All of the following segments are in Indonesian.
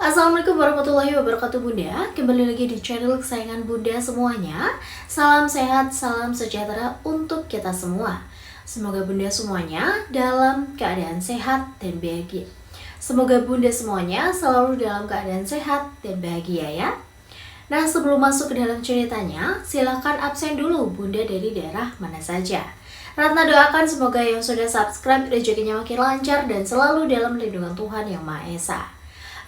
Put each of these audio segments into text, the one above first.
Assalamualaikum warahmatullahi wabarakatuh Bunda. Kembali lagi di channel kesayangan Bunda semuanya. Salam sehat, salam sejahtera untuk kita semua. Semoga Bunda semuanya dalam keadaan sehat dan bahagia. Semoga Bunda semuanya selalu dalam keadaan sehat dan bahagia ya. Nah, sebelum masuk ke dalam ceritanya, silakan absen dulu Bunda dari daerah mana saja. Ratna doakan semoga yang sudah subscribe rezekinya makin lancar dan selalu dalam lindungan Tuhan Yang Maha Esa.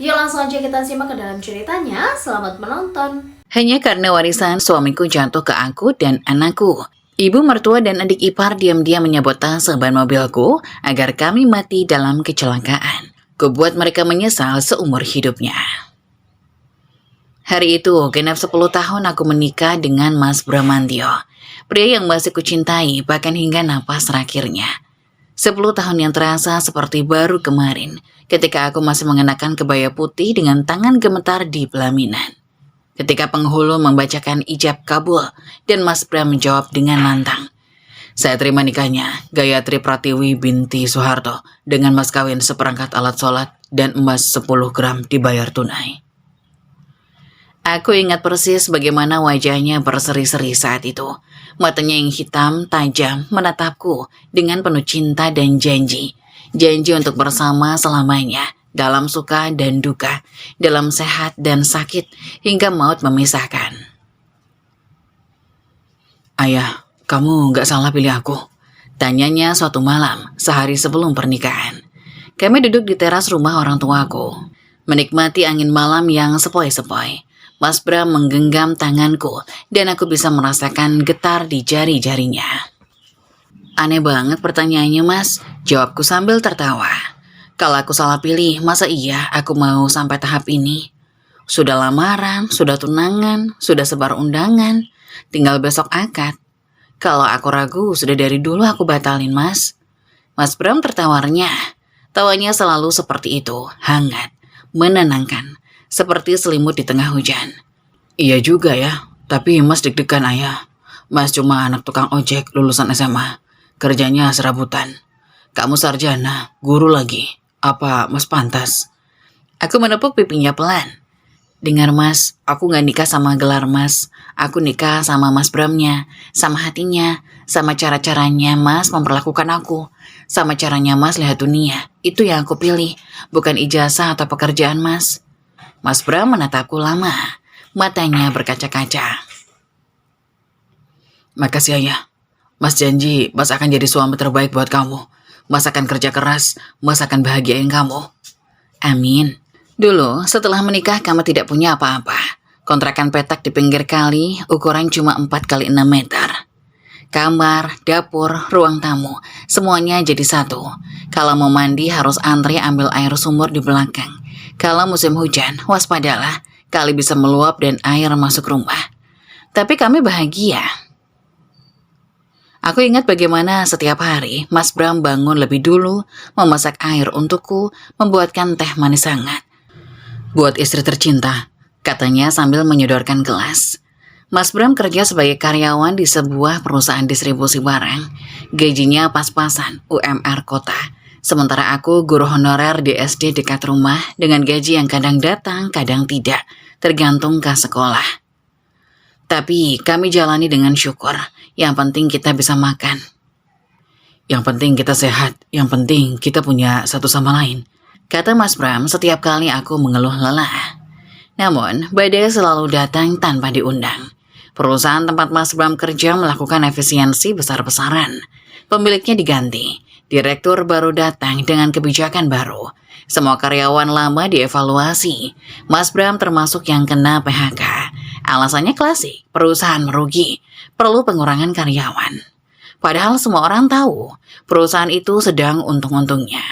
Yuk langsung aja kita simak ke dalam ceritanya. Selamat menonton. Hanya karena warisan suamiku jatuh ke aku dan anakku. Ibu mertua dan adik ipar diam-diam menyabotase ban mobilku agar kami mati dalam kecelakaan. Kubuat mereka menyesal seumur hidupnya. Hari itu, genap 10 tahun aku menikah dengan Mas Bramantio. Pria yang masih kucintai bahkan hingga napas terakhirnya. 10 tahun yang terasa seperti baru kemarin ketika aku masih mengenakan kebaya putih dengan tangan gemetar di pelaminan. Ketika penghulu membacakan ijab kabul dan Mas Bram menjawab dengan lantang. Saya terima nikahnya, Gayatri Pratiwi binti Soeharto dengan mas kawin seperangkat alat sholat dan emas 10 gram dibayar tunai. Aku ingat persis bagaimana wajahnya berseri-seri saat itu. Matanya yang hitam, tajam, menatapku dengan penuh cinta dan janji. Janji untuk bersama selamanya, dalam suka dan duka, dalam sehat dan sakit, hingga maut memisahkan. Ayah, kamu gak salah pilih aku. Tanyanya suatu malam, sehari sebelum pernikahan. Kami duduk di teras rumah orang tuaku, menikmati angin malam yang sepoi-sepoi. Mas Bram menggenggam tanganku dan aku bisa merasakan getar di jari-jarinya. Aneh banget pertanyaannya, Mas. Jawabku sambil tertawa. Kalau aku salah pilih, masa iya aku mau sampai tahap ini? Sudah lamaran, sudah tunangan, sudah sebar undangan, tinggal besok akad. Kalau aku ragu, sudah dari dulu aku batalin, Mas. Mas Bram tertawarnya. Tawanya selalu seperti itu, hangat, menenangkan. Seperti selimut di tengah hujan. Iya juga ya, tapi Mas deg-degan ayah. Mas cuma anak tukang ojek lulusan SMA. Kerjanya serabutan. Kamu sarjana, guru lagi. Apa Mas pantas? Aku menepuk pipinya pelan. Dengar Mas, aku gak nikah sama gelar Mas. Aku nikah sama Mas Bramnya, sama hatinya, sama cara-caranya Mas memperlakukan aku. Sama caranya Mas lihat dunia. Itu yang aku pilih, bukan ijazah atau pekerjaan Mas. Mas Bram menatapku lama, matanya berkaca-kaca. Makasih ayah, Mas janji Mas akan jadi suami terbaik buat kamu. Mas akan kerja keras, Mas akan bahagiain kamu. Amin. Dulu setelah menikah kami tidak punya apa-apa. Kontrakan petak di pinggir kali, ukuran cuma 4 kali 6 meter. Kamar, dapur, ruang tamu, semuanya jadi satu. Kalau mau mandi harus antri ambil air sumur di belakang. Kalau musim hujan, waspadalah, kali bisa meluap dan air masuk rumah. Tapi kami bahagia. Aku ingat bagaimana setiap hari Mas Bram bangun lebih dulu, memasak air untukku, membuatkan teh manis hangat. Buat istri tercinta, katanya sambil menyodorkan gelas. Mas Bram kerja sebagai karyawan di sebuah perusahaan distribusi barang. Gajinya pas-pasan, UMR kota. Sementara aku guru honorer di SD dekat rumah dengan gaji yang kadang datang, kadang tidak, tergantung ke sekolah. Tapi kami jalani dengan syukur, yang penting kita bisa makan. Yang penting kita sehat, yang penting kita punya satu sama lain. Kata Mas Bram setiap kali aku mengeluh lelah. Namun, badai selalu datang tanpa diundang. Perusahaan tempat Mas Bram kerja melakukan efisiensi besar-besaran. Pemiliknya diganti. Direktur baru datang dengan kebijakan baru. Semua karyawan lama dievaluasi. Mas Bram termasuk yang kena PHK. Alasannya klasik, perusahaan merugi, perlu pengurangan karyawan. Padahal semua orang tahu, perusahaan itu sedang untung-untungnya.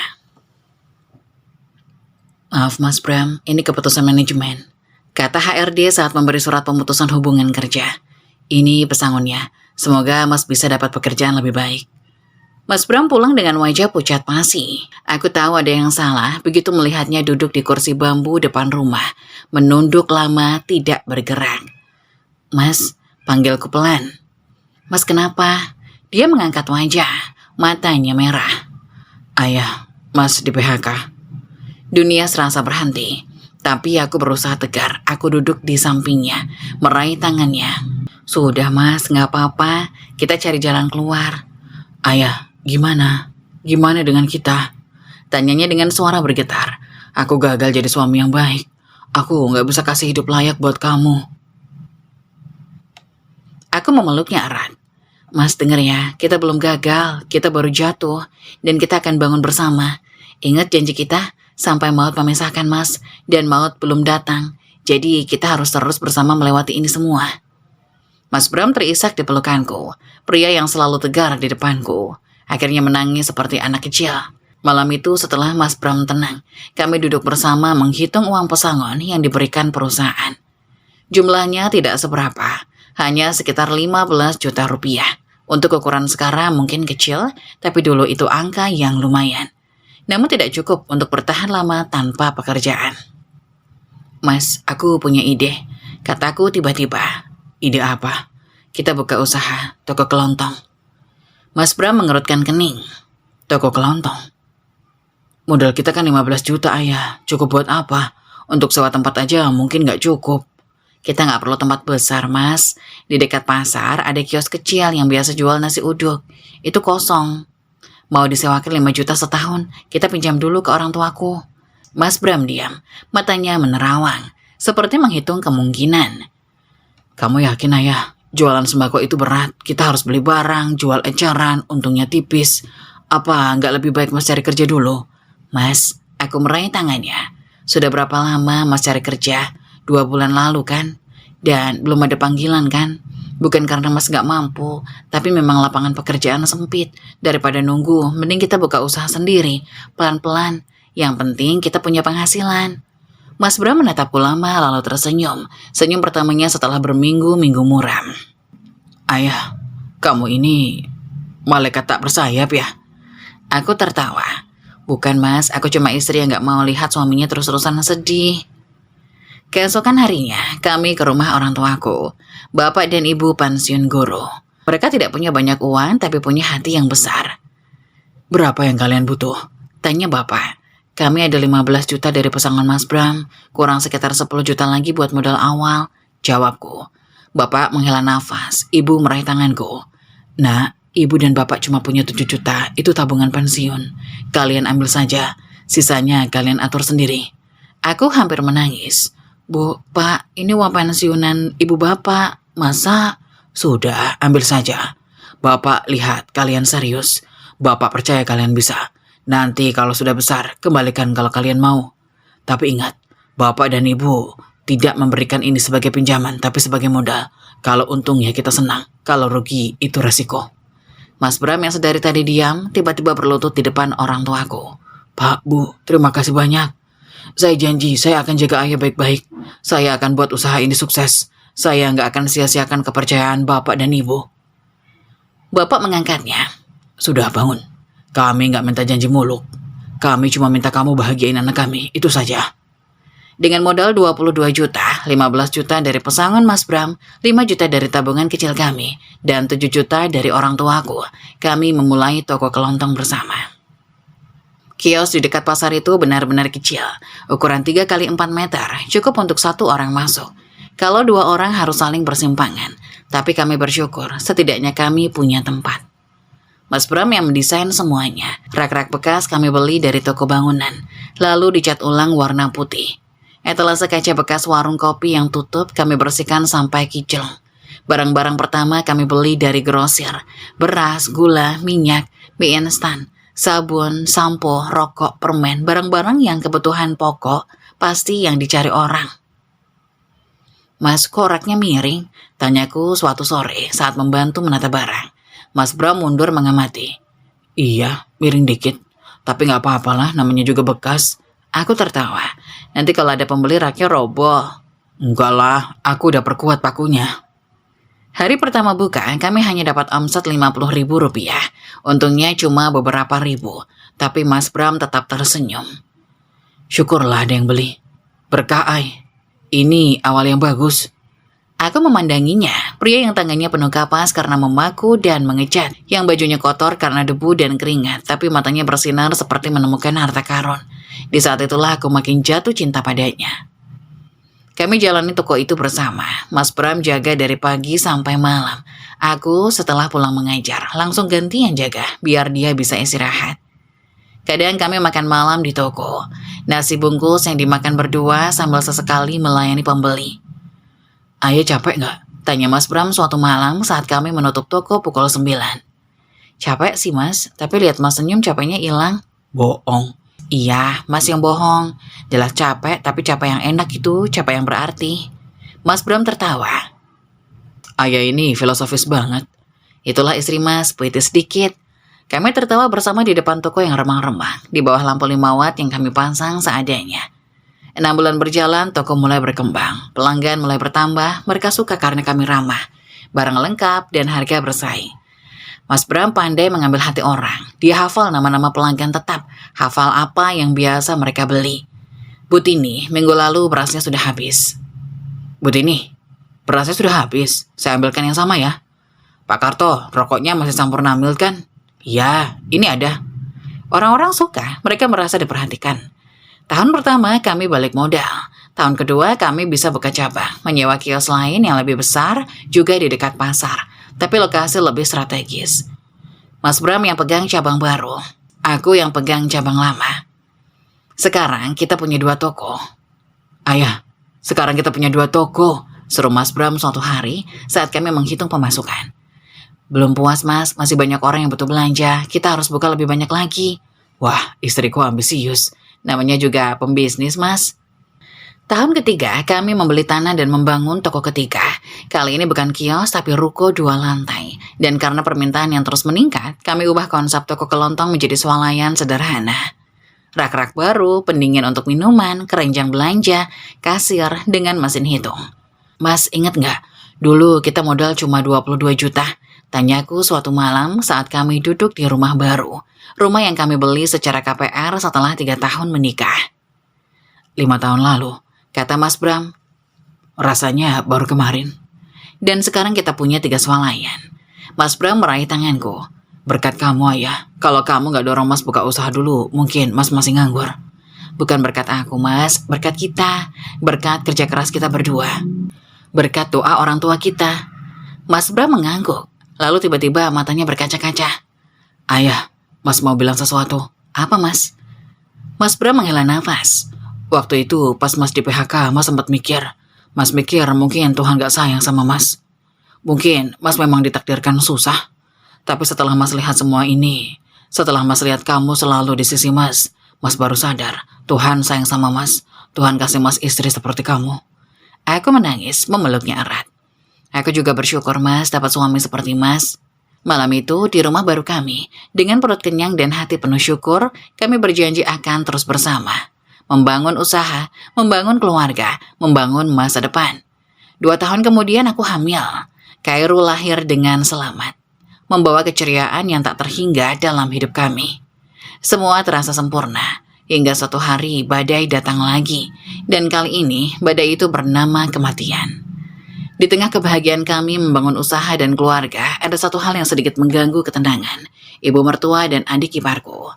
Maaf Mas Bram, ini keputusan manajemen. Kata HRD saat memberi surat pemutusan hubungan kerja. Ini pesangonnya, semoga Mas bisa dapat pekerjaan lebih baik. Mas Bram pulang dengan wajah pucat pasi. Aku tahu ada yang salah begitu melihatnya duduk di kursi bambu depan rumah, menunduk lama tidak bergerak. Mas, panggilku pelan. Mas kenapa? Dia mengangkat wajah, matanya merah. Ayah, Mas di PHK. Dunia serasa berhenti. Tapi aku berusaha tegar. Aku duduk di sampingnya, meraih tangannya. Sudah Mas, gak apa-apa. Kita cari jalan keluar. Ayah, gimana? Gimana dengan kita? Tanyanya dengan suara bergetar. Aku gagal jadi suami yang baik. Aku gak bisa kasih hidup layak buat kamu. Aku memeluknya erat. Mas denger ya, kita belum gagal. Kita baru jatuh. Dan kita akan bangun bersama. Ingat janji kita? Sampai maut memisahkan Mas. Dan maut belum datang. Jadi kita harus terus bersama melewati ini semua. Mas Bram terisak di pelukanku. Pria yang selalu tegar di depanku. Akhirnya menangis seperti anak kecil. Malam itu setelah Mas Bram tenang, kami duduk bersama menghitung uang pesangon yang diberikan perusahaan. Jumlahnya tidak seberapa, hanya sekitar 15 juta rupiah. Untuk ukuran sekarang mungkin kecil, tapi dulu itu angka yang lumayan. Namun tidak cukup untuk bertahan lama tanpa pekerjaan. Mas, aku punya ide, kataku tiba-tiba. Ide apa? Kita buka usaha, toko kelontong. Mas Bram mengerutkan kening. Toko kelontong. Modal kita kan 15 juta ayah. Cukup buat apa? Untuk sewa tempat aja mungkin gak cukup. Kita gak perlu tempat besar Mas. Di dekat pasar ada kios kecil yang biasa jual nasi uduk. Itu kosong. Mau disewakan 5 juta setahun. Kita pinjam dulu ke orang tuaku. Mas Bram diam. Matanya menerawang. Seperti menghitung kemungkinan. Kamu yakin ayah? Jualan sembako itu berat, kita harus beli barang, jual eceran, untungnya tipis. Apa nggak lebih baik Mas cari kerja dulu? Mas, aku meraih tangannya. Sudah berapa lama Mas cari kerja? 2 bulan lalu kan? Dan belum ada panggilan kan? Bukan karena Mas nggak mampu, tapi memang lapangan pekerjaan sempit. Daripada nunggu, mending kita buka usaha sendiri, pelan-pelan. Yang penting kita punya penghasilan. Mas Bram menatapku lama lalu tersenyum. Senyum pertamanya setelah berminggu-minggu muram. Ayah, kamu ini malaikat tak bersayap ya? Aku tertawa. Bukan Mas, aku cuma istri yang gak mau lihat suaminya terus-terusan sedih. Keesokan harinya, kami ke rumah orang tuaku. Bapak dan ibu pensiun guru. Mereka tidak punya banyak uang, tapi punya hati yang besar. Berapa yang kalian butuh? Tanya bapak. Kami ada 15 juta dari pesangon Mas Bram, kurang sekitar 10 juta lagi buat modal awal, jawabku. Bapak menghela nafas, ibu meraih tanganku. Nak, ibu dan bapak cuma punya 7 juta, itu tabungan pensiun. Kalian ambil saja, sisanya kalian atur sendiri. Aku hampir menangis. Bu, Pak, ini uang pensiunan ibu bapak, masa? Sudah, ambil saja. Bapak lihat kalian serius, bapak percaya kalian bisa. Nanti kalau sudah besar, kembalikan kalau kalian mau. Tapi ingat, bapak dan ibu tidak memberikan ini sebagai pinjaman, tapi sebagai modal. Kalau untung ya kita senang, kalau rugi itu resiko. Mas Bram yang sedari tadi diam, tiba-tiba berlutut di depan orang tuaku. Pak, Bu, terima kasih banyak. Saya janji, saya akan jaga ayah baik-baik. Saya akan buat usaha ini sukses. Saya nggak akan sia-siakan kepercayaan bapak dan ibu. Bapak mengangkatnya. Sudah bangun. Kami nggak minta janji muluk. Kami cuma minta kamu bahagiain anak kami, itu saja. Dengan modal 22 juta, 15 juta dari pesangon Mas Bram, 5 juta dari tabungan kecil kami, dan 7 juta dari orang tuaku, kami memulai toko kelontong bersama. Kios di dekat pasar itu benar-benar kecil, ukuran 3 kali 4 meter, cukup untuk 1 orang masuk. Kalau 2 orang harus saling bersimpangan, tapi kami bersyukur setidaknya kami punya tempat. Mas Bram yang mendesain semuanya. Rak-rak bekas kami beli dari toko bangunan, lalu dicat ulang warna putih. Etalase kaca bekas warung kopi yang tutup kami bersihkan sampai kicil. Barang-barang pertama kami beli dari grosir. Beras, gula, minyak, mie instan, sabun, sampo, rokok, permen, barang-barang yang kebutuhan pokok pasti yang dicari orang. Mas, kok raknya miring? Tanyaku suatu sore saat membantu menata barang. Mas Bram mundur mengamati. Iya, miring dikit. Tapi gak apa-apalah, namanya juga bekas. Aku tertawa. Nanti kalau ada pembeli raknya roboh. Enggak lah, aku udah perkuat pakunya. Hari pertama buka, kami hanya dapat omset Rp50.000. Untungnya cuma beberapa ribu. Tapi Mas Bram tetap tersenyum. Syukurlah ada yang beli. Berkah ay. Ini awal yang bagus. Aku memandanginya, pria yang tangannya penuh kapas karena memaku dan mengecat, yang bajunya kotor karena debu dan keringat, tapi matanya bersinar seperti menemukan harta karun. Di saat itulah aku makin jatuh cinta padanya. Kami jalani toko itu bersama. Mas Bram jaga dari pagi sampai malam. Aku setelah pulang mengajar, langsung gantian jaga biar dia bisa istirahat. Kadang kami makan malam di toko. Nasi bungkus yang dimakan berdua sambil sesekali melayani pembeli. Ayah capek nggak? Tanya Mas Bram suatu malam saat kami menutup toko pukul 9. Capek sih mas, tapi lihat mas senyum capeknya hilang. Bohong. Iya, mas yang bohong. Jelas capek, tapi capek yang enak itu, capek yang berarti. Mas Bram tertawa. Ayah ini filosofis banget. Itulah istri mas, puitis sedikit. Kami tertawa bersama di depan toko yang remang-remang, di bawah lampu 5 watt yang kami pasang seadanya. 6 bulan berjalan, toko mulai berkembang. Pelanggan mulai bertambah, mereka suka karena kami ramah. Barang lengkap dan harga bersaing. Mas Bram pandai mengambil hati orang. Dia hafal nama-nama pelanggan tetap, hafal apa yang biasa mereka beli. Bu Tini, minggu lalu berasnya sudah habis. Bu Tini, berasnya sudah habis. Saya ambilkan yang sama ya. Pak Karto, rokoknya masih campur namil kan? Ya, ini ada. Orang-orang suka, mereka merasa diperhatikan. Tahun pertama kami balik modal. Tahun kedua kami bisa buka cabang, menyewa kios lain yang lebih besar, juga di dekat pasar, tapi lokasi lebih strategis. Mas Bram yang pegang cabang baru, aku yang pegang cabang lama. Sekarang kita punya 2 toko. Ayah, sekarang kita punya 2 toko, seru Mas Bram suatu hari saat kami menghitung pemasukan. Belum puas mas, masih banyak orang yang butuh belanja, kita harus buka lebih banyak lagi. Wah, istriku ambisius, namanya juga pembisnis mas. Tahun ketiga, kami membeli tanah dan membangun toko ketiga. Kali ini bukan kios, tapi ruko 2 lantai. Dan karena permintaan yang terus meningkat, kami ubah konsep toko kelontong menjadi swalayan sederhana. Rak-rak baru, pendingin untuk minuman, keranjang belanja, kasir dengan mesin hitung. Mas, ingat nggak? Dulu kita modal cuma 22 juta. Tanyaku suatu malam saat kami duduk di rumah baru. Rumah yang kami beli secara KPR setelah 3 tahun menikah. 5 tahun lalu, kata Mas Bram. Rasanya baru kemarin. Dan sekarang kita punya 3 swalayan. Mas Bram meraih tanganku. Berkat kamu ayah, kalau kamu gak dorong mas buka usaha dulu, mungkin mas masih nganggur. Bukan berkat aku mas, berkat kita. Berkat kerja keras kita berdua. Berkat doa orang tua kita. Mas Bram mengangguk. Lalu tiba-tiba matanya berkaca-kaca. Ayah, mas mau bilang sesuatu. Apa mas? Mas Bram menghela nafas. Waktu itu pas mas di PHK, mas sempat mikir. Mas mikir mungkin Tuhan gak sayang sama mas. Mungkin mas memang ditakdirkan susah. Tapi setelah mas lihat semua ini, setelah mas lihat kamu selalu di sisi mas, mas baru sadar Tuhan sayang sama mas. Tuhan kasih mas istri seperti kamu. Aku menangis, memeluknya erat. Aku juga bersyukur mas dapat suami seperti mas. Malam itu di rumah baru kami, dengan perut kenyang dan hati penuh syukur, kami berjanji akan terus bersama. Membangun usaha, membangun keluarga, membangun masa depan. 2 tahun kemudian aku hamil. Khairul lahir dengan selamat. Membawa keceriaan yang tak terhingga dalam hidup kami. Semua terasa sempurna, hingga suatu hari badai datang lagi. Dan kali ini badai itu bernama kematian. Di tengah kebahagiaan kami membangun usaha dan keluarga, ada satu hal yang sedikit mengganggu ketenangan. Ibu mertua dan adik iparku.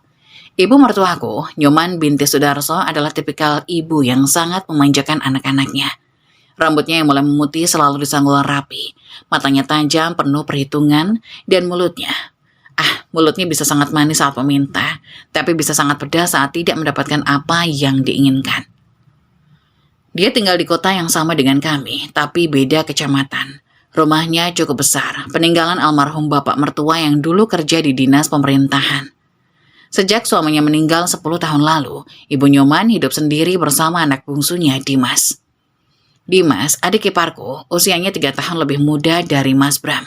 Ibu mertuaku, Nyoman binti Sudarso, adalah tipikal ibu yang sangat memanjakan anak-anaknya. Rambutnya yang mulai memutih selalu disanggul rapi. Matanya tajam, penuh perhitungan, dan mulutnya. Mulutnya bisa sangat manis saat meminta, tapi bisa sangat pedas saat tidak mendapatkan apa yang diinginkan. Dia tinggal di kota yang sama dengan kami, tapi beda kecamatan. Rumahnya cukup besar, peninggalan almarhum bapak mertua yang dulu kerja di dinas pemerintahan. Sejak suaminya meninggal 10 tahun lalu, Ibu Nyoman hidup sendiri bersama anak bungsunya, Dimas. Dimas, adik iparku, usianya 3 tahun lebih muda dari Mas Bram.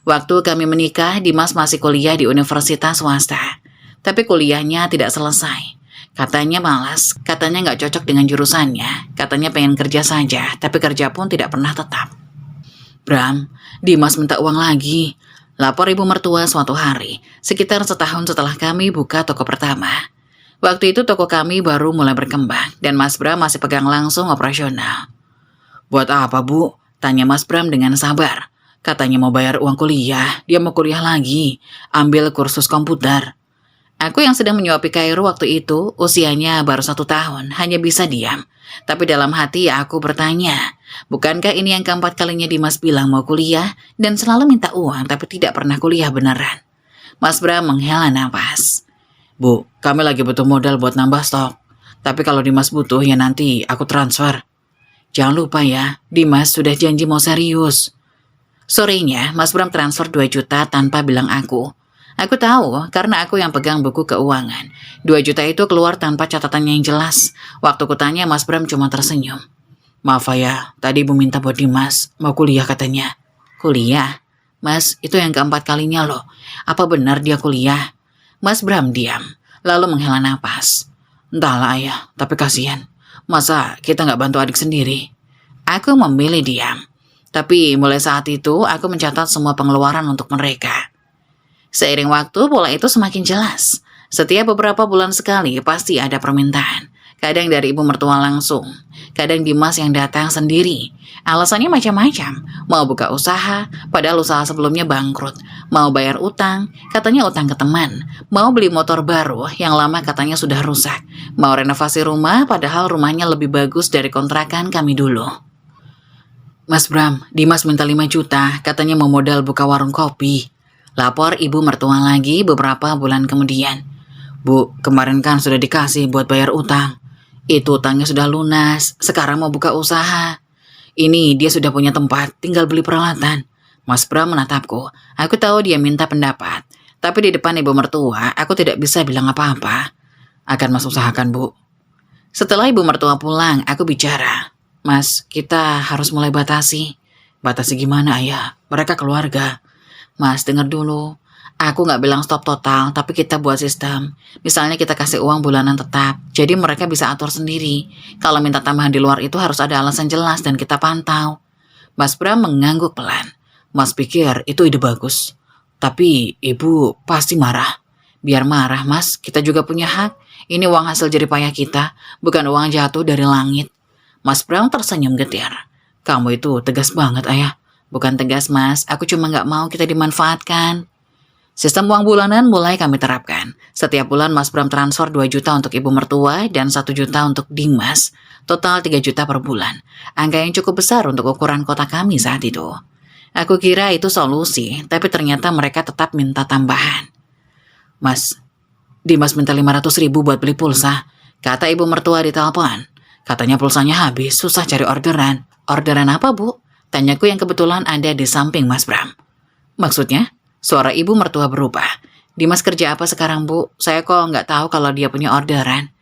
Waktu kami menikah, Dimas masih kuliah di universitas swasta. Tapi kuliahnya tidak selesai. Katanya malas, katanya nggak cocok dengan jurusannya, katanya pengen kerja saja, tapi kerja pun tidak pernah tetap. Bram, Dimas minta uang lagi. Lapor ibu mertua suatu hari, sekitar setahun setelah kami buka toko pertama. Waktu itu toko kami baru mulai berkembang, dan Mas Bram masih pegang langsung operasional. Buat apa bu? Tanya Mas Bram dengan sabar. Katanya mau bayar uang kuliah, dia mau kuliah lagi, ambil kursus komputer. Aku yang sedang menyuapi Kairo waktu itu, usianya baru 1 tahun, hanya bisa diam. Tapi dalam hati aku bertanya, bukankah ini yang keempat kalinya Dimas bilang mau kuliah dan selalu minta uang tapi tidak pernah kuliah beneran? Mas Bram menghela nafas. Bu, kami lagi butuh modal buat nambah stok. Tapi kalau Dimas butuh ya nanti aku transfer. Jangan lupa ya, Dimas sudah janji mau serius. Sorenya, Mas Bram transfer 2 juta tanpa bilang aku. Aku tahu karena aku yang pegang buku keuangan. 2 juta itu keluar tanpa catatannya yang jelas. Waktu kutanya Mas Bram cuma tersenyum. Maaf ya, tadi ibu minta buat Dimas, mau kuliah katanya. Kuliah? Mas, itu yang keempat kalinya loh. Apa benar dia kuliah? Mas Bram diam, lalu menghela napas. Entahlah ayah, tapi kasihan. Masa kita nggak bantu adik sendiri? Aku memilih diam. Tapi mulai saat itu aku mencatat semua pengeluaran untuk mereka. Seiring waktu pola itu semakin jelas. Setiap beberapa bulan sekali pasti ada permintaan. Kadang dari ibu mertua langsung. Kadang Dimas yang datang sendiri. Alasannya macam-macam. Mau buka usaha, padahal usaha sebelumnya bangkrut. Mau bayar utang, katanya utang ke teman. Mau beli motor baru, yang lama katanya sudah rusak. Mau renovasi rumah, padahal rumahnya lebih bagus dari kontrakan kami dulu. Mas Bram, Dimas minta 5 juta, katanya mau modal buka warung kopi. Lapor ibu mertua lagi beberapa bulan kemudian. Bu, kemarin kan sudah dikasih buat bayar utang. Itu utangnya sudah lunas, sekarang mau buka usaha. Ini dia sudah punya tempat, tinggal beli peralatan. Mas Bram menatapku, aku tahu dia minta pendapat. Tapi di depan ibu mertua, aku tidak bisa bilang apa-apa. Akan Mas usahakan, Bu. Setelah ibu mertua pulang, aku bicara. Mas, kita harus mulai batasi. Batasi gimana, Ayah? Mereka keluarga. Mas, dengar dulu. Aku nggak bilang stop total, tapi kita buat sistem. Misalnya kita kasih uang bulanan tetap, jadi mereka bisa atur sendiri. Kalau minta tambahan di luar itu harus ada alasan jelas dan kita pantau. Mas Bram mengangguk pelan. Mas pikir itu ide bagus. Tapi ibu pasti marah. Biar marah, Mas. Kita juga punya hak. Ini uang hasil jerih payah kita, bukan uang jatuh dari langit. Mas Bram tersenyum getir. Kamu itu tegas banget, Ayah. Bukan tegas, Mas. Aku cuma nggak mau kita dimanfaatkan. Sistem uang bulanan mulai kami terapkan. Setiap bulan Mas Bram transfer 2 juta untuk ibu mertua dan 1 juta untuk Dimas. Total 3 juta per bulan. Angka yang cukup besar untuk ukuran kota kami saat itu. Aku kira itu solusi, tapi ternyata mereka tetap minta tambahan. Mas, Dimas minta 500.000 buat beli pulsa. Kata ibu mertua di telepon. Katanya pulsanya habis, susah cari orderan. Orderan apa, Bu? Tanyaku yang kebetulan ada di samping Mas Bram. Maksudnya? Suara ibu mertua berubah. Dimas kerja apa sekarang, Bu? Saya kok nggak tahu kalau dia punya orderan.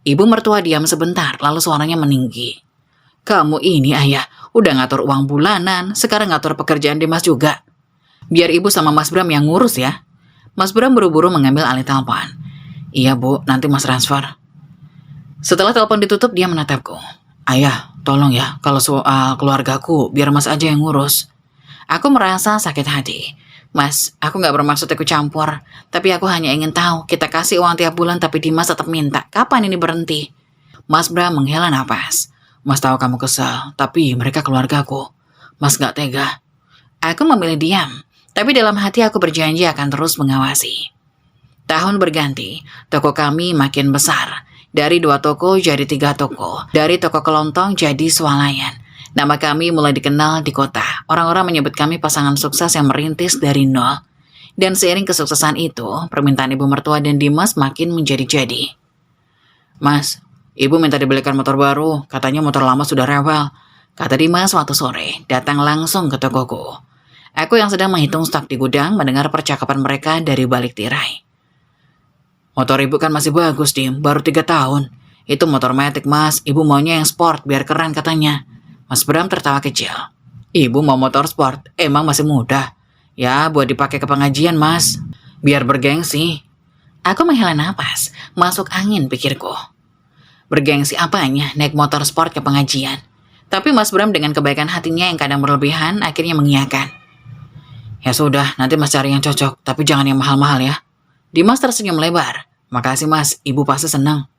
Ibu mertua diam sebentar, lalu suaranya meninggi. Kamu ini, Ayah, udah ngatur uang bulanan, sekarang ngatur pekerjaan Dimas juga. Biar ibu sama Mas Bram yang ngurus ya. Mas Bram buru-buru mengambil alih telepon. Iya, Bu, nanti Mas transfer. Setelah telepon ditutup, dia menatapku. Ayah, tolong ya, kalau soal keluargaku, biar Mas aja yang ngurus. Aku merasa sakit hati. Mas, aku gak bermaksud ikut campur. Tapi aku hanya ingin tahu, kita kasih uang tiap bulan tapi Dimas tetap minta. Kapan ini berhenti? Mas Bram menghela napas. Mas tahu kamu kesal, tapi mereka keluargaku. Mas gak tega. Aku memilih diam. Tapi dalam hati aku berjanji akan terus mengawasi. Tahun berganti, toko kami makin besar. Dari 2 toko jadi 3 toko. Dari toko kelontong jadi swalayan. Nama kami mulai dikenal di kota. Orang-orang menyebut kami pasangan sukses yang merintis dari nol. Dan seiring kesuksesan itu, permintaan ibu mertua dan Dimas makin menjadi-jadi. Mas, ibu minta dibelikan motor baru. Katanya motor lama sudah rewel. Kata Dimas suatu sore, datang langsung ke tokoku. Aku yang sedang menghitung stok di gudang mendengar percakapan mereka dari balik tirai. Motor ibu kan masih bagus, Dim. Baru 3 tahun. Itu motor Matic, Mas. Ibu maunya yang sport, biar keren katanya. Mas Bram tertawa kecil. Ibu mau motor sport, emang masih muda. Ya, buat dipakai ke pengajian, Mas. Biar bergengsi. Aku menghela napas. Masuk angin pikirku. Bergengsi apanya naik motor sport ke pengajian? Tapi Mas Bram dengan kebaikan hatinya yang kadang berlebihan akhirnya mengiyakan. Ya sudah, nanti Mas cari yang cocok. Tapi jangan yang mahal-mahal ya. Dimas tersenyum lebar. Makasih Mas, ibu pasti senang.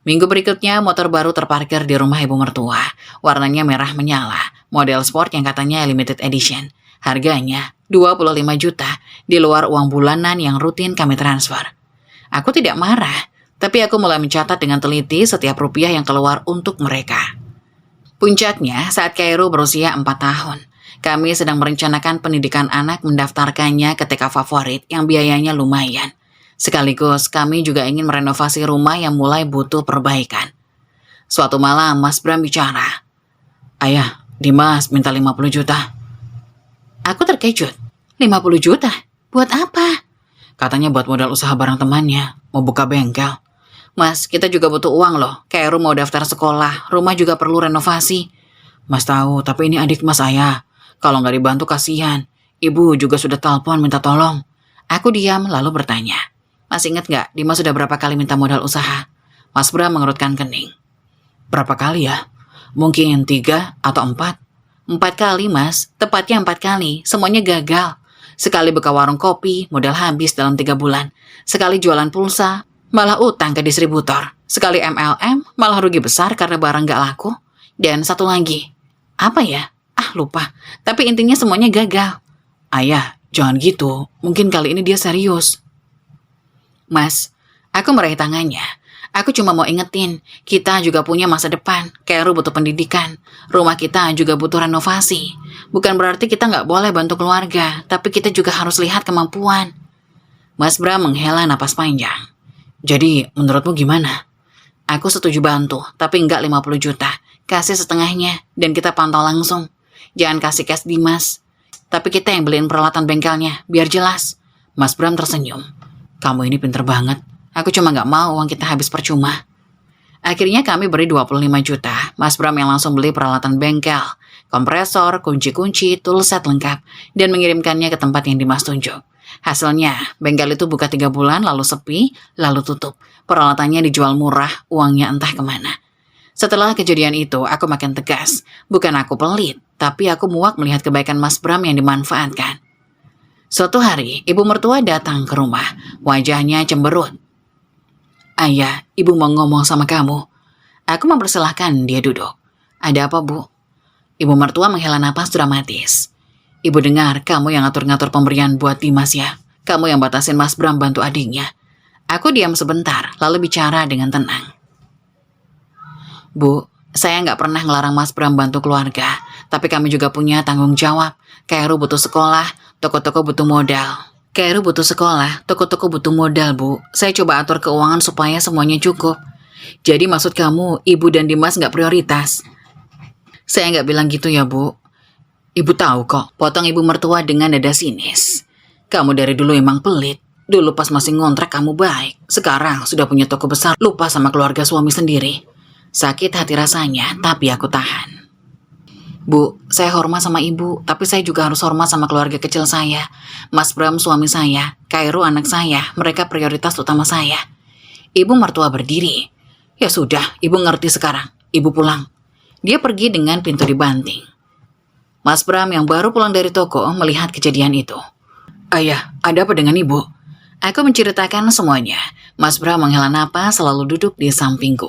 Minggu berikutnya motor baru terparkir di rumah ibu mertua. Warnanya merah menyala. Model sport yang katanya limited edition. Harganya 25 juta di luar uang bulanan yang rutin kami transfer. Aku tidak marah, tapi aku mulai mencatat dengan teliti setiap rupiah yang keluar untuk mereka. Puncaknya saat Kairo berusia 4 tahun. Kami sedang merencanakan pendidikan anak mendaftarkannya ke TK favorit yang biayanya lumayan. Sekaligus kami juga ingin merenovasi rumah yang mulai butuh perbaikan. Suatu malam Mas Bram bicara, "Ayah, Dimas minta 50 juta. Aku terkejut. 50 juta? Buat apa? Katanya buat modal usaha barang temannya, mau buka bengkel. Mas, kita juga butuh uang loh. Kayak mau daftar sekolah, rumah juga perlu renovasi. Mas tahu, tapi ini adik mas ayah. Kalau nggak dibantu kasihan. Ibu juga sudah telepon minta tolong. Aku diam lalu bertanya, Mas ingat nggak Dimas sudah berapa kali minta modal usaha? Mas Bram mengerutkan kening. Berapa kali ya? Mungkin 3 atau 4. 4 kali mas, tepatnya 4 kali. Semuanya gagal. Sekali buka warung kopi, modal habis dalam 3 bulan. Sekali jualan pulsa, malah utang ke distributor. Sekali MLM, malah rugi besar karena barang gak laku. Dan satu lagi, apa ya? Lupa. Tapi intinya semuanya gagal. Ayah, jangan gitu. Mungkin kali ini dia serius. Mas, aku meraih tangannya. Aku cuma mau ingetin, kita juga punya masa depan. Kairo butuh pendidikan. Rumah kita juga butuh renovasi. Bukan berarti kita nggak boleh bantu keluarga, tapi kita juga harus lihat kemampuan. Mas Bram menghela napas panjang. Jadi, menurutmu gimana? Aku setuju bantu, tapi nggak 50 juta. Kasih setengahnya, dan kita pantau langsung. Jangan kasih cash Dimas. Tapi kita yang beliin peralatan bengkelnya, biar jelas. Mas Bram tersenyum. Kamu ini pinter banget. Aku cuma gak mau uang kita habis percuma. Akhirnya kami beri 25 juta. Mas Bram yang langsung beli peralatan bengkel, kompresor, kunci-kunci, toolset lengkap, dan mengirimkannya ke tempat yang Dimas tunjuk. Hasilnya, bengkel itu buka 3 bulan, lalu sepi, lalu tutup. Peralatannya dijual murah, uangnya entah kemana. Setelah kejadian itu, aku makin tegas. Bukan aku pelit, tapi aku muak melihat kebaikan Mas Bram yang dimanfaatkan. Suatu hari, ibu mertua datang ke rumah. Wajahnya cemberut. Ayah, ibu mau ngomong sama kamu. Aku mempersilahkan dia duduk. Ada apa, Bu? Ibu mertua menghela napas dramatis. Ibu dengar kamu yang ngatur-ngatur pemberian buat Dimas ya. Kamu yang batasin Mas Bram bantu adiknya. Aku diam sebentar, lalu bicara dengan tenang. Bu, saya nggak pernah ngelarang Mas Bram bantu keluarga. Tapi kami juga punya tanggung jawab. Kairo butuh sekolah, toko-toko butuh modal. Kairo butuh sekolah, toko-toko butuh modal, Bu. Saya coba atur keuangan supaya semuanya cukup. Jadi maksud kamu, Ibu dan Dimas nggak prioritas? Saya nggak bilang gitu ya, Bu. Ibu tahu kok, potong ibu mertua dengan nada sinis. Kamu dari dulu emang pelit. Dulu pas masih ngontrak kamu baik. Sekarang sudah punya toko besar, lupa sama keluarga suami sendiri. Sakit hati rasanya, tapi aku tahan. Bu, saya hormat sama ibu, tapi saya juga harus hormat sama keluarga kecil saya. Mas Bram suami saya, Kairo anak saya, mereka prioritas utama saya. Ibu mertua berdiri. Ya sudah, ibu ngerti sekarang. Ibu pulang. Dia pergi dengan pintu dibanting. Mas Bram yang baru pulang dari toko melihat kejadian itu. Ayah, ada apa dengan ibu? Aku menceritakan semuanya. Mas Bram menghela napas selalu duduk di sampingku.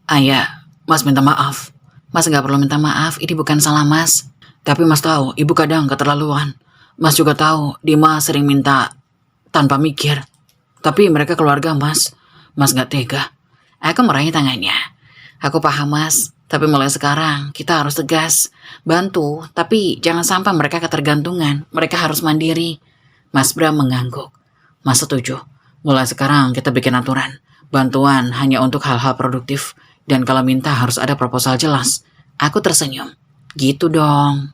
Ayah, Mas minta maaf. Mas gak perlu minta maaf, ini bukan salah Mas. Tapi Mas tahu, ibu kadang keterlaluan. Mas juga tahu, Dimas sering minta tanpa mikir. Tapi mereka keluarga Mas. Mas gak tega. Aku meraih tangannya. Aku paham Mas, tapi mulai sekarang kita harus tegas. Bantu, tapi jangan sampai mereka ketergantungan. Mereka harus mandiri. Mas Bram mengangguk. Mas setuju. Mulai sekarang kita bikin aturan. Bantuan hanya untuk hal-hal produktif. Dan kalau minta harus ada proposal jelas. Aku tersenyum. Gitu dong.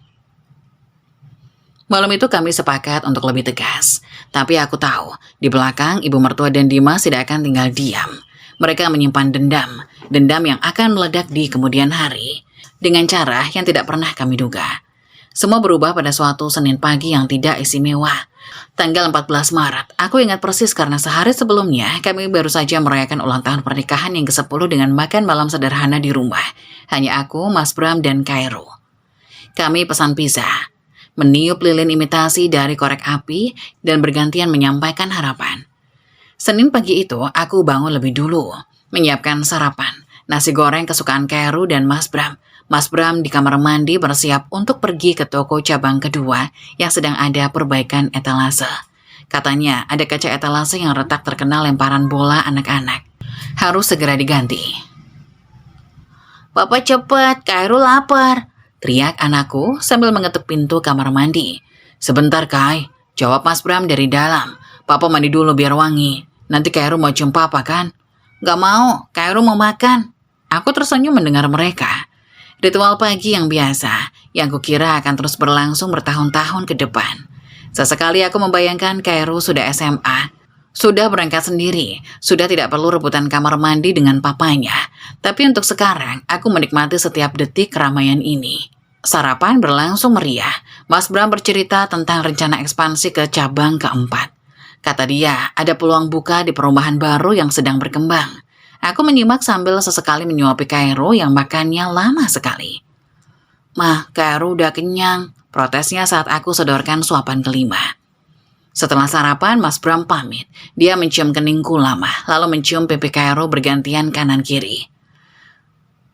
Malam itu kami sepakat untuk lebih tegas. Tapi aku tahu, di belakang ibu mertua dan Dimas tidak akan tinggal diam. Mereka menyimpan dendam. Dendam yang akan meledak di kemudian hari. Dengan cara yang tidak pernah kami duga. Semua berubah pada suatu Senin pagi yang tidak istimewa. Tanggal 14 Maret, aku ingat persis karena sehari sebelumnya kami baru saja merayakan ulang tahun pernikahan yang ke-10 dengan makan malam sederhana di rumah. Hanya aku, Mas Bram, dan Kairo. Kami pesan pizza, meniup lilin imitasi dari korek api, dan bergantian menyampaikan harapan. Senin pagi itu, aku bangun lebih dulu, menyiapkan sarapan, nasi goreng kesukaan Kairo dan Mas Bram. Mas Bram di kamar mandi bersiap untuk pergi ke toko cabang kedua yang sedang ada perbaikan etalase. Katanya ada kaca etalase yang retak terkena lemparan bola anak-anak. Harus segera diganti. "Papa cepet, Khairul lapar," teriak anakku sambil mengetuk pintu kamar mandi. "Sebentar, Kai," jawab Mas Bram dari dalam. "Papa mandi dulu biar wangi. Nanti Khairul mau cium papa kan?" "Gak mau, Khairul mau makan." Aku tersenyum mendengar mereka. Ritual pagi yang biasa, yang kukira akan terus berlangsung bertahun-tahun ke depan. Sesekali aku membayangkan Khairul sudah SMA, sudah berangkat sendiri, sudah tidak perlu rebutan kamar mandi dengan papanya. Tapi untuk sekarang, aku menikmati setiap detik keramaian ini. Sarapan berlangsung meriah. Mas Bram bercerita tentang rencana ekspansi ke cabang keempat. Kata dia, ada peluang buka di perumahan baru yang sedang berkembang. Aku menyimak sambil sesekali menyuapi Khairul yang makannya lama sekali. "Mah, Khairul udah kenyang," protesnya saat aku sodorkan suapan kelima. Setelah sarapan, Mas Bram pamit. Dia mencium keningku lama, lalu mencium pipi Khairul bergantian kanan kiri.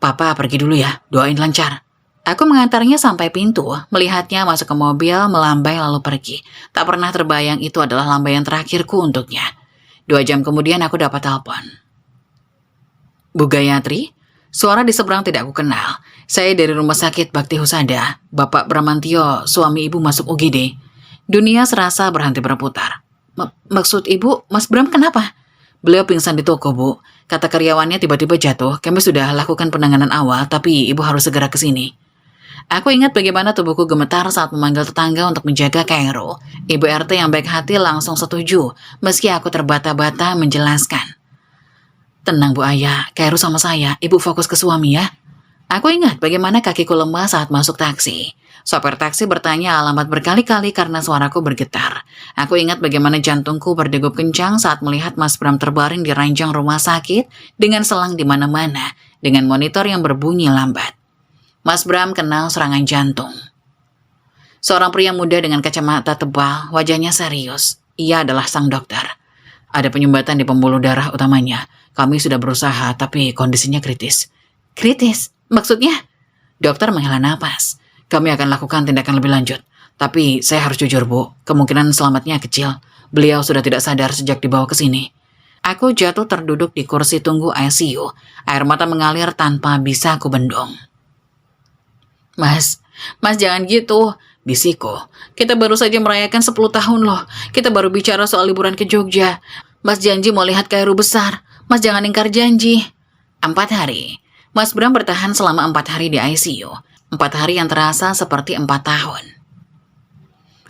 "Papa pergi dulu ya, doain lancar." Aku mengantarnya sampai pintu, melihatnya masuk ke mobil, melambai lalu pergi. Tak pernah terbayang itu adalah lambaian terakhirku untuknya. 2 jam kemudian aku dapat telepon. "Bu Gayatri?" Suara di seberang tidak aku kenal. "Saya dari Rumah Sakit Bakti Husada. Bapak Bramantio, suami ibu masuk UGD." Dunia serasa berhenti berputar. Maksud ibu, Mas Bram kenapa?" "Beliau pingsan di toko, Bu. Kata karyawannya tiba-tiba jatuh. Kami sudah lakukan penanganan awal, tapi ibu harus segera ke sini." Aku ingat bagaimana tubuhku gemetar saat memanggil tetangga untuk menjaga Khairul. Ibu RT yang baik hati langsung setuju, meski aku terbata-bata menjelaskan. "Tenang Bu Ayah, Khairul sama saya, ibu fokus ke suami ya." Aku ingat bagaimana kakiku lemah saat masuk taksi. Sopir taksi bertanya alamat berkali-kali karena suaraku bergetar. Aku ingat bagaimana jantungku berdegup kencang saat melihat Mas Bram terbaring di ranjang rumah sakit dengan selang di mana-mana, dengan monitor yang berbunyi lambat. Mas Bram kenal serangan jantung. Seorang pria muda dengan kacamata tebal, wajahnya serius. Ia adalah sang dokter. "Ada penyumbatan di pembuluh darah utamanya. Kami sudah berusaha, tapi kondisinya kritis." "Kritis? Maksudnya?" Dokter menghela napas. "Kami akan lakukan tindakan lebih lanjut. Tapi saya harus jujur, Bu. Kemungkinan selamatnya kecil. Beliau sudah tidak sadar sejak dibawa ke sini." Aku jatuh terduduk di kursi tunggu ICU. Air mata mengalir tanpa bisa aku bendung. Mas jangan gitu," bisikku. "Kita baru saja merayakan 10 tahun loh. Kita baru bicara soal liburan ke Jogja. Mas janji mau lihat Khairul besar. Mas jangan ingkar janji." 4 hari. Mas Bram bertahan selama 4 hari di ICU. 4 hari yang terasa seperti 4 tahun.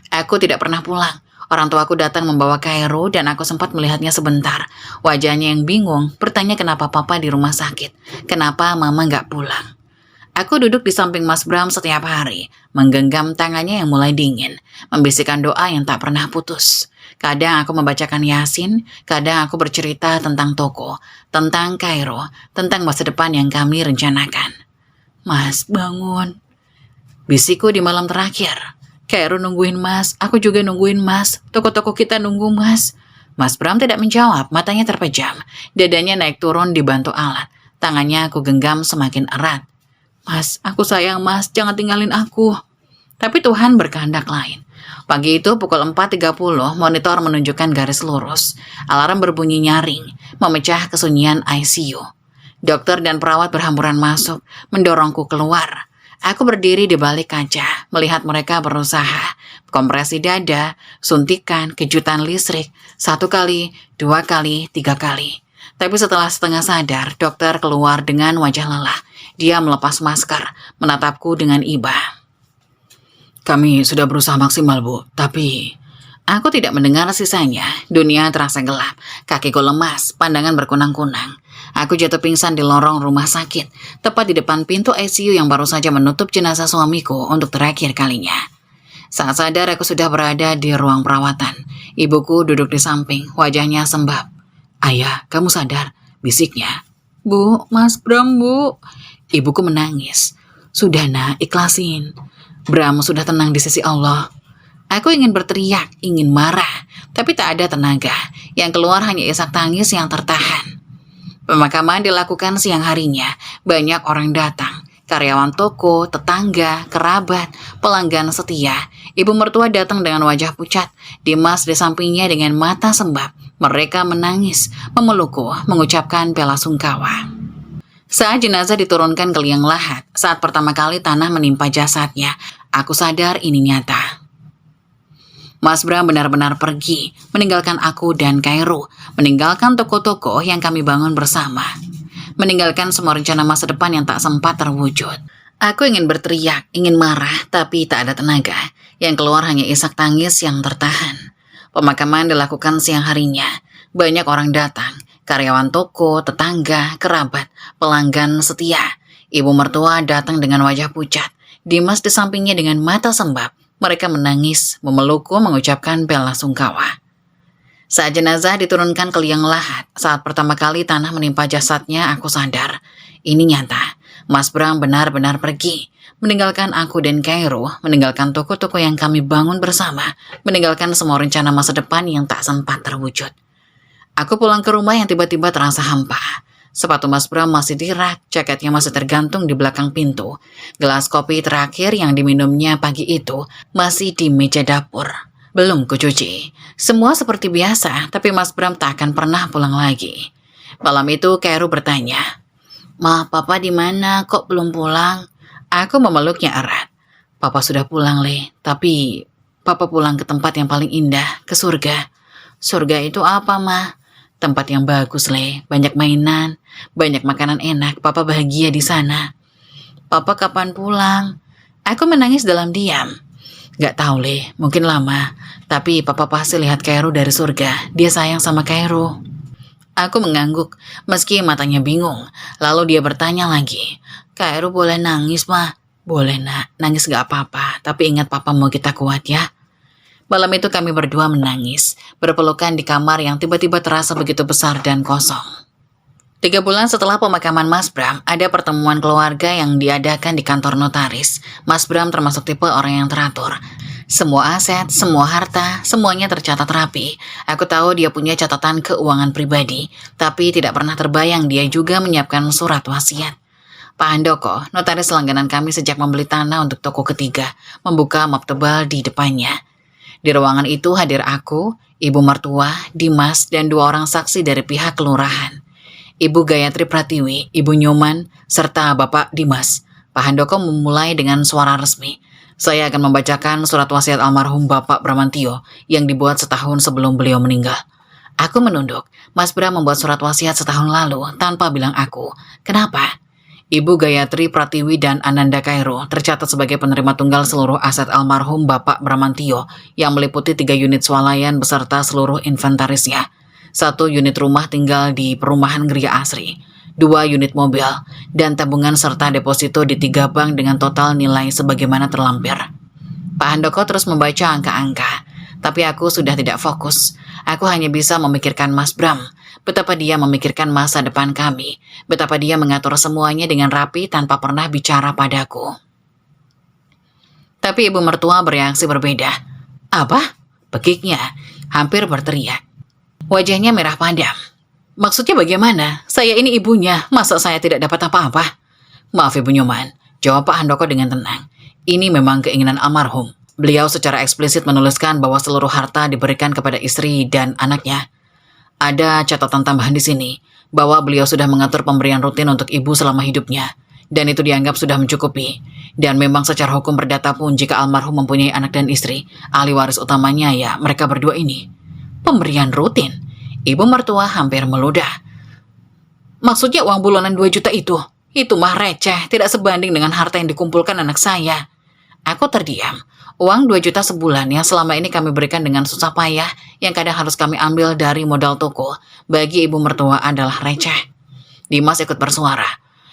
Aku tidak pernah pulang. Orang tuaku datang membawa Khairul dan aku sempat melihatnya sebentar. Wajahnya yang bingung, bertanya kenapa papa di rumah sakit. Kenapa mama gak pulang. Aku duduk di samping Mas Bram setiap hari, menggenggam tangannya yang mulai dingin, membisikkan doa yang tak pernah putus. Kadang aku membacakan Yasin, kadang aku bercerita tentang toko, tentang Khairul, tentang masa depan yang kami rencanakan. "Mas, bangun," bisikku di malam terakhir. "Khairul nungguin Mas, aku juga nungguin Mas, toko-toko kita nunggu Mas." Mas Bram tidak menjawab, matanya terpejam, dadanya naik turun dibantu alat, tangannya aku genggam semakin erat. "Mas, aku sayang Mas, jangan tinggalin aku." Tapi Tuhan berkehendak lain. Pagi itu pukul 4.30, monitor menunjukkan garis lurus. Alarm berbunyi nyaring, memecah kesunyian ICU. Dokter dan perawat berhamburan masuk, mendorongku keluar. Aku berdiri di balik kaca, melihat mereka berusaha. Kompresi dada, suntikan, kejutan listrik, 1 kali, 2 kali, 3 kali. Tapi setelah setengah sadar, dokter keluar dengan wajah lelah. Dia melepas masker, menatapku dengan iba. "Kami sudah berusaha maksimal, Bu, tapi..." Aku tidak mendengar sisanya. Dunia terasa gelap, kakiku lemas, pandangan berkunang-kunang. Aku jatuh pingsan di lorong rumah sakit, tepat di depan pintu ICU yang baru saja menutup jenazah suamiku untuk terakhir kalinya. Saat sadar, aku sudah berada di ruang perawatan. Ibuku duduk di samping, wajahnya sembab. "Ayah, kamu sadar?" bisiknya. "Bu, Mas Bram, Bu." Ibuku menangis. "Sudah nak, ikhlasin. Bram sudah tenang di sisi Allah." Aku ingin berteriak, ingin marah, tapi tak ada tenaga. Yang keluar hanya isak tangis yang tertahan. Pemakaman dilakukan siang harinya. Banyak orang datang. karyawan toko, tetangga, kerabat, pelanggan setia. Ibu mertua datang dengan wajah pucat, Dimas di sampingnya dengan mata sembab. Mereka menangis, memelukku, mengucapkan bela sungkawa. Saat jenazah diturunkan ke liang lahat, saat pertama kali tanah menimpa jasadnya, aku sadar ini nyata. Mas Bram benar-benar pergi, meninggalkan aku dan Kairu, meninggalkan toko-toko yang kami bangun bersama, meninggalkan semua rencana masa depan yang tak sempat terwujud. Aku ingin berteriak, ingin marah, tapi tak ada tenaga. Yang keluar hanya isak tangis yang tertahan. Pemakaman dilakukan siang harinya. Banyak orang datang, karyawan toko, tetangga, kerabat, pelanggan setia. Ibu mertua datang dengan wajah pucat, Dimas di sampingnya dengan mata sembab. Mereka menangis, memelukku, mengucapkan bela sungkawa. Saat jenazah diturunkan ke liang lahat, saat pertama kali tanah menimpa jasadnya, aku sadar. Ini nyata, Mas Bram benar-benar pergi, meninggalkan aku dan Kairu, meninggalkan toko-toko yang kami bangun bersama, meninggalkan semua rencana masa depan yang tak sempat terwujud. Aku pulang ke rumah yang tiba-tiba terasa hampa. Sepatu Mas Bram masih di rak, jaketnya masih tergantung di belakang pintu. Gelas kopi terakhir yang diminumnya pagi itu masih di meja dapur. Belum kucuci. Semua seperti biasa, tapi Mas Bram tak akan pernah pulang lagi. Malam itu Kairu bertanya, "Ma, Papa di mana? Kok belum pulang?" Aku memeluknya erat. "Papa sudah pulang, Le. Tapi Papa pulang ke tempat yang paling indah, ke surga." "Surga itu apa, Ma?" "Tempat yang bagus, Le. Banyak mainan, banyak makanan enak. Papa bahagia di sana." "Papa kapan pulang?" Aku menangis dalam diam. "Gak tahu, Le. Mungkin lama. Tapi Papa pasti lihat Kairu dari surga. Dia sayang sama Kairu." Aku mengangguk, meski matanya bingung. Lalu dia bertanya lagi, "Kairu boleh nangis, Ma?" "Boleh, Nak. Nangis gak apa-apa. Tapi ingat Papa mau kita kuat, ya." Malam itu kami berdua menangis, berpelukan di kamar yang tiba-tiba terasa begitu besar dan kosong. 3 bulan setelah pemakaman Mas Bram, ada pertemuan keluarga yang diadakan di kantor notaris. Mas Bram termasuk tipe orang yang teratur. Semua aset, semua harta, semuanya tercatat rapi. Aku tahu dia punya catatan keuangan pribadi, tapi tidak pernah terbayang dia juga menyiapkan surat wasiat. Pak Handoko, notaris langganan kami sejak membeli tanah untuk toko ketiga, membuka map tebal di depannya. Di ruangan itu hadir aku, ibu mertua, Dimas, dan 2 orang saksi dari pihak kelurahan. Ibu Gayatri Pratiwi, Ibu Nyoman, serta Bapak Dimas. Pak Handoko memulai dengan suara resmi. "Saya akan membacakan surat wasiat almarhum Bapak Bramantio yang dibuat setahun sebelum beliau meninggal." Aku menunduk. Mas Bram membuat surat wasiat setahun lalu tanpa bilang aku. Kenapa? Ibu Gayatri Pratiwi dan Ananda Kairu tercatat sebagai penerima tunggal seluruh aset almarhum Bapak Bramantio yang meliputi 3 unit swalayan beserta seluruh inventarisnya, 1 unit rumah tinggal di perumahan Gria Asri, 2 unit mobil, dan tabungan serta deposito di 3 bank dengan total nilai sebagaimana terlampir. Pak Handoko terus membaca angka-angka, tapi aku sudah tidak fokus. Aku hanya bisa memikirkan Mas Bram, betapa dia memikirkan masa depan kami, betapa dia mengatur semuanya dengan rapi tanpa pernah bicara padaku. Tapi ibu mertua bereaksi berbeda. "Apa?" Bekiknya, hampir berteriak. Wajahnya merah padam. "Maksudnya bagaimana? Saya ini ibunya, masa saya tidak dapat apa-apa?" "Maaf Ibu Nyoman," jawab Pak Handoko dengan tenang. "Ini memang keinginan almarhum. Beliau secara eksplisit menuliskan bahwa seluruh harta diberikan kepada istri dan anaknya. Ada catatan tambahan di sini, bahwa beliau sudah mengatur pemberian rutin untuk ibu selama hidupnya, dan itu dianggap sudah mencukupi. Dan memang secara hukum perdata pun jika almarhum mempunyai anak dan istri, ahli waris utamanya ya mereka berdua ini." "Pemberian rutin?" Ibu mertua hampir meludah. "Maksudnya uang bulanan 2 juta itu? Itu mah receh, tidak sebanding dengan harta yang dikumpulkan anak saya." Aku terdiam. Uang 2 juta sebulan yang selama ini kami berikan dengan susah payah, yang kadang harus kami ambil dari modal toko, bagi ibu mertua adalah receh. Dimas ikut bersuara.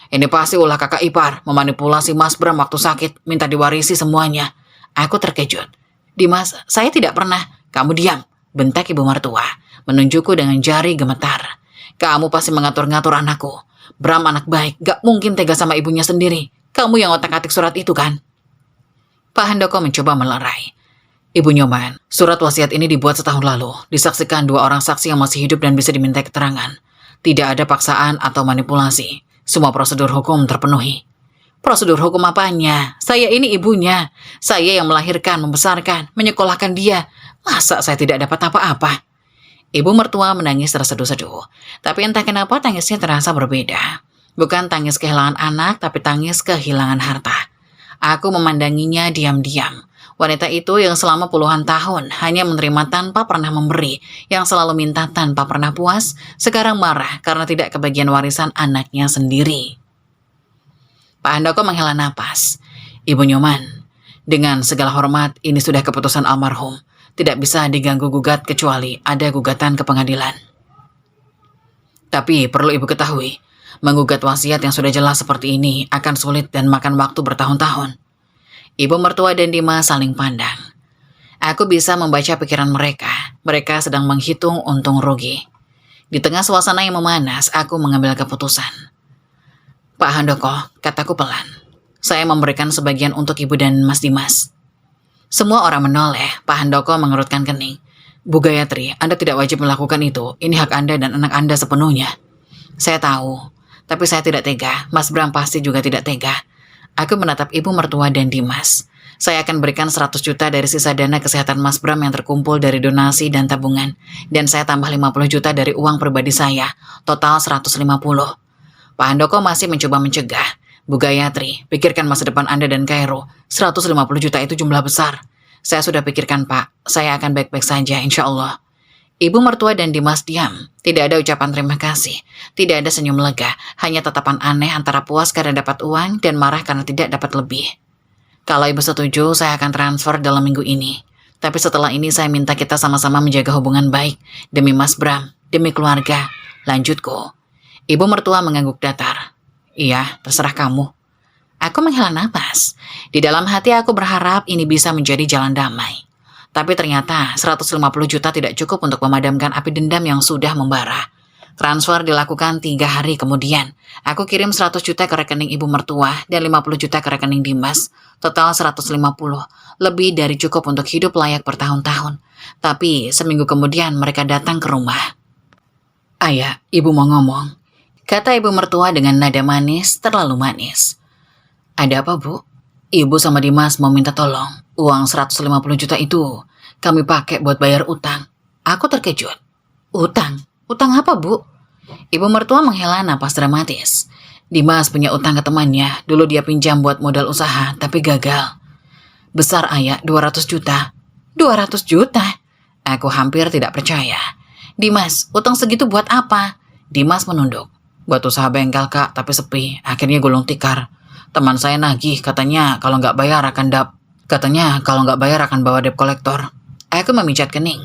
"Ini pasti ulah kakak ipar, memanipulasi Mas Bram waktu sakit, minta diwarisi semuanya." Aku terkejut. "Dimas, saya tidak pernah." "Kamu diam," bentak ibu mertua, menunjukku dengan jari gemetar. "Kamu pasti mengatur-ngatur anakku. Bram anak baik, gak mungkin tega sama ibunya sendiri. Kamu yang otak-atik surat itu kan?" Pak Handoko mencoba melerai. "Ibu Nyoman, surat wasiat ini dibuat setahun lalu, disaksikan 2 orang saksi yang masih hidup dan bisa diminta keterangan. Tidak ada paksaan atau manipulasi. Semua prosedur hukum terpenuhi." Prosedur hukum apanya? Saya ini ibunya. Saya yang melahirkan, membesarkan, menyekolahkan dia. Masa saya tidak dapat apa-apa? Ibu mertua menangis terseduh-seduh. Tapi entah kenapa tangisnya terasa berbeda. Bukan tangis kehilangan anak, tapi tangis kehilangan harta. Aku memandanginya diam-diam. Wanita itu yang selama puluhan tahun hanya menerima tanpa pernah memberi, yang selalu minta tanpa pernah puas, sekarang marah karena tidak kebagian warisan anaknya sendiri. Pak Handoko menghela napas. Ibu Nyoman, dengan segala hormat, ini sudah keputusan almarhum. Tidak bisa diganggu-gugat kecuali ada gugatan ke pengadilan. Tapi perlu ibu ketahui, menggugat wasiat yang sudah jelas seperti ini akan sulit dan makan waktu bertahun-tahun. Ibu mertua dan Dimas saling pandang. Aku bisa membaca pikiran mereka. Mereka sedang menghitung untung rugi. Di tengah suasana yang memanas, aku mengambil keputusan. Pak Handoko, kataku pelan. Saya memberikan sebagian untuk ibu dan Mas Dimas. Semua orang menoleh. Pak Handoko mengerutkan kening. Bu Gayatri, Anda tidak wajib melakukan itu. Ini hak Anda dan anak Anda sepenuhnya. Saya tahu, tapi saya tidak tega. Mas Bram pasti juga tidak tega. Aku menatap ibu mertua dan Dimas. Saya akan berikan 100 juta dari sisa dana kesehatan Mas Bram yang terkumpul dari donasi dan tabungan. Dan saya tambah 50 juta dari uang pribadi saya. Total 150. Pak Handoko masih mencoba mencegah. Bu Gayatri, pikirkan masa depan Anda dan Kairo. 150 juta itu jumlah besar. Saya sudah pikirkan, Pak. Saya akan baik-baik saja, insya Allah. Ibu mertua dan Dimas diam. Tidak ada ucapan terima kasih. Tidak ada senyum lega. Hanya tatapan aneh antara puas karena dapat uang dan marah karena tidak dapat lebih. Kalau ibu setuju, saya akan transfer dalam minggu ini. Tapi setelah ini saya minta kita sama-sama menjaga hubungan baik. Demi Mas Bram, demi keluarga. Lanjutku. Ibu mertua mengangguk datar. Iya, terserah kamu. Aku menghela napas. Di dalam hati aku berharap ini bisa menjadi jalan damai. Tapi ternyata 150 juta tidak cukup untuk memadamkan api dendam yang sudah membara. Transfer dilakukan 3 hari kemudian. Aku kirim 100 juta ke rekening ibu mertua dan 50 juta ke rekening Dimas. Total 150. Lebih dari cukup untuk hidup layak bertahun-tahun. Tapi seminggu kemudian mereka datang ke rumah. Ayah, ibu mau ngomong. Kata ibu mertua dengan nada manis, terlalu manis. Ada apa, Bu? Ibu sama Dimas mau minta tolong. Uang 150 juta itu kami pakai buat bayar utang. Aku terkejut. Utang? Utang apa, Bu? Ibu mertua menghela napas dramatis. Dimas punya utang ke temannya. Dulu dia pinjam buat modal usaha, tapi gagal. Besar, Ayah, 200 juta. 200 juta? Aku hampir tidak percaya. Dimas, utang segitu buat apa? Dimas menunduk. Buat usaha bengkel, Kak, tapi sepi. Akhirnya gulung tikar. Teman saya nagih, katanya kalau nggak bayar akan bawa debt collector. Aku memijat kening.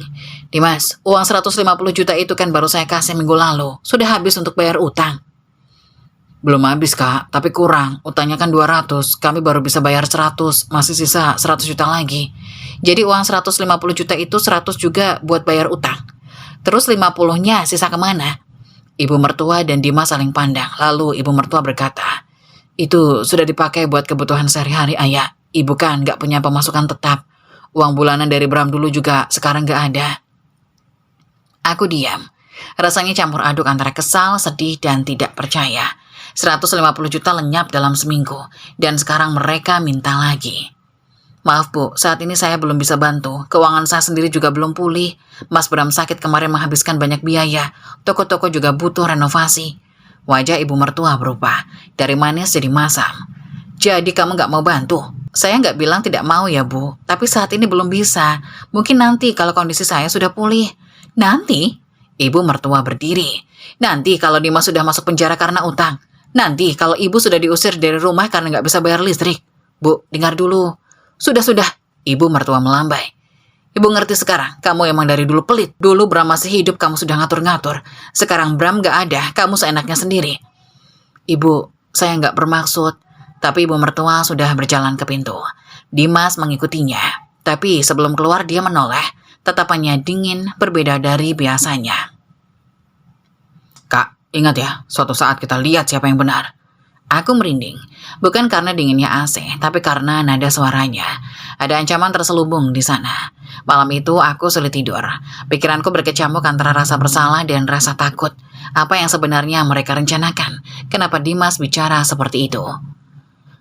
Dimas, uang 150 juta itu kan baru saya kasih minggu lalu. Sudah habis untuk bayar utang. Belum habis, Kak, tapi kurang. Utangnya kan 200, kami baru bisa bayar 100. Masih sisa 100 juta lagi. Jadi uang 150 juta itu 100 juga buat bayar utang. Terus 50-nya sisa kemana? Ibu mertua dan Dimas saling pandang. Lalu ibu mertua berkata, itu sudah dipakai buat kebutuhan sehari-hari, Ayah. Ibu kan gak punya pemasukan tetap. Uang bulanan dari Bram dulu juga sekarang gak ada. Aku diam. Rasanya campur aduk antara kesal, sedih, dan tidak percaya. 150 juta lenyap dalam seminggu. Dan sekarang mereka minta lagi. Maaf, Bu, saat ini saya belum bisa bantu. Keuangan saya sendiri juga belum pulih. Mas Bram sakit kemarin menghabiskan banyak biaya. Toko-toko juga butuh renovasi. Wajah ibu mertua berubah. Dari manis jadi masam. Jadi kamu gak mau bantu? Saya gak bilang tidak mau ya, Bu. Tapi saat ini belum bisa. Mungkin nanti kalau kondisi saya sudah pulih. Nanti? Ibu mertua berdiri. Nanti kalau Dimas sudah masuk penjara karena utang. Nanti kalau ibu sudah diusir dari rumah karena gak bisa bayar listrik. Bu, dengar dulu. Sudah. Ibu mertua melambai. Ibu ngerti sekarang, kamu emang dari dulu pelit. Dulu Bram masih hidup, kamu sudah ngatur-ngatur. Sekarang Bram gak ada, kamu seenaknya sendiri. Ibu, saya gak bermaksud. Tapi ibu mertua sudah berjalan ke pintu. Dimas mengikutinya. Tapi sebelum keluar dia menoleh. Tatapannya dingin, berbeda dari biasanya. Kak, ingat ya, suatu saat kita lihat siapa yang benar. Aku merinding, bukan karena dinginnya AC, tapi karena nada suaranya. Ada ancaman terselubung di sana. Malam itu aku sulit tidur. Pikiranku berkecamuk antara rasa bersalah dan rasa takut. Apa yang sebenarnya mereka rencanakan? Kenapa Dimas bicara seperti itu?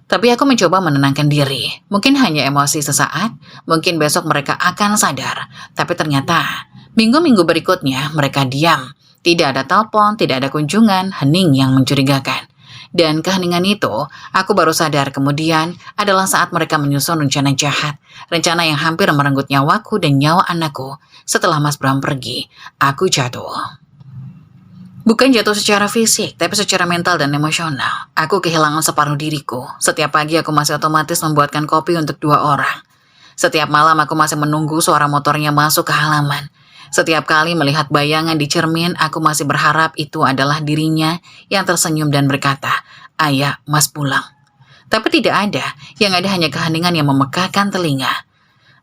Tapi aku mencoba menenangkan diri. Mungkin hanya emosi sesaat, mungkin besok mereka akan sadar. Tapi ternyata, minggu-minggu berikutnya mereka diam. Tidak ada telepon, tidak ada kunjungan, hening yang mencurigakan. Dan keheningan itu, aku baru sadar kemudian adalah saat mereka menyusun rencana jahat. Rencana yang hampir merenggut nyawaku dan nyawa anakku. Setelah Mas Bram pergi, aku jatuh. Bukan jatuh secara fisik, tapi secara mental dan emosional. Aku kehilangan separuh diriku. Setiap pagi aku masih otomatis membuatkan kopi untuk 2 orang. Setiap malam aku masih menunggu suara motornya masuk ke halaman. Setiap kali melihat bayangan di cermin, aku masih berharap itu adalah dirinya yang tersenyum dan berkata, "Ayah, Mas pulang." Tapi tidak ada, yang ada hanya keheningan yang memekakkan telinga.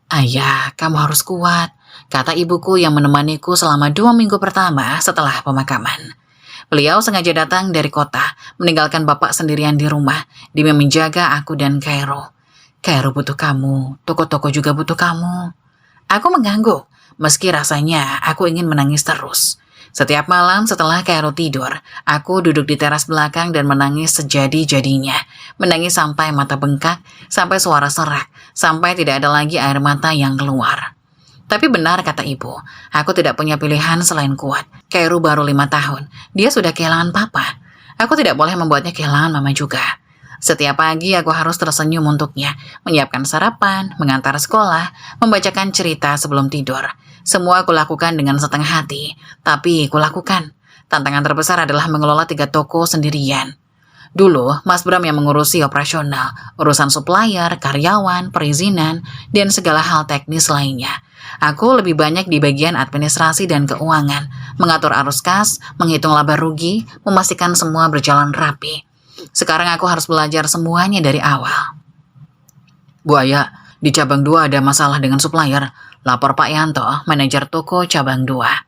"Ayah, kamu harus kuat," kata ibuku yang menemaniku selama 2 minggu pertama setelah pemakaman. Beliau sengaja datang dari kota, meninggalkan bapak sendirian di rumah, demi menjaga aku dan Kairo. Kairo butuh kamu, toko-toko juga butuh kamu. Aku mengangguk, meski rasanya aku ingin menangis terus. Setiap malam setelah Kairo tidur, aku duduk di teras belakang dan menangis sejadi-jadinya. Menangis sampai mata bengkak, sampai suara serak, sampai tidak ada lagi air mata yang keluar. Tapi benar kata ibu, aku tidak punya pilihan selain kuat. Kairo baru 5 tahun, dia sudah kehilangan papa. Aku tidak boleh membuatnya kehilangan mama juga. Setiap pagi aku harus tersenyum untuknya, menyiapkan sarapan, mengantar sekolah, membacakan cerita sebelum tidur. Semua aku lakukan dengan setengah hati, tapi aku lakukan. Tantangan terbesar adalah mengelola 3 toko sendirian. Dulu, Mas Bram yang mengurusi operasional, urusan supplier, karyawan, perizinan, dan segala hal teknis lainnya. Aku lebih banyak di bagian administrasi dan keuangan, mengatur arus kas, menghitung laba rugi, memastikan semua berjalan rapi. Sekarang aku harus belajar semuanya dari awal. "Bu Aya, di cabang 2 ada masalah dengan supplier," lapor Pak Yanto, manajer toko cabang 2.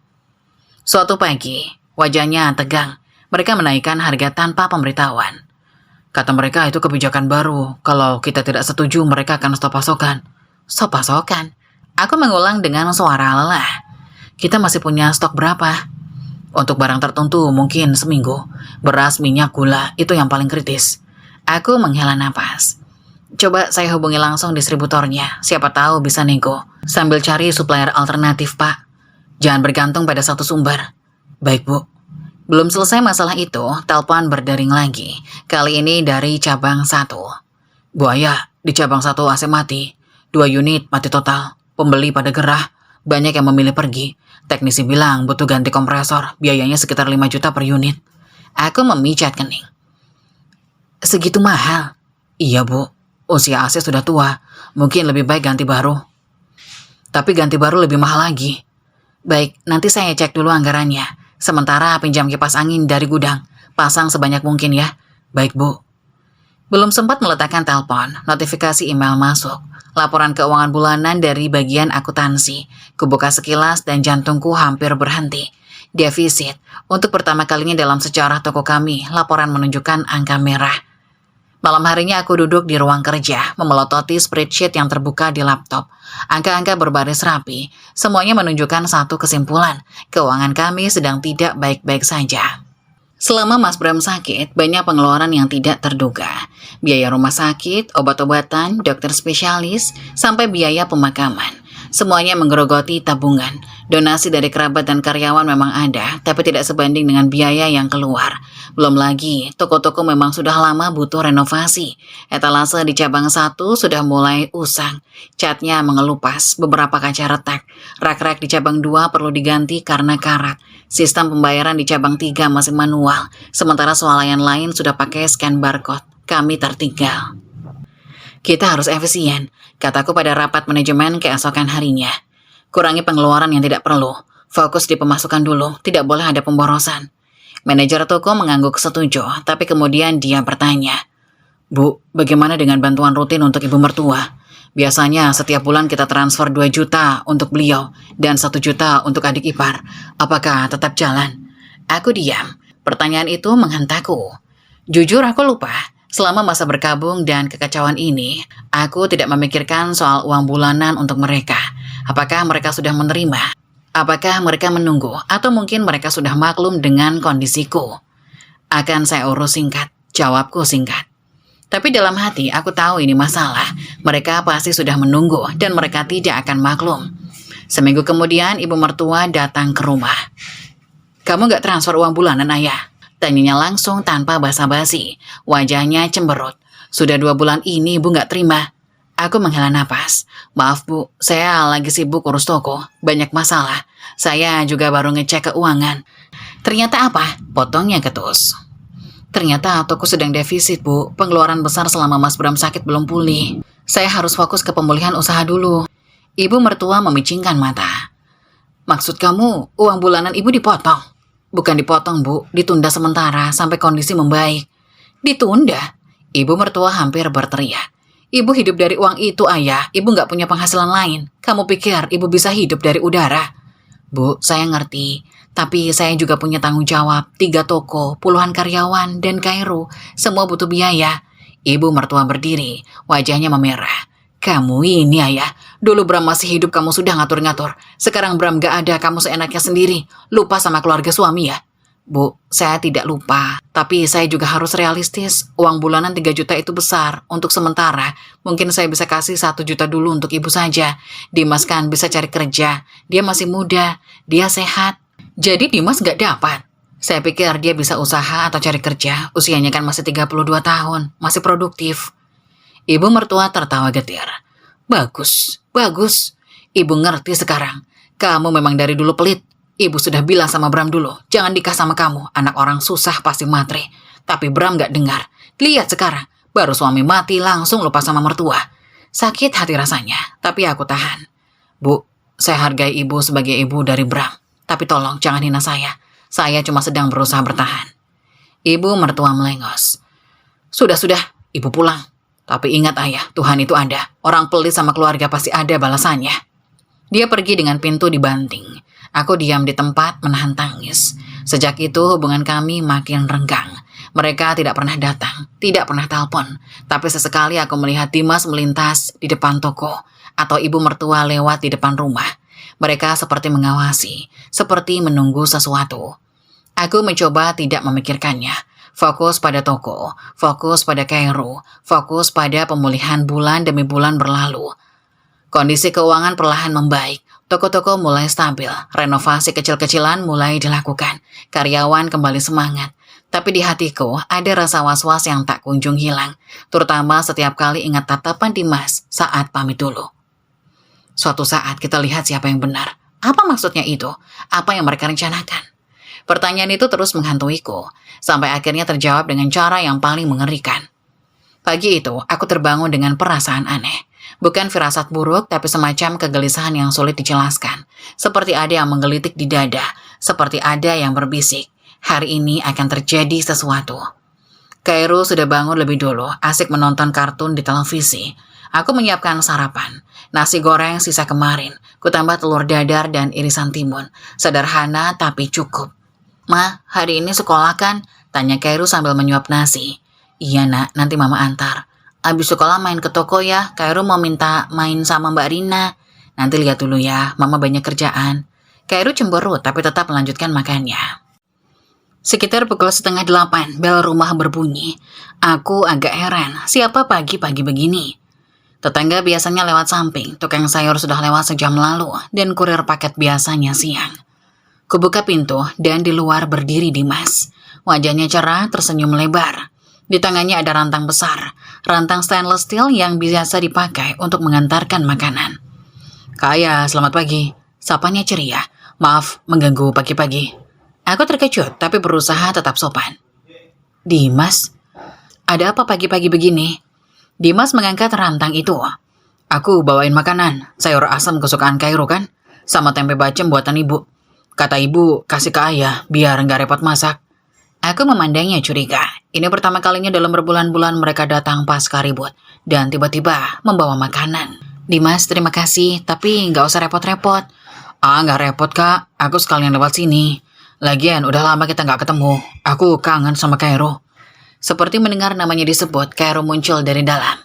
Suatu pagi, wajahnya tegang. Mereka menaikkan harga tanpa pemberitahuan. Kata mereka itu kebijakan baru. Kalau kita tidak setuju, mereka akan stop pasokan. Stop pasokan? Aku mengulang dengan suara lelah. Kita masih punya stok berapa? Untuk barang tertentu mungkin seminggu. Beras, minyak, gula, itu yang paling kritis. Aku menghela napas. Coba saya hubungi langsung distributornya. Siapa tahu bisa nego. Sambil cari supplier alternatif, Pak. Jangan bergantung pada satu sumber. Baik, Bu. Belum selesai masalah itu, telepon berdering lagi. Kali ini dari cabang 1. "Bu Aya, di cabang 1 AC mati. 2 unit mati total. Pembeli pada gerah. Banyak yang memilih pergi. Teknisi bilang butuh ganti kompresor. Biayanya sekitar 5 juta per unit." Aku memijat kening. "Segitu mahal?" "Iya, Bu. Usia AC sudah tua. Mungkin lebih baik ganti baru." "Tapi ganti baru lebih mahal lagi." "Baik, nanti saya cek dulu anggarannya. Sementara pinjam kipas angin dari gudang. Pasang sebanyak mungkin ya." "Baik, Bu." Belum sempat meletakkan telepon, notifikasi email masuk. Laporan keuangan bulanan dari bagian akuntansi. Kubuka sekilas dan jantungku hampir berhenti. Defisit. Untuk pertama kalinya dalam sejarah toko kami, laporan menunjukkan angka merah. Malam harinya aku duduk di ruang kerja, memelototi spreadsheet yang terbuka di laptop. Angka-angka berbaris rapi, semuanya menunjukkan satu kesimpulan. Keuangan kami sedang tidak baik-baik saja. Selama Mas Bram sakit, banyak pengeluaran yang tidak terduga. Biaya rumah sakit, obat-obatan, dokter spesialis, sampai biaya pemakaman. Semuanya menggerogoti tabungan. Donasi dari kerabat dan karyawan memang ada, tapi tidak sebanding dengan biaya yang keluar. Belum lagi, toko-toko memang sudah lama butuh renovasi. Etalase di cabang 1 sudah mulai usang. Catnya mengelupas, beberapa kaca retak. Rak-rak di cabang 2 perlu diganti karena karat. Sistem pembayaran di cabang 3 masih manual, sementara swalayan lain sudah pakai scan barcode. Kami tertinggal. Kita harus efisien, kataku pada rapat manajemen keesokan harinya. Kurangi pengeluaran yang tidak perlu. Fokus di pemasukan dulu, tidak boleh ada pemborosan. Manajer toko mengangguk setuju, tapi kemudian dia bertanya, "Bu, bagaimana dengan bantuan rutin untuk ibu mertua? Biasanya setiap bulan kita transfer 2 juta untuk beliau dan 1 juta untuk adik ipar. Apakah tetap jalan?" Aku diam. Pertanyaan itu menghentakku. Jujur aku lupa. Selama masa berkabung dan kekacauan ini, aku tidak memikirkan soal uang bulanan untuk mereka. Apakah mereka sudah menerima? Apakah mereka menunggu? Atau mungkin mereka sudah maklum dengan kondisiku? Akan saya urus singkat. Jawabku singkat. Tapi dalam hati aku tahu ini masalah. Mereka pasti sudah menunggu dan mereka tidak akan maklum. Seminggu kemudian ibu mertua datang ke rumah. "Kamu gak transfer uang bulanan, Ayah?" Tanyanya langsung tanpa basa-basi. Wajahnya cemberut. "Sudah 2 bulan ini ibu gak terima." Aku menghela napas. "Maaf Bu, saya lagi sibuk urus toko. Banyak masalah. Saya juga baru ngecek keuangan." "Ternyata apa?" Potongnya ketus. "Ternyata toko sedang defisit, Bu. Pengeluaran besar selama Mas Bram sakit belum pulih. Saya harus fokus ke pemulihan usaha dulu." Ibu mertua memicingkan mata. "Maksud kamu, uang bulanan ibu dipotong?" "Bukan dipotong, Bu. Ditunda sementara sampai kondisi membaik." "Ditunda?" Ibu mertua hampir berteriak. "Ibu hidup dari uang itu, Ayah. Ibu nggak punya penghasilan lain. Kamu pikir ibu bisa hidup dari udara?" "Bu, saya ngerti. Tapi saya juga punya tanggung jawab. 3 toko, puluhan karyawan, dan Kairo. Semua butuh biaya." Ibu mertua berdiri. Wajahnya memerah. "Kamu ini, Ayah. Dulu Bram masih hidup kamu sudah ngatur-ngatur. Sekarang Bram gak ada, kamu seenaknya sendiri. Lupa sama keluarga suami ya?" "Bu, saya tidak lupa. Tapi saya juga harus realistis. Uang bulanan 3 juta itu besar. Untuk sementara, mungkin saya bisa kasih 1 juta dulu untuk ibu saja. Dimas kan bisa cari kerja. Dia masih muda. Dia sehat." "Jadi Dimas gak dapat?" "Saya pikir dia bisa usaha atau cari kerja. Usianya kan masih 32 tahun. Masih produktif." Ibu mertua tertawa getir. Bagus, bagus. Ibu ngerti sekarang. Kamu memang dari dulu pelit. Ibu sudah bilang sama Bram dulu, jangan nikah sama kamu. Anak orang susah pasti matre." Tapi Bram gak dengar. Lihat sekarang, baru suami mati langsung lupa sama mertua. Sakit hati rasanya, tapi aku tahan. "Bu, saya hargai ibu sebagai ibu dari Bram. Tapi tolong jangan hina saya. Saya cuma sedang berusaha bertahan." Ibu mertua melengos. Sudah, ibu pulang. Tapi ingat Ayah, Tuhan itu ada. Orang pelit sama keluarga pasti ada balasannya." Dia pergi dengan pintu dibanting. Aku diam di tempat menahan tangis. Sejak itu hubungan kami makin renggang. Mereka tidak pernah datang, tidak pernah telepon. Tapi sesekali aku melihat Dimas melintas di depan toko. Atau ibu mertua lewat di depan rumah. Mereka seperti mengawasi, seperti menunggu sesuatu. Aku mencoba tidak memikirkannya. Fokus pada toko, fokus pada Kairo, fokus pada pemulihan bulan demi bulan berlalu. Kondisi keuangan perlahan membaik, toko-toko mulai stabil, renovasi kecil-kecilan mulai dilakukan, karyawan kembali semangat. Tapi di hatiku ada rasa was-was yang tak kunjung hilang, terutama setiap kali ingat tatapan Dimas saat pamit dulu. Suatu saat kita lihat siapa yang benar. Apa maksudnya itu? Apa yang mereka rencanakan? Pertanyaan itu terus menghantuiku, sampai akhirnya terjawab dengan cara yang paling mengerikan. Pagi itu, aku terbangun dengan perasaan aneh. Bukan firasat buruk, tapi semacam kegelisahan yang sulit dijelaskan. Seperti ada yang menggelitik di dada, seperti ada yang berbisik. Hari ini akan terjadi sesuatu. Kairo sudah bangun lebih dulu, asik menonton kartun di televisi. Aku menyiapkan sarapan. Nasi goreng sisa kemarin, kutambah telur dadar dan irisan timun. Sederhana tapi cukup. "Ma, hari ini sekolah kan?" tanya Kairo sambil menyuap nasi. "Iya nak, nanti mama antar." "Abis sekolah main ke toko ya, Kairo mau minta main sama Mbak Rina." "Nanti lihat dulu ya, mama banyak kerjaan." Kairo cemberut tapi tetap melanjutkan makannya. Sekitar pukul 7:30, bel rumah berbunyi. Aku agak heran, siapa pagi-pagi begini? Tetangga biasanya lewat samping, tukang sayur sudah lewat sejam lalu, dan kurir paket biasanya siang. Kubuka pintu dan di luar berdiri Dimas. Wajahnya cerah, tersenyum lebar. Di tangannya ada rantang besar, rantang stainless steel yang biasa dipakai untuk mengantarkan makanan. "Kak Ayah, selamat pagi." Sapanya ceria. "Maaf, mengganggu pagi-pagi." Aku terkejut, tapi berusaha tetap sopan. "Dimas, ada apa pagi-pagi begini?" Dimas mengangkat rantang itu. "Aku bawain makanan, sayur asam kesukaan Kairo kan, sama tempe bacem buatan ibu. Kata ibu, kasih ke Ayah, biar nggak repot masak." Aku memandangnya curiga. Ini pertama kalinya dalam berbulan-bulan mereka datang pasca ribut, dan tiba-tiba membawa makanan. "Dimas, terima kasih, tapi nggak usah repot-repot." "Ah, nggak repot kak, aku sekalian lewat sini. Lagian udah lama kita nggak ketemu, aku kangen sama Kairo." Seperti mendengar namanya disebut, Kairo muncul dari dalam.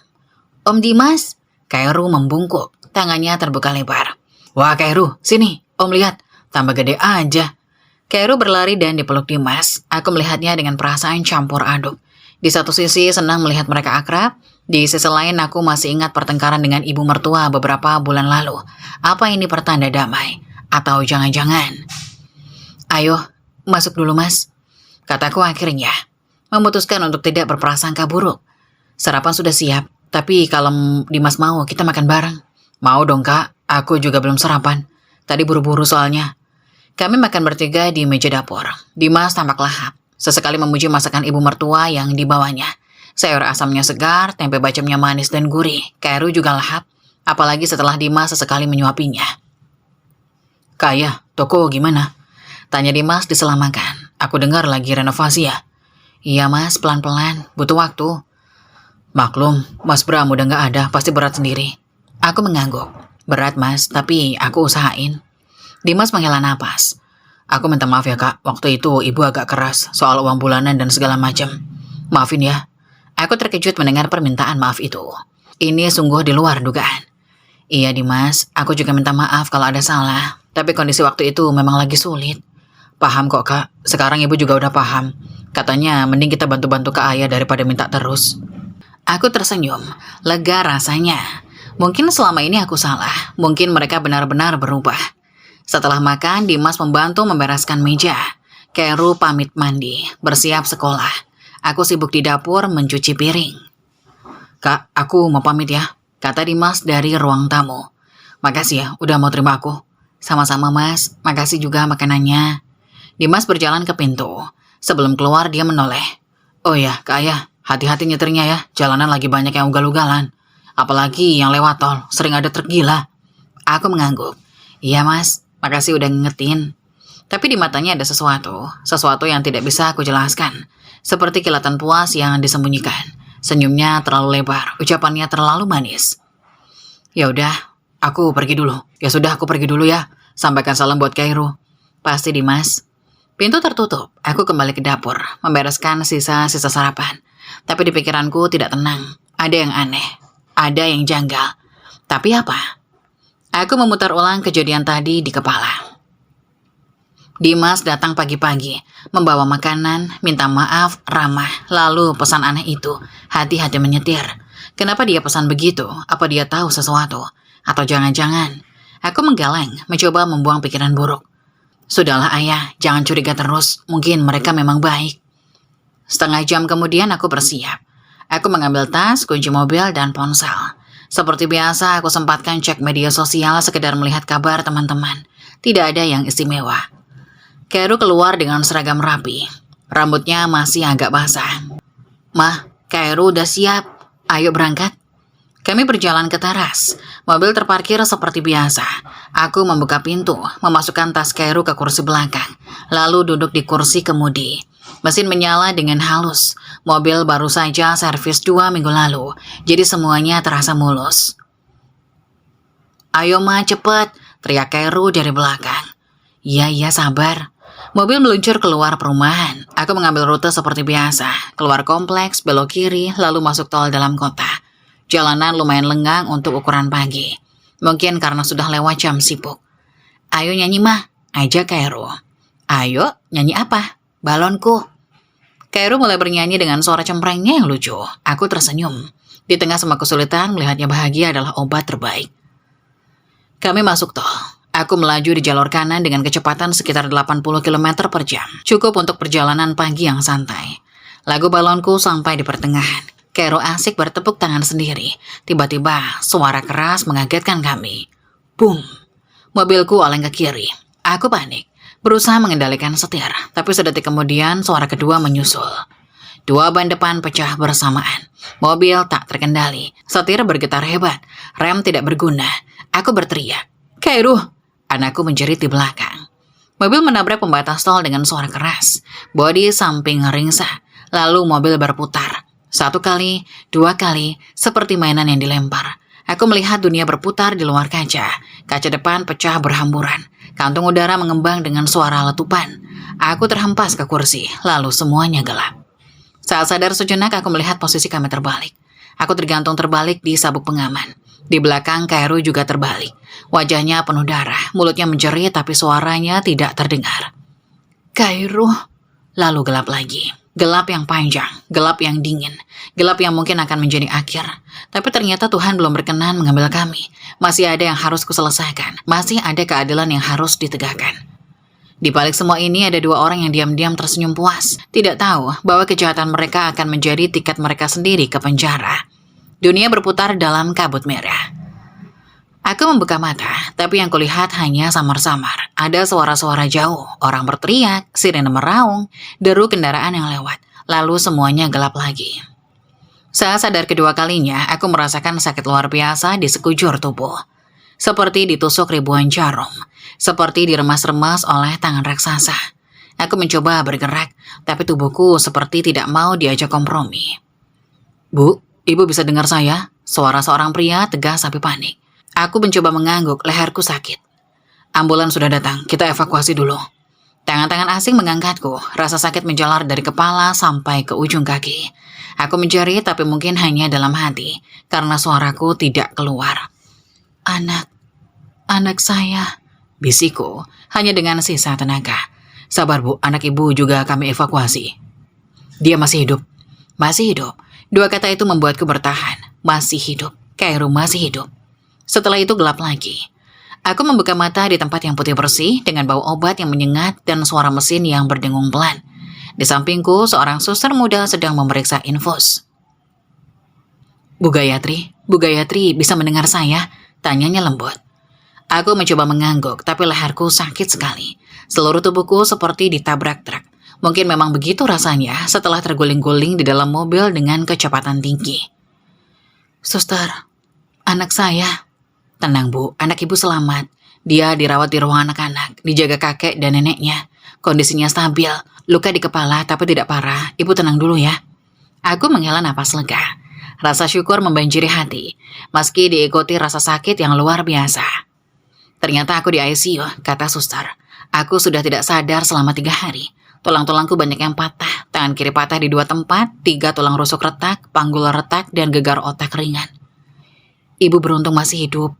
"Om Dimas?" Kairo membungkuk, tangannya terbuka lebar. "Wah Kairo, sini, om lihat. Tambah gede aja." Kairo berlari dan dipeluk Dimas. Aku melihatnya dengan perasaan campur aduk. Di satu sisi senang melihat mereka akrab, di sisi lain aku masih ingat pertengkaran dengan ibu mertua beberapa bulan lalu. Apa ini pertanda damai? Atau jangan-jangan? Ayo, masuk dulu mas, kataku akhirnya, memutuskan untuk tidak berprasangka buruk. Sarapan sudah siap, tapi kalau Dimas mau kita makan bareng. Mau dong kak, aku juga belum sarapan. Tadi buru-buru soalnya. Kami makan bertiga di meja dapur. Dimas tampak lahap. Sesekali memuji masakan ibu mertua yang dibawanya. Sayur asamnya segar, tempe bacemnya manis dan gurih. Kairu juga lahap, apalagi setelah Dimas sesekali menyuapinya. Kaya, toko gimana? Tanya Dimas di sela makan. Aku dengar lagi renovasi ya? Iya mas, pelan-pelan, butuh waktu. Maklum, Mas Bram udah gak ada, pasti berat sendiri. Aku mengangguk. Berat mas, tapi aku usahain. Dimas menghela napas. Aku minta maaf ya kak, waktu itu ibu agak keras soal uang bulanan dan segala macam. Maafin ya. Aku terkejut mendengar permintaan maaf itu. Ini sungguh di luar dugaan. Iya Dimas, aku juga minta maaf kalau ada salah. Tapi kondisi waktu itu memang lagi sulit. Paham kok kak, sekarang ibu juga udah paham. Katanya mending kita bantu-bantu ke ayah daripada minta terus. Aku tersenyum, lega rasanya. Mungkin selama ini aku salah, mungkin mereka benar-benar berubah. Setelah makan, Dimas membantu membereskan meja. Kairu pamit mandi, bersiap sekolah. Aku sibuk di dapur mencuci piring. Kak, aku mau pamit ya, kata Dimas dari ruang tamu. Makasih ya, udah mau terima aku. Sama-sama mas, makasih juga makanannya. Dimas berjalan ke pintu. Sebelum keluar, dia menoleh. Oh ya, Kak Ayah, hati-hati nyetirnya ya, jalanan lagi banyak yang ugal-ugalan. Apalagi yang lewat tol, sering ada truk gila. Aku mengangguk. Iya mas, makasih udah ngingetin. Tapi di matanya ada sesuatu yang tidak bisa aku jelaskan. Seperti kilatan puas yang disembunyikan. Senyumnya terlalu lebar, ucapannya terlalu manis. Ya udah, aku pergi dulu. Ya sudah, aku pergi dulu ya. Sampaikan salam buat Kairu. Pasti Dimas. Pintu tertutup, aku kembali ke dapur, membereskan sisa-sisa sarapan. Tapi di pikiranku tidak tenang. Ada yang aneh, ada yang janggal. Tapi apa? Aku memutar ulang kejadian tadi di kepala. Dimas datang pagi-pagi, membawa makanan, minta maaf, ramah, lalu pesan aneh itu, hati-hati menyetir. Kenapa dia pesan begitu? Apa dia tahu sesuatu? Atau jangan-jangan? Aku menggeleng, mencoba membuang pikiran buruk. Sudahlah ayah, jangan curiga terus, mungkin mereka memang baik. Setengah jam kemudian aku bersiap. Aku mengambil tas, kunci mobil, dan ponsel. Seperti biasa, aku sempatkan cek media sosial sekedar melihat kabar teman-teman. Tidak ada yang istimewa. Kairu keluar dengan seragam rapi. Rambutnya masih agak basah. Mah, Kairu udah siap. Ayo berangkat. Kami berjalan ke teras. Mobil terparkir seperti biasa. Aku membuka pintu, memasukkan tas Kairu ke kursi belakang, lalu duduk di kursi kemudi. Mesin menyala dengan halus. Mobil baru saja servis 2 minggu lalu, jadi semuanya terasa mulus. Ayo ma, cepet, teriak Kairu dari belakang. Iya, sabar. Mobil meluncur keluar perumahan. Aku mengambil rute seperti biasa, keluar kompleks, belok kiri, lalu masuk tol dalam kota. Jalanan lumayan lengang untuk ukuran pagi. Mungkin karena sudah lewat jam sibuk. Ayo nyanyi mah, ajak Kairu. Ayo, nyanyi apa? Balonku. Kairu mulai bernyanyi dengan suara cemprengnya yang lucu. Aku tersenyum. Di tengah semua kesulitan, melihatnya bahagia adalah obat terbaik. Kami masuk tol. Aku melaju di jalur kanan dengan kecepatan sekitar 80 km per jam. Cukup untuk perjalanan pagi yang santai. Lagu balonku sampai di pertengahan. Kairu asik bertepuk tangan sendiri. Tiba-tiba, suara keras mengagetkan kami. Boom! Mobilku oleng ke kiri. Aku panik. Berusaha mengendalikan setir. Tapi sedetik kemudian, suara kedua menyusul. 2 ban depan pecah bersamaan. Mobil tak terkendali. Setir bergetar hebat. Rem tidak berguna. Aku berteriak. Kairu! Anakku menjerit di belakang. Mobil menabrak pembatas tol dengan suara keras. Bodi samping ringsek. Lalu mobil berputar. 1 kali, 2 kali, seperti mainan yang dilempar. Aku melihat dunia berputar di luar kaca. Kaca depan pecah berhamburan. Kantung udara mengembang dengan suara letupan. Aku terhempas ke kursi, lalu semuanya gelap. Saat sadar sejenak, aku melihat posisi kami terbalik. Aku tergantung terbalik di sabuk pengaman. Di belakang Kairu juga terbalik. Wajahnya penuh darah, mulutnya menjerit tapi suaranya tidak terdengar. Kairu, lalu gelap lagi. Gelap yang panjang, gelap yang dingin, gelap yang mungkin akan menjadi akhir. Tapi ternyata Tuhan belum berkenan mengambil kami. Masih ada yang harus kuselesaikan, masih ada keadilan yang harus ditegakkan. Di balik semua ini ada dua orang yang diam-diam tersenyum puas, tidak tahu bahwa kejahatan mereka akan menjadi tiket mereka sendiri ke penjara. Dunia berputar dalam kabut merah. Aku membuka mata, tapi yang kulihat hanya samar-samar. Ada suara-suara jauh, orang berteriak, sirene meraung, deru kendaraan yang lewat, lalu semuanya gelap lagi. Saat sadar kedua kalinya, aku merasakan sakit luar biasa di sekujur tubuh. Seperti ditusuk ribuan jarum, seperti diremas-remas oleh tangan raksasa. Aku mencoba bergerak, tapi tubuhku seperti tidak mau diajak kompromi. "Bu, Ibu bisa dengar saya?" Suara seorang pria tegas tapi panik. Aku mencoba mengangguk, leherku sakit. "Ambulan sudah datang, kita evakuasi dulu." Tangan-tangan asing mengangkatku, rasa sakit menjalar dari kepala sampai ke ujung kaki. Aku menjerit tapi mungkin hanya dalam hati, karena suaraku tidak keluar. Anak saya," bisikku, hanya dengan sisa tenaga. "Sabar Bu, anak Ibu juga kami evakuasi." "Dia masih hidup." "Masih hidup." Dua kata itu membuatku bertahan. Masih hidup, Kairo masih hidup. Setelah itu gelap lagi. Aku membuka mata di tempat yang putih bersih dengan bau obat yang menyengat dan suara mesin yang berdengung pelan. Di sampingku, seorang suster muda sedang memeriksa infus. Bu Gayatri bisa mendengar saya?" Tanyanya lembut. Aku mencoba mengangguk, tapi leherku sakit sekali. Seluruh tubuhku seperti ditabrak truk. Mungkin memang begitu rasanya setelah terguling-guling di dalam mobil dengan kecepatan tinggi. "Suster, anak saya." "Tenang Bu, anak Ibu selamat. Dia dirawat di ruang anak-anak, dijaga kakek dan neneknya. Kondisinya stabil, luka di kepala tapi tidak parah. Ibu tenang dulu ya." Aku menghela napas lega. Rasa syukur membanjiri hati, meski diikuti rasa sakit yang luar biasa. "Ternyata aku di ICU," kata suster. "Aku sudah tidak sadar selama 3 hari. Tulang-tulangku banyak yang patah, tangan kiri patah di 2 tempat, 3 tulang rusuk retak, panggul retak, dan gegar otak ringan." "Ibu beruntung masih hidup,"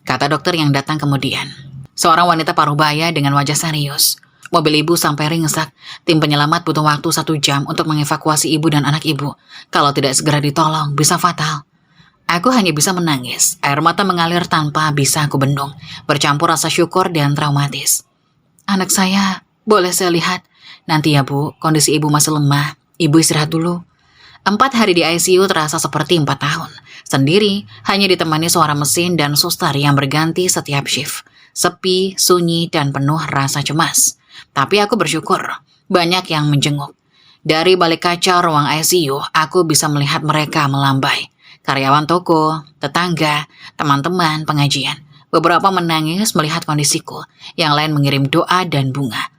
kata dokter yang datang kemudian. Seorang wanita paruh baya dengan wajah serius. "Mobil Ibu sampai ringsek. Tim penyelamat butuh waktu 1 jam untuk mengevakuasi Ibu dan anak Ibu. Kalau tidak segera ditolong, bisa fatal." Aku hanya bisa menangis. Air mata mengalir tanpa bisa aku bendung, bercampur rasa syukur dan traumatis. "Anak saya, boleh saya lihat?" "Nanti ya Bu, kondisi Ibu masih lemah. Ibu istirahat dulu." 4 hari di ICU terasa seperti 4 tahun. Sendiri, hanya ditemani suara mesin dan suster yang berganti setiap shift. Sepi, sunyi, dan penuh rasa cemas. Tapi aku bersyukur, banyak yang menjenguk. Dari balik kaca ruang ICU, aku bisa melihat mereka melambai. Karyawan toko, tetangga, teman-teman pengajian. Beberapa menangis melihat kondisiku, yang lain mengirim doa dan bunga.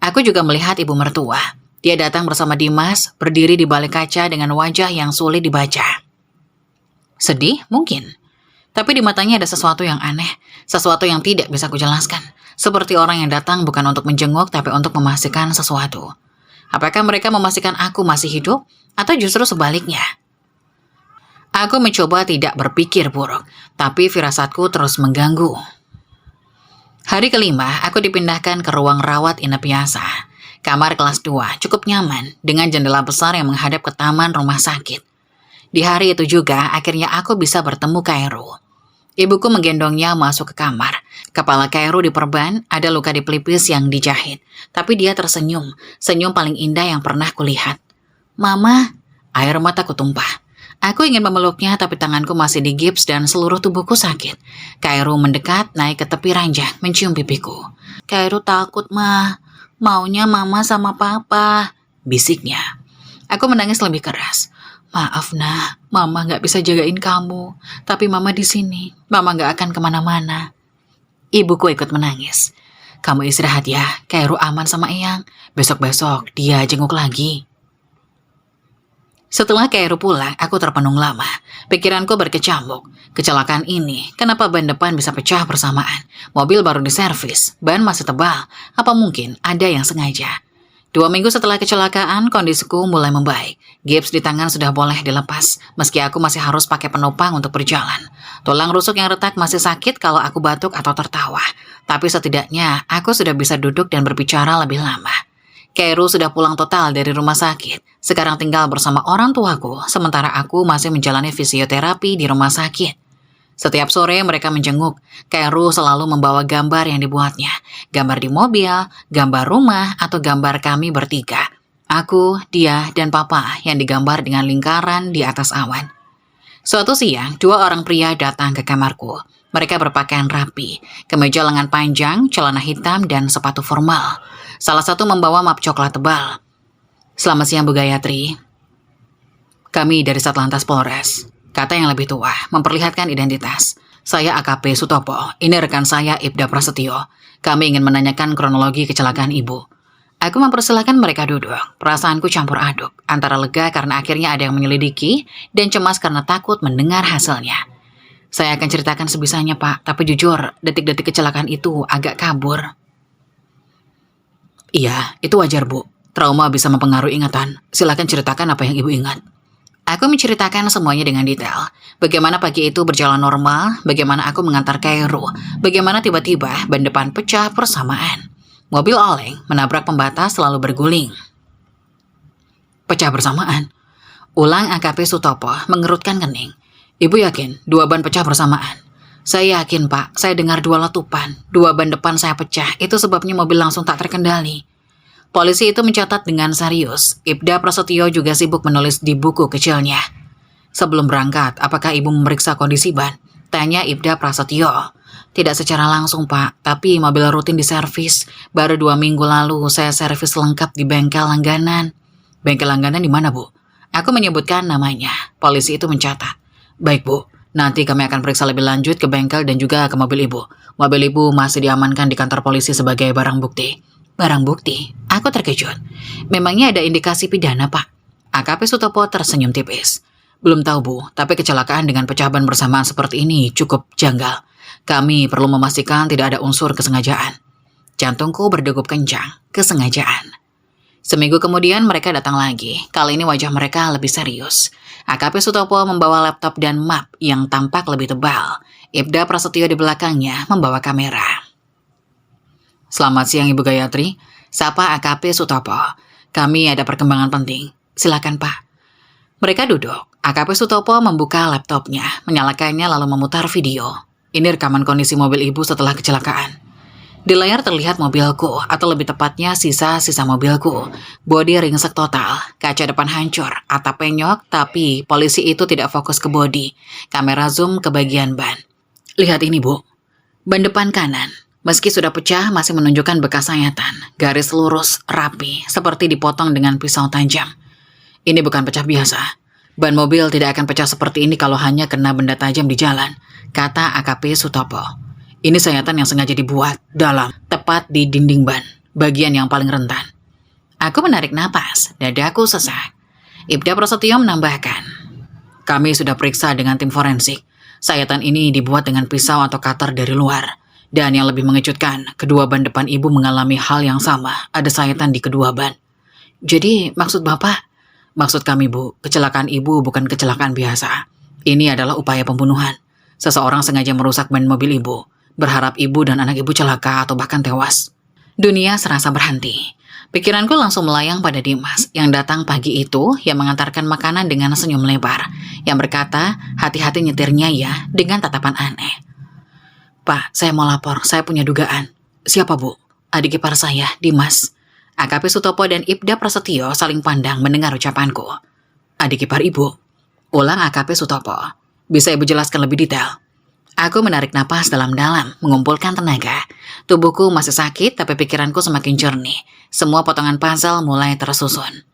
Aku juga melihat ibu mertua. Dia datang bersama Dimas, berdiri di balik kaca dengan wajah yang sulit dibaca. Sedih? Mungkin. Tapi di matanya ada sesuatu yang aneh, sesuatu yang tidak bisa kujelaskan. Seperti orang yang datang bukan untuk menjenguk, tapi untuk memastikan sesuatu. Apakah mereka memastikan aku masih hidup, atau justru sebaliknya? Aku mencoba tidak berpikir buruk, tapi firasatku terus mengganggu. Hari kelima, aku dipindahkan ke ruang rawat inap biasa. Kamar kelas 2 cukup nyaman, dengan jendela besar yang menghadap ke taman rumah sakit. Di hari itu juga, akhirnya aku bisa bertemu Kairo. Ibuku menggendongnya masuk ke kamar. Kepala Kairo diperban, ada luka di pelipis yang dijahit. Tapi dia tersenyum, senyum paling indah yang pernah kulihat. "Mama," air mataku tumpah. Aku ingin memeluknya, tapi tanganku masih digips dan seluruh tubuhku sakit. Kairo mendekat, naik ke tepi ranjang, mencium pipiku. "Kairo takut, Ma. Maunya Mama sama Papa," bisiknya. Aku menangis lebih keras. "Maaf, Nah, Mama gak bisa jagain kamu. Tapi Mama di sini. Mama gak akan kemana-mana." Ibuku ikut menangis. "Kamu istirahat ya, Kairo aman sama Eyang. Besok-besok dia jenguk lagi." Setelah Kairo pulang, aku terpenung lama. Pikiranku berkecamuk. Kecelakaan ini, kenapa ban depan bisa pecah bersamaan? Mobil baru diservis, ban masih tebal. Apa mungkin ada yang sengaja? 2 minggu setelah kecelakaan, kondisiku mulai membaik. Gips di tangan sudah boleh dilepas, meski aku masih harus pakai penopang untuk berjalan. Tulang rusuk yang retak masih sakit kalau aku batuk atau tertawa. Tapi setidaknya, aku sudah bisa duduk dan berbicara lebih lama. Kairu sudah pulang total dari rumah sakit. Sekarang tinggal bersama orang tuaku, sementara aku masih menjalani fisioterapi di rumah sakit. Setiap sore mereka menjenguk. Kairu selalu membawa gambar yang dibuatnya. Gambar di mobil, gambar rumah, atau gambar kami bertiga. Aku, dia, dan papa yang digambar dengan lingkaran di atas awan. Suatu siang, 2 orang pria datang ke kamarku. Mereka berpakaian rapi, kemeja lengan panjang, celana hitam, dan sepatu formal. Salah satu membawa map coklat tebal. "Selamat siang Bu Gayatri. Kami dari Satlantas Polres," kata yang lebih tua, memperlihatkan identitas. "Saya AKP Sutopo, ini rekan saya Ibda Prasetyo. Kami ingin menanyakan kronologi kecelakaan Ibu." Aku mempersilahkan mereka duduk. Perasaanku campur aduk, antara lega karena akhirnya ada yang menyelidiki, dan cemas karena takut mendengar hasilnya. "Saya akan ceritakan sebisanya Pak, tapi jujur, detik-detik kecelakaan itu agak kabur." "Iya, itu wajar Bu. Trauma bisa mempengaruhi ingatan. Silakan ceritakan apa yang Ibu ingat." Aku menceritakan semuanya dengan detail. Bagaimana pagi itu berjalan normal, bagaimana aku mengantar Kairu, bagaimana tiba-tiba ban depan pecah bersamaan. Mobil oleng menabrak pembatas lalu berguling. "Pecah bersamaan?" ulang AKP Sutopo mengerutkan kening. "Ibu yakin 2 ban pecah bersamaan?" "Saya yakin Pak, saya dengar 2 letupan. 2 ban depan saya pecah, itu sebabnya mobil langsung tak terkendali." Polisi itu mencatat dengan serius. Ibda Prasetyo juga sibuk menulis di buku kecilnya. "Sebelum berangkat, apakah Ibu memeriksa kondisi ban?" tanya Ibda Prasetyo. "Tidak secara langsung Pak, tapi mobil rutin diservis. Baru 2 minggu lalu saya servis lengkap di bengkel langganan." "Bengkel langganan di mana Bu?" Aku menyebutkan namanya. Polisi itu mencatat. "Baik Bu, nanti kami akan periksa lebih lanjut ke bengkel dan juga ke mobil Ibu. Mobil Ibu masih diamankan di kantor polisi sebagai barang bukti." "Barang bukti?" Aku terkejut. "Memangnya ada indikasi pidana Pak?" AKP Sutopo tersenyum tipis. "Belum tahu Bu, tapi kecelakaan dengan pecah ban bersamaan seperti ini cukup janggal. Kami perlu memastikan tidak ada unsur kesengajaan." Jantungku berdegup kencang. Kesengajaan. Seminggu kemudian mereka datang lagi. Kali ini wajah mereka lebih serius. AKP Sutopo membawa laptop dan map yang tampak lebih tebal. Ibda Prasetyo di belakangnya membawa kamera. "Selamat siang Ibu Gayatri," sapa AKP Sutopo. "Kami ada perkembangan penting. Silakan Pak." Mereka duduk. AKP Sutopo membuka laptopnya, menyalakannya lalu memutar video. "Ini rekaman kondisi mobil Ibu setelah kecelakaan." Di layar terlihat mobilku, atau lebih tepatnya sisa-sisa mobilku. Bodi ringsek total, kaca depan hancur, atap penyok, tapi polisi itu tidak fokus ke bodi. Kamera zoom ke bagian ban. "Lihat ini Bu. Ban depan kanan. Meski sudah pecah, masih menunjukkan bekas sayatan. Garis lurus, rapi, seperti dipotong dengan pisau tajam. Ini bukan pecah biasa. Ban mobil tidak akan pecah seperti ini kalau hanya kena benda tajam di jalan," kata AKP Sutopo. "Ini sayatan yang sengaja dibuat dalam, tepat di dinding ban, bagian yang paling rentan." Aku menarik napas, dadaku sesak. Ibda Prasetyo menambahkan, "Kami sudah periksa dengan tim forensik. Sayatan ini dibuat dengan pisau atau cutter dari luar. Dan yang lebih mengejutkan, kedua ban depan Ibu mengalami hal yang sama, ada sayatan di kedua ban." "Jadi maksud Bapak?" "Maksud kami Bu, kecelakaan Ibu bukan kecelakaan biasa. Ini adalah upaya pembunuhan. Seseorang sengaja merusak ban mobil Ibu, berharap Ibu dan anak Ibu celaka atau bahkan tewas." Dunia serasa berhenti. Pikiranku langsung melayang pada Dimas yang datang pagi itu, yang mengantarkan makanan dengan senyum lebar, yang berkata, "Hati-hati nyetirnya ya," dengan tatapan aneh. "Pak, saya mau lapor, saya punya dugaan." "Siapa Bu?" "Adik ipar saya, Dimas." AKP Sutopo dan Ibda Prasetyo saling pandang mendengar ucapanku. "Adik ipar Ibu?" ulang AKP Sutopo. "Bisa Ibu jelaskan lebih detail?" Aku menarik napas dalam-dalam, mengumpulkan tenaga. Tubuhku masih sakit, tapi pikiranku semakin jernih. Semua potongan puzzle mulai tersusun.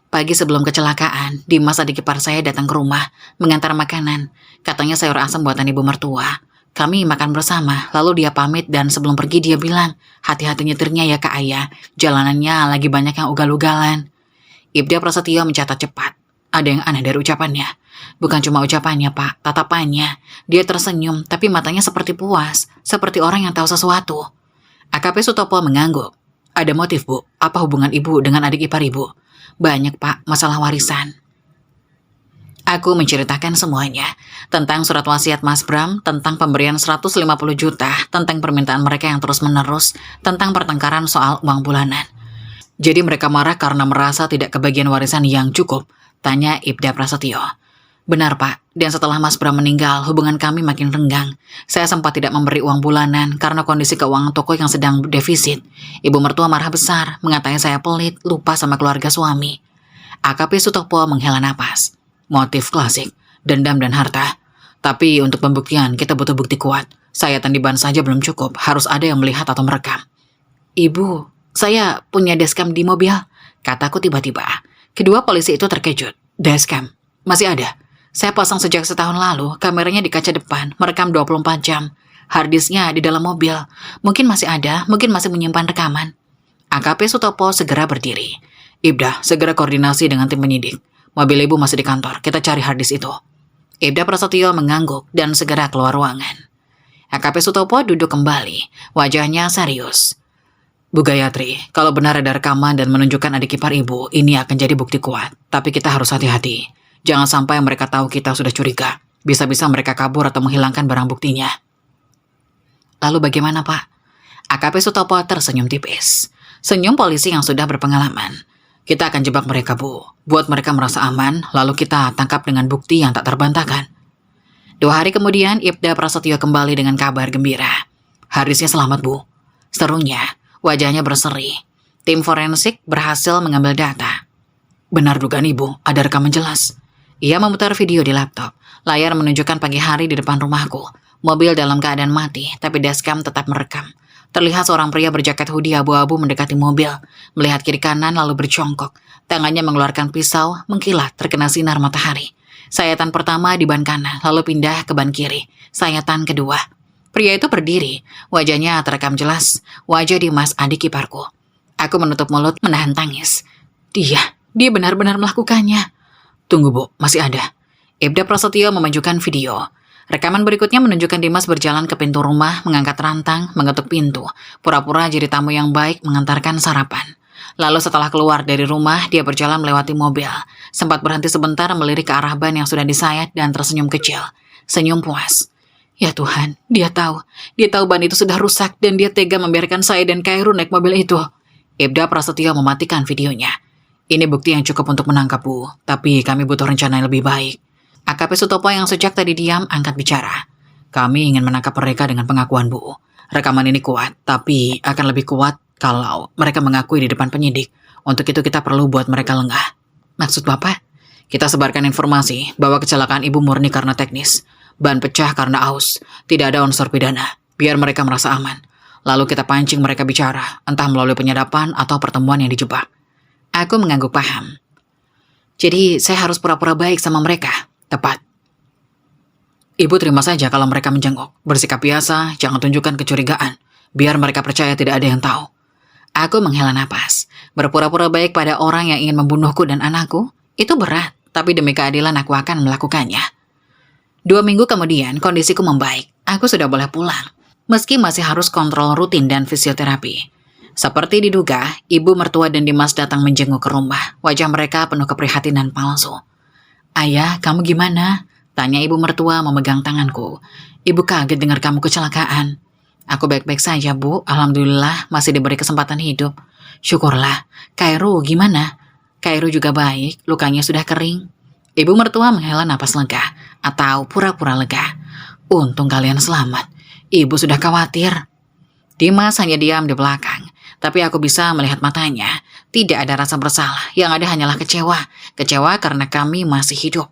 Pagi sebelum kecelakaan, Dimas adik ipar saya datang ke rumah, mengantar makanan. Katanya sayur asam buatan ibu mertua. Kami makan bersama, lalu dia pamit dan sebelum pergi dia bilang, "Hati-hati nyetirnya ya Kak Ayah, jalanannya lagi banyak yang ugal-ugalan." Ibda Prasetyo mencatat cepat. Ada yang aneh dari ucapannya. Bukan cuma ucapannya Pak, tatapannya. Dia tersenyum, tapi matanya seperti puas, seperti orang yang tahu sesuatu. AKP Sutopo mengangguk. "Ada motif Bu, apa hubungan Ibu dengan adik ipar Ibu?" "Banyak Pak, masalah warisan." Aku menceritakan semuanya, tentang surat wasiat Mas Bram, tentang pemberian 150 juta, tentang permintaan mereka yang terus-menerus, tentang pertengkaran soal uang bulanan. Jadi mereka marah karena merasa tidak kebagian warisan yang cukup? Tanya Ibda Prasetyo. Benar Pak, dan setelah Mas Bram meninggal, hubungan kami makin renggang. Saya sempat tidak memberi uang bulanan karena kondisi keuangan toko yang sedang defisit. Ibu mertua marah besar, mengatakan saya pelit, lupa sama keluarga suami. AKP Sutopo menghela napas. Motif klasik, dendam dan harta. Tapi untuk pembuktian kita butuh bukti kuat. Sayatan di ban saja belum cukup, harus ada yang melihat atau merekam. Ibu, saya punya dashcam di mobil, kataku tiba-tiba. Kedua polisi itu terkejut. Dashcam? Masih ada? Saya pasang sejak setahun lalu, kameranya di kaca depan, merekam 24 jam. Harddisknya di dalam mobil. Mungkin masih ada, mungkin masih menyimpan rekaman. AKP Sutopo segera berdiri. Ibda, segera koordinasi dengan tim penyidik. Mobil ibu masih di kantor, kita cari harddisk itu. Ibda Prasetyo mengangguk dan segera keluar ruangan. AKP Sutopo duduk kembali, wajahnya serius. Bu Gayatri, kalau benar ada rekaman dan menunjukkan adik ipar ibu, ini akan jadi bukti kuat. Tapi kita harus hati-hati. Jangan sampai mereka tahu kita sudah curiga. Bisa-bisa mereka kabur atau menghilangkan barang buktinya. Lalu bagaimana, Pak? AKP Sutopo tersenyum tipis. Senyum polisi yang sudah berpengalaman. Kita akan jebak mereka, Bu. Buat mereka merasa aman, lalu kita tangkap dengan bukti yang tak terbantahkan. 2 hari kemudian, Ibda Prasetyo kembali dengan kabar gembira. Harddisknya selamat, Bu. Serunya. Wajahnya berseri. Tim forensik berhasil mengambil data. Benar dugaan ibu, ada rekaman jelas. Ia memutar video di laptop. Layar menunjukkan pagi hari di depan rumahku. Mobil dalam keadaan mati, tapi dashcam tetap merekam. Terlihat seorang pria berjaket hoodie abu-abu mendekati mobil. Melihat kiri kanan lalu berjongkok. Tangannya mengeluarkan pisau, mengkilat terkena sinar matahari. Sayatan pertama di ban kanan, lalu pindah ke ban kiri. Sayatan kedua. Pria itu berdiri, wajahnya terekam jelas, wajah Dimas adik iparku. Aku menutup mulut menahan tangis. Dia benar-benar melakukannya. Tunggu Bu, masih ada. Ibda Prasetyo memajukan video. Rekaman berikutnya menunjukkan Dimas berjalan ke pintu rumah, mengangkat rantang, mengetuk pintu, pura-pura jadi tamu yang baik mengantarkan sarapan. Lalu setelah keluar dari rumah, dia berjalan melewati mobil. Sempat berhenti sebentar melirik ke arah ban yang sudah disayat dan tersenyum kecil. Senyum puas. Ya Tuhan, dia tahu ban itu sudah rusak dan dia tega membiarkan saya dan Khairul naik mobil itu. Ibda Prasetyo mematikan videonya. Ini bukti yang cukup untuk menangkap Bu, tapi kami butuh rencana yang lebih baik. AKP Sutopo yang sejak tadi diam angkat bicara. Kami ingin menangkap mereka dengan pengakuan Bu. Rekaman ini kuat, tapi akan lebih kuat kalau mereka mengakui di depan penyidik. Untuk itu kita perlu buat mereka lengah. Maksud Bapak? Kita sebarkan informasi bahwa kecelakaan ibu murni karena teknis. Ban pecah karena aus. Tidak ada unsur pidana. Biar mereka merasa aman. Lalu kita pancing mereka bicara, entah melalui penyadapan atau pertemuan yang dijebak. Aku mengangguk paham. Jadi saya harus pura-pura baik sama mereka. Tepat. Ibu terima saja kalau mereka menjenguk. Bersikap biasa, jangan tunjukkan kecurigaan. Biar mereka percaya tidak ada yang tahu. Aku menghela napas. Berpura-pura baik pada orang yang ingin membunuhku dan anakku, itu berat. Tapi demi keadilan aku akan melakukannya. 2 minggu kemudian, kondisiku membaik. Aku sudah boleh pulang. Meski masih harus kontrol rutin dan fisioterapi. Seperti diduga, ibu mertua dan Dimas datang menjenguk ke rumah. Wajah mereka penuh keprihatinan palsu. Ayah, kamu gimana? Tanya ibu mertua memegang tanganku. Ibu kaget dengar kamu kecelakaan. Aku baik-baik saja, Bu. Alhamdulillah masih diberi kesempatan hidup. Syukurlah. Khairul gimana? Khairul juga baik, lukanya sudah kering. Ibu mertua menghela napas lega, atau pura-pura lega. Untung kalian selamat. Ibu sudah khawatir. Dimas hanya diam di belakang, tapi aku bisa melihat matanya. Tidak ada rasa bersalah, yang ada hanyalah kecewa. Kecewa karena kami masih hidup.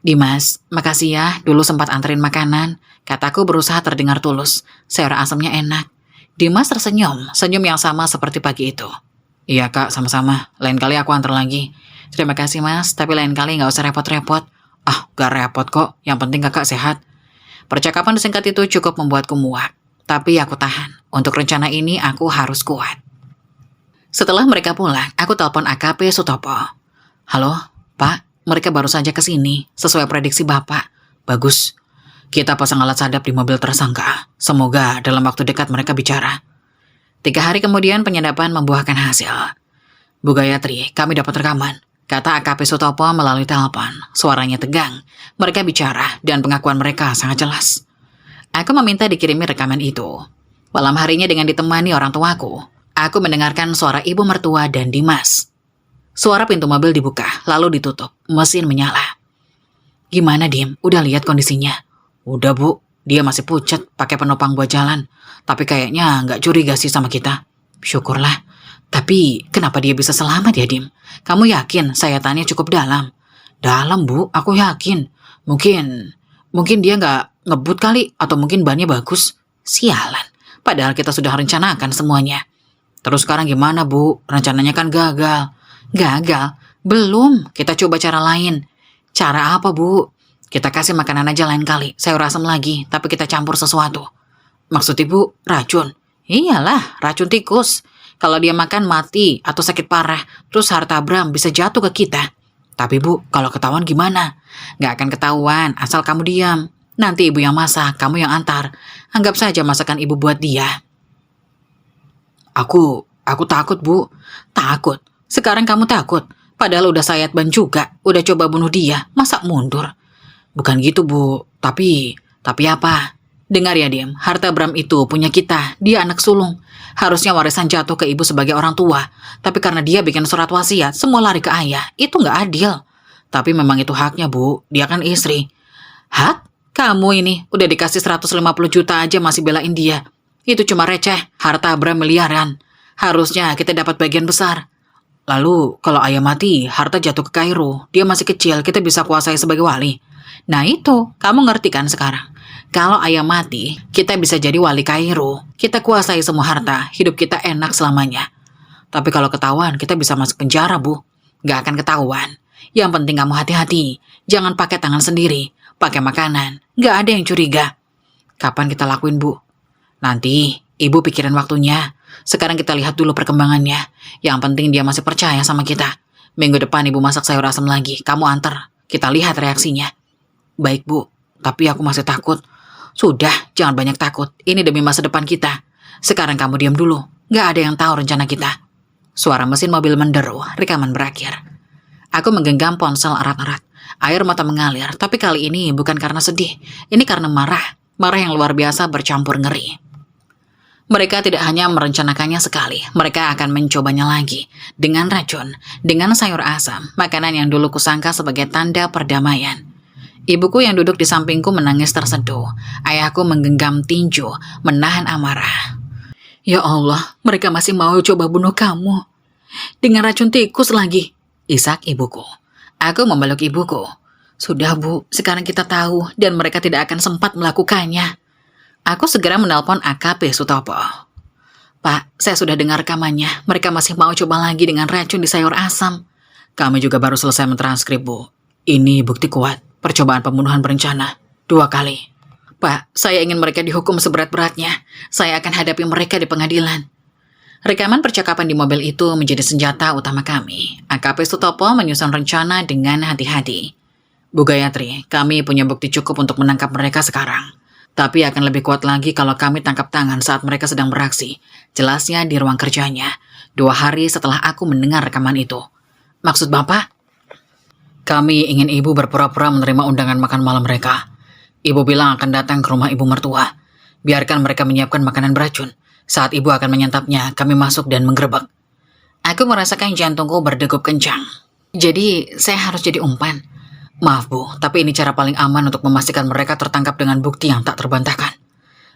Dimas, makasih ya, dulu sempat anterin makanan. Kataku berusaha terdengar tulus. Sayur asamnya enak. Dimas tersenyum, senyum yang sama seperti pagi itu. Iya Kak, sama-sama. Lain kali aku antar lagi. Terima kasih Mas, tapi lain kali gak usah repot-repot. Ah, gak repot kok, yang penting Kakak sehat. Percakapan singkat itu cukup membuatku muak. Tapi aku tahan. Untuk rencana ini aku harus kuat. Setelah mereka pulang, aku telepon AKP Sutopo. Halo, Pak, mereka baru saja ke sini, sesuai prediksi Bapak. Bagus. Kita pasang alat sadap di mobil tersangka. Semoga dalam waktu dekat mereka bicara. 3 hari kemudian penyadapan membuahkan hasil. Bu Gayatri, kami dapat rekaman. Kata AKP Sutopo melalui telepon. Suaranya tegang. Mereka bicara dan pengakuan mereka sangat jelas. Aku meminta dikirimi rekaman itu. Malam harinya dengan ditemani orang tuaku. Aku mendengarkan suara ibu mertua dan Dimas. Suara pintu mobil dibuka, lalu ditutup. Mesin menyala. Gimana, Dim? Udah lihat kondisinya? Udah, Bu. Dia masih pucat, pakai penopang buat jalan. Tapi kayaknya nggak curiga sih sama kita. Syukurlah. Tapi kenapa dia bisa selamat ya, Dim? Kamu yakin sayatannya cukup dalam? Dalam, Bu. Aku yakin. Mungkin dia nggak ngebut kali, atau mungkin bannya bagus. Sialan. Padahal kita sudah rencanakan semuanya. Terus sekarang gimana, Bu? Rencananya kan gagal. Gagal? Belum. Kita coba cara lain. Cara apa, Bu? Kita kasih makanan aja lain kali. Sayur asam lagi, tapi kita campur sesuatu. Maksud Ibu, racun? Iyalah, racun tikus. Kalau dia makan mati atau sakit parah, terus harta Bram bisa jatuh ke kita. Tapi Bu, kalau ketahuan gimana? Nggak akan ketahuan, asal kamu diam. Nanti Ibu yang masak, kamu yang antar. Anggap saja masakan Ibu buat dia. Aku takut, Bu. Takut? Sekarang kamu takut? Padahal udah sayat ban juga, udah coba bunuh dia, masa mundur? Bukan gitu, Bu. Tapi apa? Dengar ya, Dim, harta Bram itu punya kita, dia anak sulung. Harusnya warisan jatuh ke Ibu sebagai orang tua. Tapi karena dia bikin surat wasiat, semua lari ke ayah. Itu nggak adil. Tapi memang itu haknya, Bu. Dia kan istri. Hak? Kamu ini udah dikasih 150 juta aja masih belain dia. Itu cuma receh, harta Bram miliaran. Harusnya kita dapat bagian besar. Lalu kalau ayah mati, harta jatuh ke Kairo. Dia masih kecil, kita bisa kuasai sebagai wali. Nah itu, kamu ngerti kan sekarang? Kalau ayah mati, kita bisa jadi wali Kairo. Kita kuasai semua harta, hidup kita enak selamanya. Tapi kalau ketahuan, kita bisa masuk penjara, Bu. Gak akan ketahuan. Yang penting kamu hati-hati. Jangan pakai tangan sendiri. Pakai makanan. Gak ada yang curiga. Kapan kita lakuin, Bu? Nanti, Ibu pikirin waktunya. Sekarang kita lihat dulu perkembangannya. Yang penting dia masih percaya sama kita. Minggu depan Ibu masak sayur asam lagi. Kamu antar. Kita lihat reaksinya. Baik, Bu. Tapi aku masih takut. Sudah, jangan banyak takut. Ini demi masa depan kita. Sekarang kamu diam dulu. Gak ada yang tahu rencana kita. Suara mesin mobil menderu. Rekaman berakhir. Aku menggenggam ponsel erat-erat. Air mata mengalir. Tapi kali ini bukan karena sedih. Ini karena marah. Marah yang luar biasa bercampur ngeri. Mereka tidak hanya merencanakannya sekali, mereka akan mencobanya lagi. Dengan racun, dengan sayur asam, makanan yang dulu kusangka sebagai tanda perdamaian. Ibuku yang duduk di sampingku menangis terseduh. Ayahku menggenggam tinju, menahan amarah. Ya Allah, mereka masih mau coba bunuh kamu. Dengan racun tikus lagi, isak ibuku. Aku memeluk ibuku. Sudah, Bu, sekarang kita tahu dan mereka tidak akan sempat melakukannya. Aku segera menelpon AKP Sutopo. Pak, saya sudah dengar rekamannya. Mereka masih mau coba lagi dengan racun di sayur asam. Kami juga baru selesai mentranskrip, Bu. Ini bukti kuat. Percobaan pembunuhan berencana. 2 kali. Pak, saya ingin mereka dihukum seberat-beratnya. Saya akan hadapi mereka di pengadilan. Rekaman percakapan di mobil itu menjadi senjata utama kami. AKP Sutopo menyusun rencana dengan hati-hati. Bu Gayatri, kami punya bukti cukup untuk menangkap mereka sekarang. Tapi akan lebih kuat lagi kalau kami tangkap tangan saat mereka sedang beraksi. Jelasnya di ruang kerjanya. 2 hari setelah aku mendengar rekaman itu. Maksud Bapak? Kami ingin Ibu berpura-pura menerima undangan makan malam mereka. Ibu bilang akan datang ke rumah Ibu mertua. Biarkan mereka menyiapkan makanan beracun. Saat Ibu akan menyantapnya, kami masuk dan menggerebek. Aku merasakan jantungku berdegup kencang. Jadi, saya harus jadi umpan. Maaf, Bu, tapi ini cara paling aman untuk memastikan mereka tertangkap dengan bukti yang tak terbantahkan.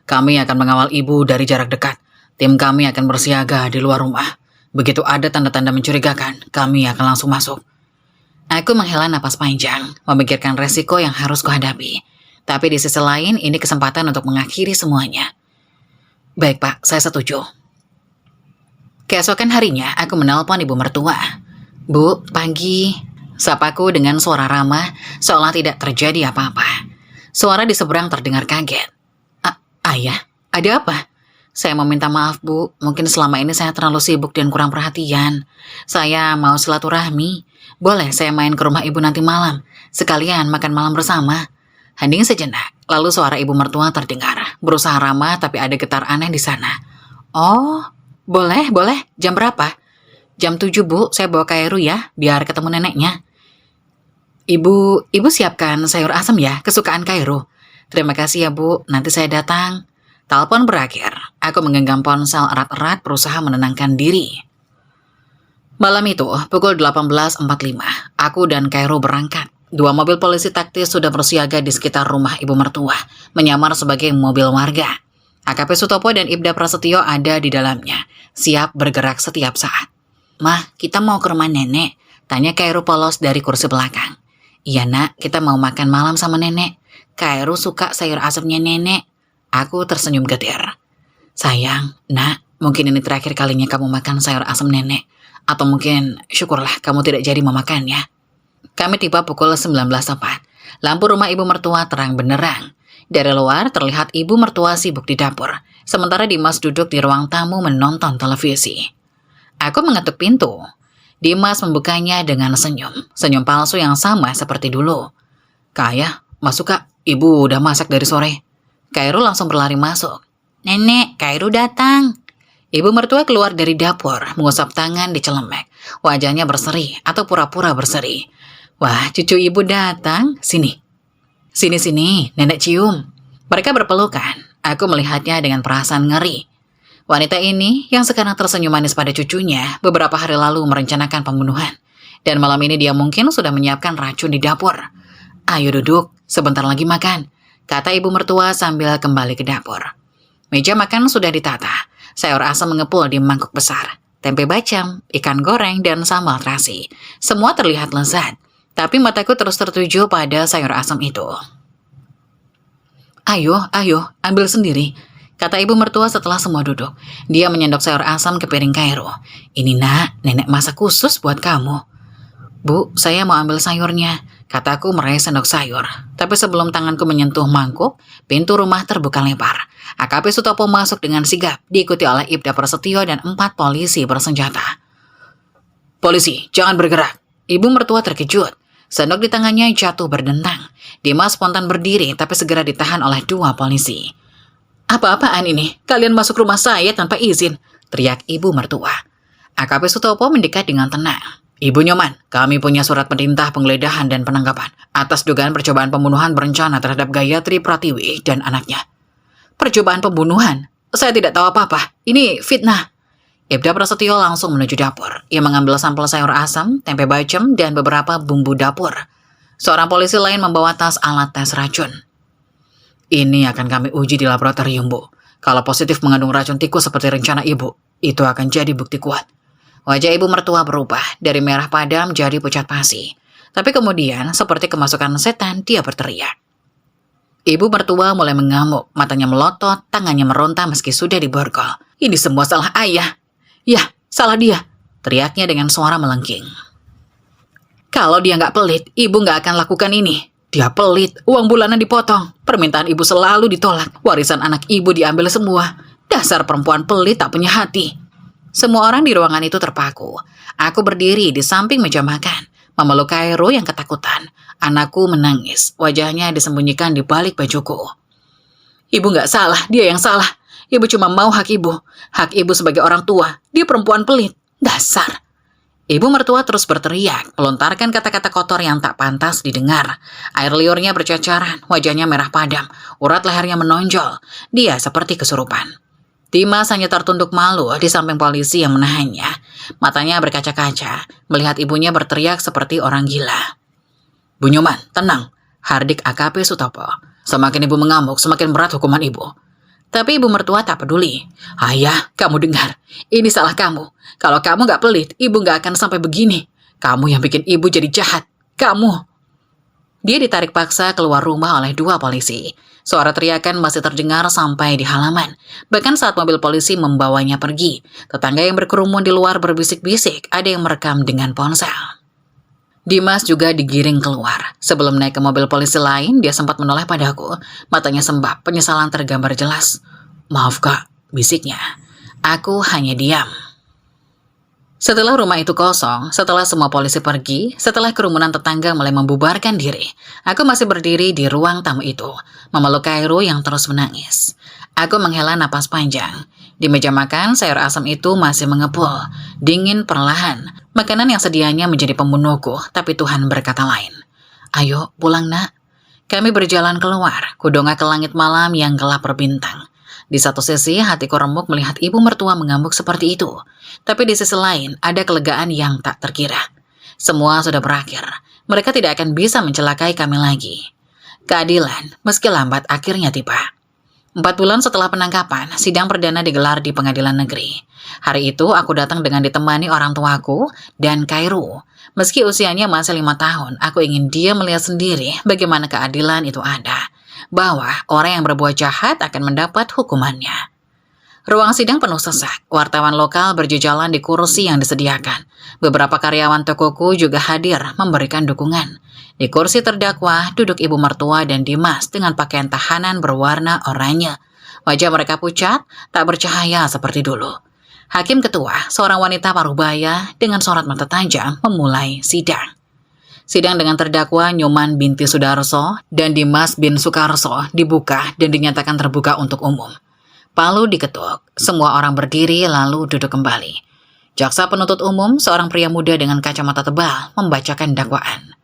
Kami akan mengawal Ibu dari jarak dekat. Tim kami akan bersiaga di luar rumah. Begitu ada tanda-tanda mencurigakan, kami akan langsung masuk. Aku menghela napas panjang, memikirkan resiko yang harus kuhadapi. Tapi di sisi lain, ini kesempatan untuk mengakhiri semuanya. Baik, Pak, saya setuju. Keesokan harinya, aku menelpon Ibu mertua. Bu, pagi. Sapaku dengan suara ramah, seolah tidak terjadi apa-apa. Suara di seberang terdengar kaget. Ayah, ada apa? Saya mau minta maaf, Bu. Mungkin selama ini saya terlalu sibuk dan kurang perhatian. Saya mau silaturahmi. Boleh saya main ke rumah Ibu nanti malam? Sekalian makan malam bersama. Hening sejenak, lalu suara Ibu mertua terdengar. Berusaha ramah, tapi ada getar aneh di sana. Oh, boleh. Jam berapa? Jam 7, Bu. Saya bawa Kairu ya, biar ketemu neneknya. Ibu siapkan sayur asam ya, kesukaan Kairu. Terima kasih ya, Bu. Nanti saya datang. Telepon berakhir. Aku menggenggam ponsel erat-erat berusaha menenangkan diri. Malam itu, pukul 18.45, aku dan Kairo berangkat. 2 mobil polisi taktis sudah bersiaga di sekitar rumah ibu mertua, menyamar sebagai mobil warga. AKP Sutopo dan Ibda Prasetyo ada di dalamnya, siap bergerak setiap saat. "Mah, kita mau ke rumah nenek," tanya Kairo polos dari kursi belakang. "Iya nak, kita mau makan malam sama nenek. Kairo suka sayur asemnya nenek." Aku tersenyum getir. "Sayang, nak, mungkin ini terakhir kalinya kamu makan sayur asam nenek. Atau mungkin syukurlah kamu tidak jadi memakannya." Kami tiba pukul 19 tepat. Lampu rumah ibu mertua terang benderang. Dari luar terlihat ibu mertua sibuk di dapur, sementara Dimas duduk di ruang tamu menonton televisi. Aku mengetuk pintu. Dimas membukanya dengan senyum palsu yang sama seperti dulu. "Kak Ayah, masuk Kak, ibu udah masak dari sore." Kairo langsung berlari masuk. "Nenek, Kairo datang." Ibu mertua keluar dari dapur, mengusap tangan di celemek. Wajahnya berseri atau pura-pura berseri. "Wah, cucu ibu datang. Sini. Sini, nenek cium." Mereka berpelukan. Aku melihatnya dengan perasaan ngeri. Wanita ini yang sekarang tersenyum manis pada cucunya, beberapa hari lalu merencanakan pembunuhan. Dan malam ini dia mungkin sudah menyiapkan racun di dapur. "Ayo duduk, sebentar lagi makan," kata ibu mertua sambil kembali ke dapur. Meja makan sudah ditata. Sayur asam mengepul di mangkuk besar. Tempe bacem, ikan goreng, dan sambal terasi. Semua terlihat lezat. Tapi mataku terus tertuju pada sayur asam itu. Ayo, ambil sendiri," kata ibu mertua setelah semua duduk. Dia menyendok sayur asam ke piring Kairo. "Ini nak, nenek masak khusus buat kamu." "Bu, saya mau ambil sayurnya," kataku meraih sendok sayur. Tapi sebelum tanganku menyentuh mangkuk, pintu rumah terbuka lebar. AKP Sutopo masuk dengan sigap, diikuti oleh Ibda Prasetyo dan 4 polisi bersenjata. "Polisi, jangan bergerak." Ibu mertua terkejut. Sendok di tangannya jatuh berdentang. Dimas spontan berdiri, tapi segera ditahan oleh 2 polisi. "Apa-apaan ini? Kalian masuk rumah saya tanpa izin," teriak ibu mertua. AKP Sutopo mendekat dengan tenang. "Ibu Nyoman, kami punya surat perintah penggeledahan dan penangkapan atas dugaan percobaan pembunuhan berencana terhadap Gayatri Pratiwi dan anaknya." "Percobaan pembunuhan? Saya tidak tahu apa-apa. Ini fitnah." Ibda Prasetyo langsung menuju dapur. Ia mengambil sampel sayur asam, tempe bacem, dan beberapa bumbu dapur. Seorang polisi lain membawa tas alat tes racun. "Ini akan kami uji di laboratorium, Bu. Kalau positif mengandung racun tikus seperti rencana Ibu, itu akan jadi bukti kuat." Wajah ibu mertua berubah dari merah padam jadi pucat pasi. Tapi kemudian, seperti kemasukan setan, dia berteriak. Ibu mertua mulai mengamuk, matanya melotot, tangannya meronta meski sudah diborgol. "Ini semua salah ayah." "Ya, salah dia," teriaknya dengan suara melengking. "Kalau dia nggak pelit, ibu nggak akan lakukan ini. Dia pelit, uang bulanan dipotong, permintaan ibu selalu ditolak, warisan anak ibu diambil semua. Dasar perempuan pelit tak punya hati." Semua orang di ruangan itu terpaku. Aku berdiri di samping meja makan, memeluk Kairo yang ketakutan. Anakku menangis, wajahnya disembunyikan di balik bajuku. "Ibu nggak salah, dia yang salah. Ibu cuma mau hak ibu. Hak ibu sebagai orang tua. Dia perempuan pelit. Dasar." Ibu mertua terus berteriak, melontarkan kata-kata kotor yang tak pantas didengar. Air liurnya bercacaran, wajahnya merah padam, urat lehernya menonjol. Dia seperti kesurupan. Dimas hanya tertunduk malu di samping polisi yang menahannya. Matanya berkaca-kaca, melihat ibunya berteriak seperti orang gila. "Bu Nyoman, tenang," hardik AKP Sutopo. "Semakin ibu mengamuk, semakin berat hukuman ibu." Tapi ibu mertua tak peduli. "Ayah, kamu dengar. Ini salah kamu. Kalau kamu gak pelit, ibu gak akan sampai begini. Kamu yang bikin ibu jadi jahat. Kamu." Dia ditarik paksa keluar rumah oleh 2 polisi. Suara teriakan masih terdengar sampai di halaman. Bahkan saat mobil polisi membawanya pergi, tetangga yang berkerumun di luar berbisik-bisik, ada yang merekam dengan ponsel. Dimas juga digiring keluar. Sebelum naik ke mobil polisi lain, dia sempat menoleh padaku. Matanya sembab, penyesalan tergambar jelas. "Maaf Kak," bisiknya. Aku hanya diam. Setelah rumah itu kosong, setelah semua polisi pergi, setelah kerumunan tetangga mulai membubarkan diri, aku masih berdiri di ruang tamu itu, memeluk Kairo yang terus menangis. Aku menghela napas panjang. Di meja makan, sayur asam itu masih mengepul, dingin perlahan. Makanan yang sedianya menjadi pembunuhku, tapi Tuhan berkata lain. "Ayo, pulang nak." Kami berjalan keluar, kudongak ke langit malam yang gelap berbintang. Di satu sisi, hatiku remuk melihat ibu mertua mengamuk seperti itu. Tapi di sisi lain, ada kelegaan yang tak terkira. Semua sudah berakhir. Mereka tidak akan bisa mencelakai kami lagi. Keadilan, meski lambat, akhirnya tiba. 4 bulan setelah penangkapan, sidang perdana digelar di pengadilan negeri. Hari itu, aku datang dengan ditemani orang tuaku dan Kairu. Meski usianya masih 5 tahun, aku ingin dia melihat sendiri bagaimana keadilan itu ada. Bahwa orang yang berbuat jahat akan mendapat hukumannya. Ruang sidang penuh sesak, wartawan lokal berjejalan di kursi yang disediakan. Beberapa karyawan tokoku juga hadir memberikan dukungan. Di kursi terdakwa duduk ibu mertua dan Dimas dengan pakaian tahanan berwarna oranye. Wajah mereka pucat, tak bercahaya seperti dulu. Hakim ketua, seorang wanita parubaya dengan sorot mata tajam, memulai sidang. Sidang dengan terdakwa Nyoman binti Sudarso dan Dimas bin Sukarso dibuka dan dinyatakan terbuka untuk umum. Palu diketuk, semua orang berdiri lalu duduk kembali. Jaksa penuntut umum, seorang pria muda dengan kacamata tebal, membacakan dakwaan.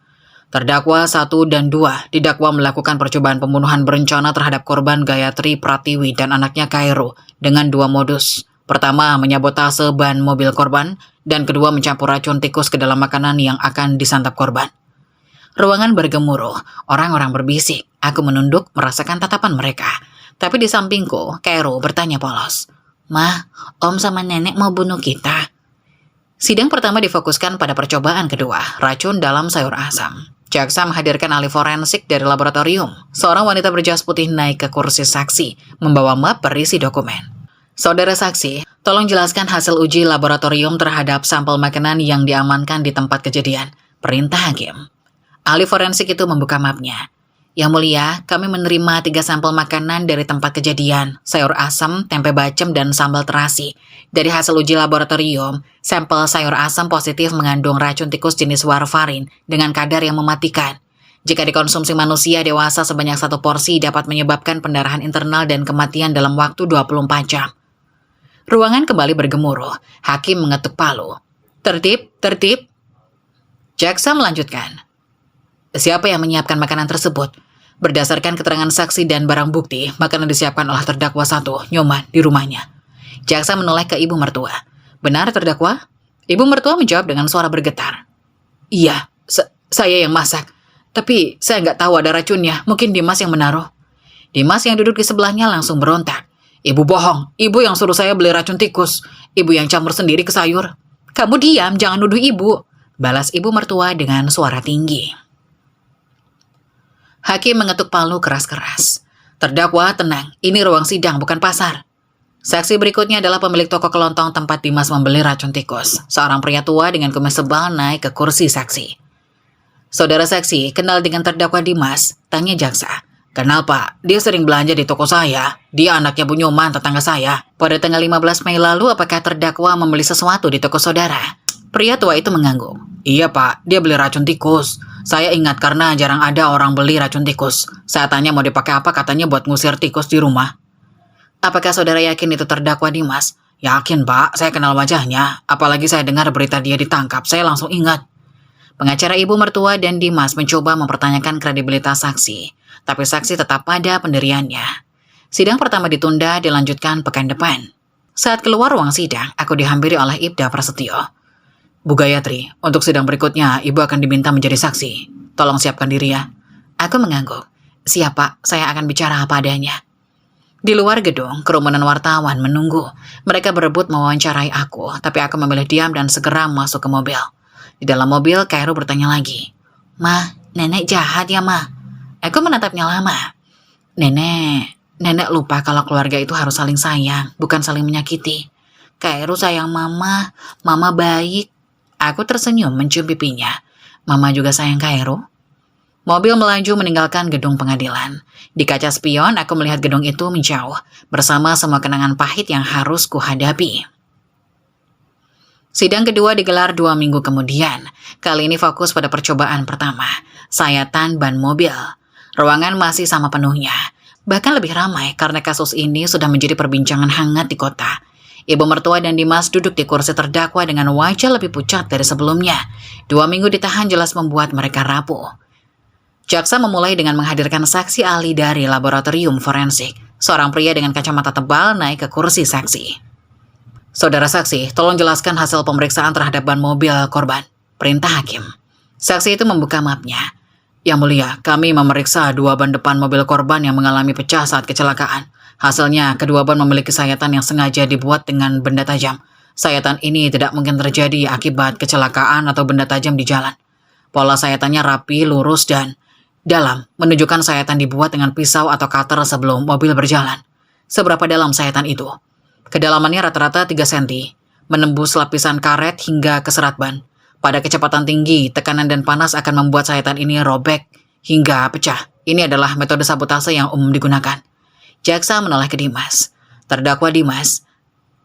Terdakwa 1 dan 2 didakwa melakukan percobaan pembunuhan berencana terhadap korban Gayatri Pratiwi dan anaknya Kairu dengan 2 modus. Pertama, menyabotase ban mobil korban, dan kedua mencampur racun tikus ke dalam makanan yang akan disantap korban. Ruangan bergemuruh, orang-orang berbisik. Aku menunduk merasakan tatapan mereka. Tapi di sampingku, Kairu bertanya polos, "Mah, Om sama Nenek mau bunuh kita?" Sidang pertama difokuskan pada percobaan kedua, racun dalam sayur asam. Jaksa menghadirkan ahli forensik dari laboratorium. Seorang wanita berjas putih naik ke kursi saksi, membawa map berisi dokumen. "Saudara saksi, tolong jelaskan hasil uji laboratorium terhadap sampel makanan yang diamankan di tempat kejadian," perintah hakim. Ahli forensik itu membuka mapnya. "Yang mulia, kami menerima 3 sampel makanan dari tempat kejadian, sayur asam, tempe bacem, dan sambal terasi. Dari hasil uji laboratorium, sampel sayur asam positif mengandung racun tikus jenis warfarin dengan kadar yang mematikan. Jika dikonsumsi manusia dewasa sebanyak 1 porsi dapat menyebabkan pendarahan internal dan kematian dalam waktu 24 jam. Ruangan kembali bergemuruh. Hakim mengetuk palu. "Tertib, tertib." Jaksa melanjutkan. "Siapa yang menyiapkan makanan tersebut? Berdasarkan keterangan saksi dan barang bukti, makanan disiapkan oleh terdakwa 1, Nyoman, di rumahnya." Jaksa menoleh ke ibu mertua. "Benar terdakwa?" Ibu mertua menjawab dengan suara bergetar. "Iya, saya yang masak. Tapi saya nggak tahu ada racunnya, mungkin Dimas yang menaruh." Dimas yang duduk di sebelahnya langsung berontak. "Ibu bohong, ibu yang suruh saya beli racun tikus. Ibu yang campur sendiri ke sayur." "Kamu diam, jangan nuduh ibu," balas ibu mertua dengan suara tinggi. Hakim mengetuk palu keras-keras. "Terdakwa, tenang. Ini ruang sidang, bukan pasar." Saksi berikutnya adalah pemilik toko kelontong tempat Dimas membeli racun tikus. Seorang pria tua dengan kumis sebal naik ke kursi saksi. "Saudara saksi, kenal dengan terdakwa Dimas?" tanya jaksa. "Kenal, Pak. Dia sering belanja di toko saya. Dia anaknya Bu Nyoman, tetangga saya. Pada tanggal 15 Mei lalu, apakah terdakwa membeli sesuatu di toko saudara?" Pria tua itu mengangguk. "Iya, Pak. Dia beli racun tikus. Saya ingat karena jarang ada orang beli racun tikus. Saya tanya mau dipakai apa, katanya buat ngusir tikus di rumah." "Apakah saudara yakin itu terdakwa Dimas?" "Yakin, Pak. Saya kenal wajahnya. Apalagi saya dengar berita dia ditangkap. Saya langsung ingat." Pengacara ibu mertua dan Dimas mencoba mempertanyakan kredibilitas saksi. Tapi saksi tetap pada pendiriannya. Sidang pertama ditunda, dilanjutkan pekan depan. Saat keluar ruang sidang, aku dihampiri oleh Ibda Prasetyo. "Bu Gayatri, untuk sidang berikutnya, Ibu akan diminta menjadi saksi. Tolong siapkan diri ya." Aku mengangguk. "Siap, Pak, saya akan bicara apa adanya." Di luar gedung, kerumunan wartawan menunggu. Mereka berebut mewawancarai aku, tapi aku memilih diam dan segera masuk ke mobil. Di dalam mobil, Kairu bertanya lagi. "Ma, nenek jahat ya, Ma?" Aku menatapnya lama. Nenek lupa kalau keluarga itu harus saling sayang, bukan saling menyakiti. Kairu sayang Mama baik." Aku tersenyum mencium pipinya. "Mama juga sayang Kairu?" Mobil melaju meninggalkan gedung pengadilan. Di kaca spion, aku melihat gedung itu menjauh, bersama semua kenangan pahit yang harus kuhadapi. Sidang kedua digelar 2 minggu kemudian. Kali ini fokus pada percobaan pertama, sayatan ban mobil. Ruangan masih sama penuhnya. Bahkan lebih ramai karena kasus ini sudah menjadi perbincangan hangat di kota. Ibu mertua dan Dimas duduk di kursi terdakwa dengan wajah lebih pucat dari sebelumnya. 2 minggu ditahan jelas membuat mereka rapuh. Jaksa memulai dengan menghadirkan saksi ahli dari laboratorium forensik. Seorang pria dengan kacamata tebal naik ke kursi saksi. Saudara saksi, tolong jelaskan hasil pemeriksaan terhadap ban mobil korban. Perintah hakim. Saksi itu membuka mapnya. Yang mulia, kami memeriksa 2 ban depan mobil korban yang mengalami pecah saat kecelakaan. Hasilnya, kedua ban memiliki sayatan yang sengaja dibuat dengan benda tajam. Sayatan ini tidak mungkin terjadi akibat kecelakaan atau benda tajam di jalan. Pola sayatannya rapi, lurus, dan dalam, menunjukkan sayatan dibuat dengan pisau atau cutter sebelum mobil berjalan. Seberapa dalam sayatan itu? Kedalamannya rata-rata 3 cm, menembus lapisan karet hingga ke serat ban. Pada kecepatan tinggi, tekanan dan panas akan membuat sayatan ini robek hingga pecah. Ini adalah metode sabotase yang umum digunakan. Jaksa menoleh ke Dimas. Terdakwa Dimas,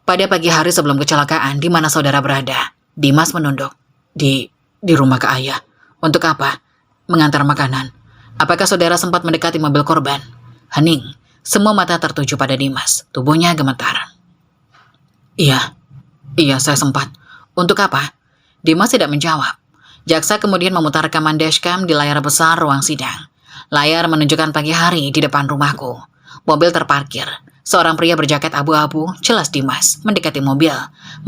pada pagi hari sebelum kecelakaan, di mana saudara berada? Dimas menunduk. Di rumah ke ayah. Untuk apa? Mengantar makanan. Apakah saudara sempat mendekati mobil korban? Hening. Semua mata tertuju pada Dimas. Tubuhnya gemetar. Iya, saya sempat. Untuk apa? Dimas tidak menjawab. Jaksa kemudian memutar rekaman dashcam di layar besar ruang sidang. Layar menunjukkan pagi hari di depan rumahku. Mobil terparkir. Seorang pria berjaket abu-abu, jelas Dimas, mendekati mobil,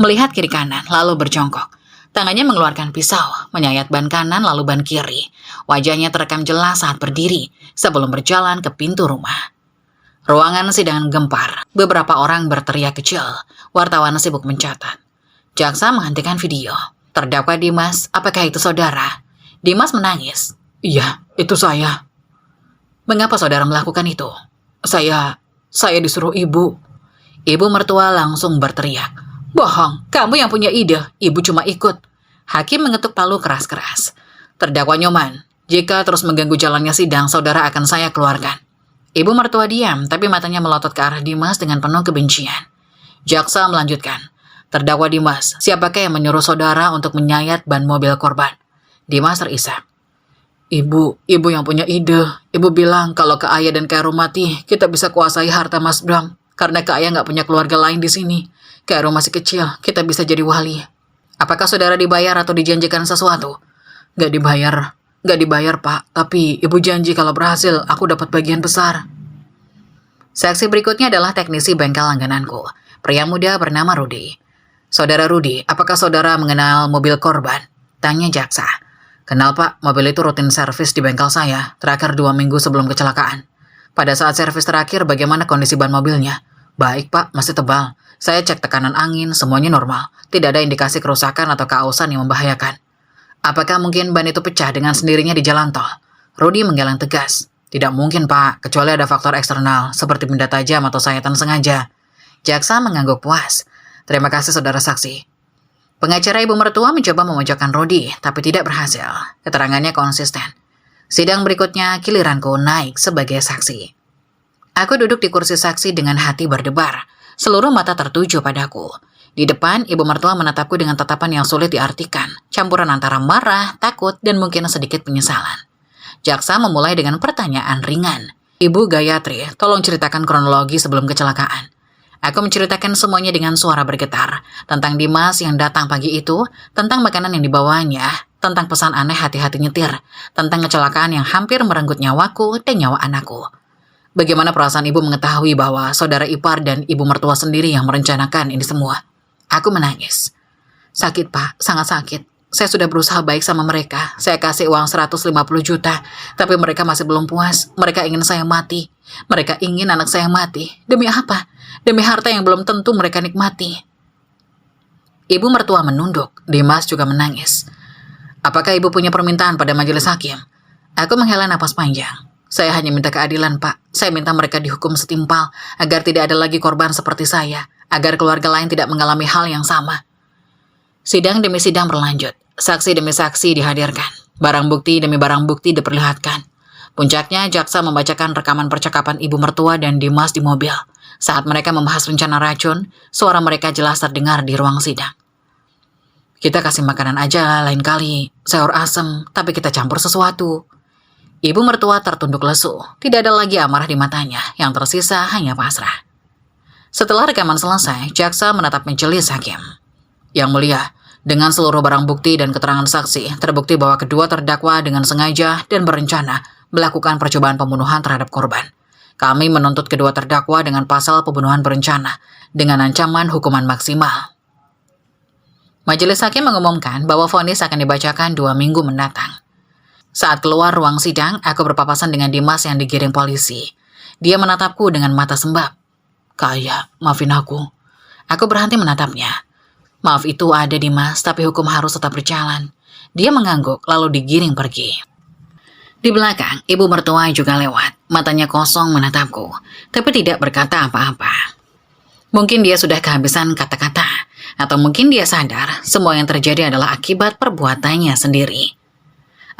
melihat kiri kanan, lalu berjongkok. Tangannya mengeluarkan pisau, menyayat ban kanan lalu ban kiri. Wajahnya terekam jelas saat berdiri, sebelum berjalan ke pintu rumah. Ruangan sidang gempar. Beberapa orang berteriak kecil. Wartawan sibuk mencatat. Jaksa menghentikan video. Terdakwa Dimas, apakah itu saudara? Dimas menangis. Iya, itu saya. Mengapa saudara melakukan itu? Saya disuruh ibu. Ibu mertua langsung berteriak. Bohong, kamu yang punya ide. Ibu cuma ikut. Hakim mengetuk palu keras-keras. Terdakwa Nyoman, jika terus mengganggu jalannya sidang, saudara akan saya keluarkan. Ibu mertua diam, tapi matanya melotot ke arah Dimas dengan penuh kebencian. Jaksa melanjutkan. Terdakwa Dimas, siapakah yang menyuruh saudara untuk menyayat ban mobil korban? Dimas terisak. Ibu yang punya ide. Ibu bilang kalau Kak Ayah dan Kak Rum mati, kita bisa kuasai harta Mas Bram. Karena Kak Ayah nggak punya keluarga lain di sini. Kak Rum masih kecil, kita bisa jadi wali. Apakah saudara dibayar atau dijanjikan sesuatu? Nggak dibayar Pak. Tapi ibu janji kalau berhasil, aku dapat bagian besar. Saksi berikutnya adalah teknisi bengkel langgananku. Pria muda bernama Rudi. Saudara Rudi, apakah saudara mengenal mobil korban? Tanya jaksa. Kenal Pak, mobil itu rutin servis di bengkel saya, terakhir 2 minggu sebelum kecelakaan. Pada saat servis terakhir, bagaimana kondisi ban mobilnya? Baik Pak, masih tebal. Saya cek tekanan angin, semuanya normal. Tidak ada indikasi kerusakan atau keausan yang membahayakan. Apakah mungkin ban itu pecah dengan sendirinya di jalan tol? Rudi menggeleng tegas. Tidak mungkin Pak, kecuali ada faktor eksternal, seperti benda tajam atau sayatan sengaja. Jaksa mengangguk puas. Terima kasih saudara saksi. Pengacara ibu mertua mencoba memojokkan Rudi, tapi tidak berhasil. Keterangannya konsisten. Sidang berikutnya, giliranku naik sebagai saksi. Aku duduk di kursi saksi dengan hati berdebar. Seluruh mata tertuju padaku. Di depan, ibu mertua menatapku dengan tatapan yang sulit diartikan. Campuran antara marah, takut, dan mungkin sedikit penyesalan. Jaksa memulai dengan pertanyaan ringan. Ibu Gayatri, tolong ceritakan kronologi sebelum kecelakaan. Aku menceritakan semuanya dengan suara bergetar. Tentang Dimas yang datang pagi itu, tentang makanan yang dibawanya, tentang pesan aneh hati-hati nyetir, tentang kecelakaan yang hampir merenggut nyawaku dan nyawa anakku. Bagaimana perasaan ibu mengetahui bahwa saudara ipar dan ibu mertua sendiri yang merencanakan ini semua? Aku menangis. Sakit Pak, sangat sakit. Saya sudah berusaha baik sama mereka. Saya kasih uang 150 juta, tapi mereka masih belum puas. Mereka ingin saya mati. Mereka ingin anak saya mati. Demi apa? Demi harta yang belum tentu mereka nikmati. Ibu mertua menunduk. Dimas juga menangis. Apakah ibu punya permintaan pada majelis hakim? Aku menghela napas panjang. Saya hanya minta keadilan, Pak. Saya minta mereka dihukum setimpal, agar tidak ada lagi korban seperti saya, agar keluarga lain tidak mengalami hal yang sama. Sidang demi sidang berlanjut. Saksi demi saksi dihadirkan. Barang bukti demi barang bukti diperlihatkan. Puncaknya, jaksa membacakan rekaman percakapan ibu mertua dan Dimas di mobil. Saat mereka membahas rencana racun, suara mereka jelas terdengar di ruang sidang. Kita kasih makanan aja lain kali, sayur asem, tapi kita campur sesuatu. Ibu mertua tertunduk lesu, tidak ada lagi amarah di matanya, yang tersisa hanya pasrah. Setelah rekaman selesai, jaksa menatap majelis hakim. Yang mulia, dengan seluruh barang bukti dan keterangan saksi, terbukti bahwa kedua terdakwa dengan sengaja dan berencana melakukan percobaan pembunuhan terhadap korban. Kami menuntut kedua terdakwa dengan pasal pembunuhan berencana dengan ancaman hukuman maksimal. Majelis hakim mengumumkan bahwa vonis akan dibacakan 2 minggu mendatang. Saat keluar ruang sidang, aku berpapasan dengan Dimas yang digiring polisi. Dia menatapku dengan mata sembab. "Kak Ayah, maafin aku." Aku berhenti menatapnya. "Maaf itu ada Dimas, tapi hukum harus tetap berjalan." Dia mengangguk lalu digiring pergi. Di belakang, ibu mertua juga lewat. Matanya kosong menatapku, tapi tidak berkata apa-apa. Mungkin dia sudah kehabisan kata-kata, atau mungkin dia sadar semua yang terjadi adalah akibat perbuatannya sendiri.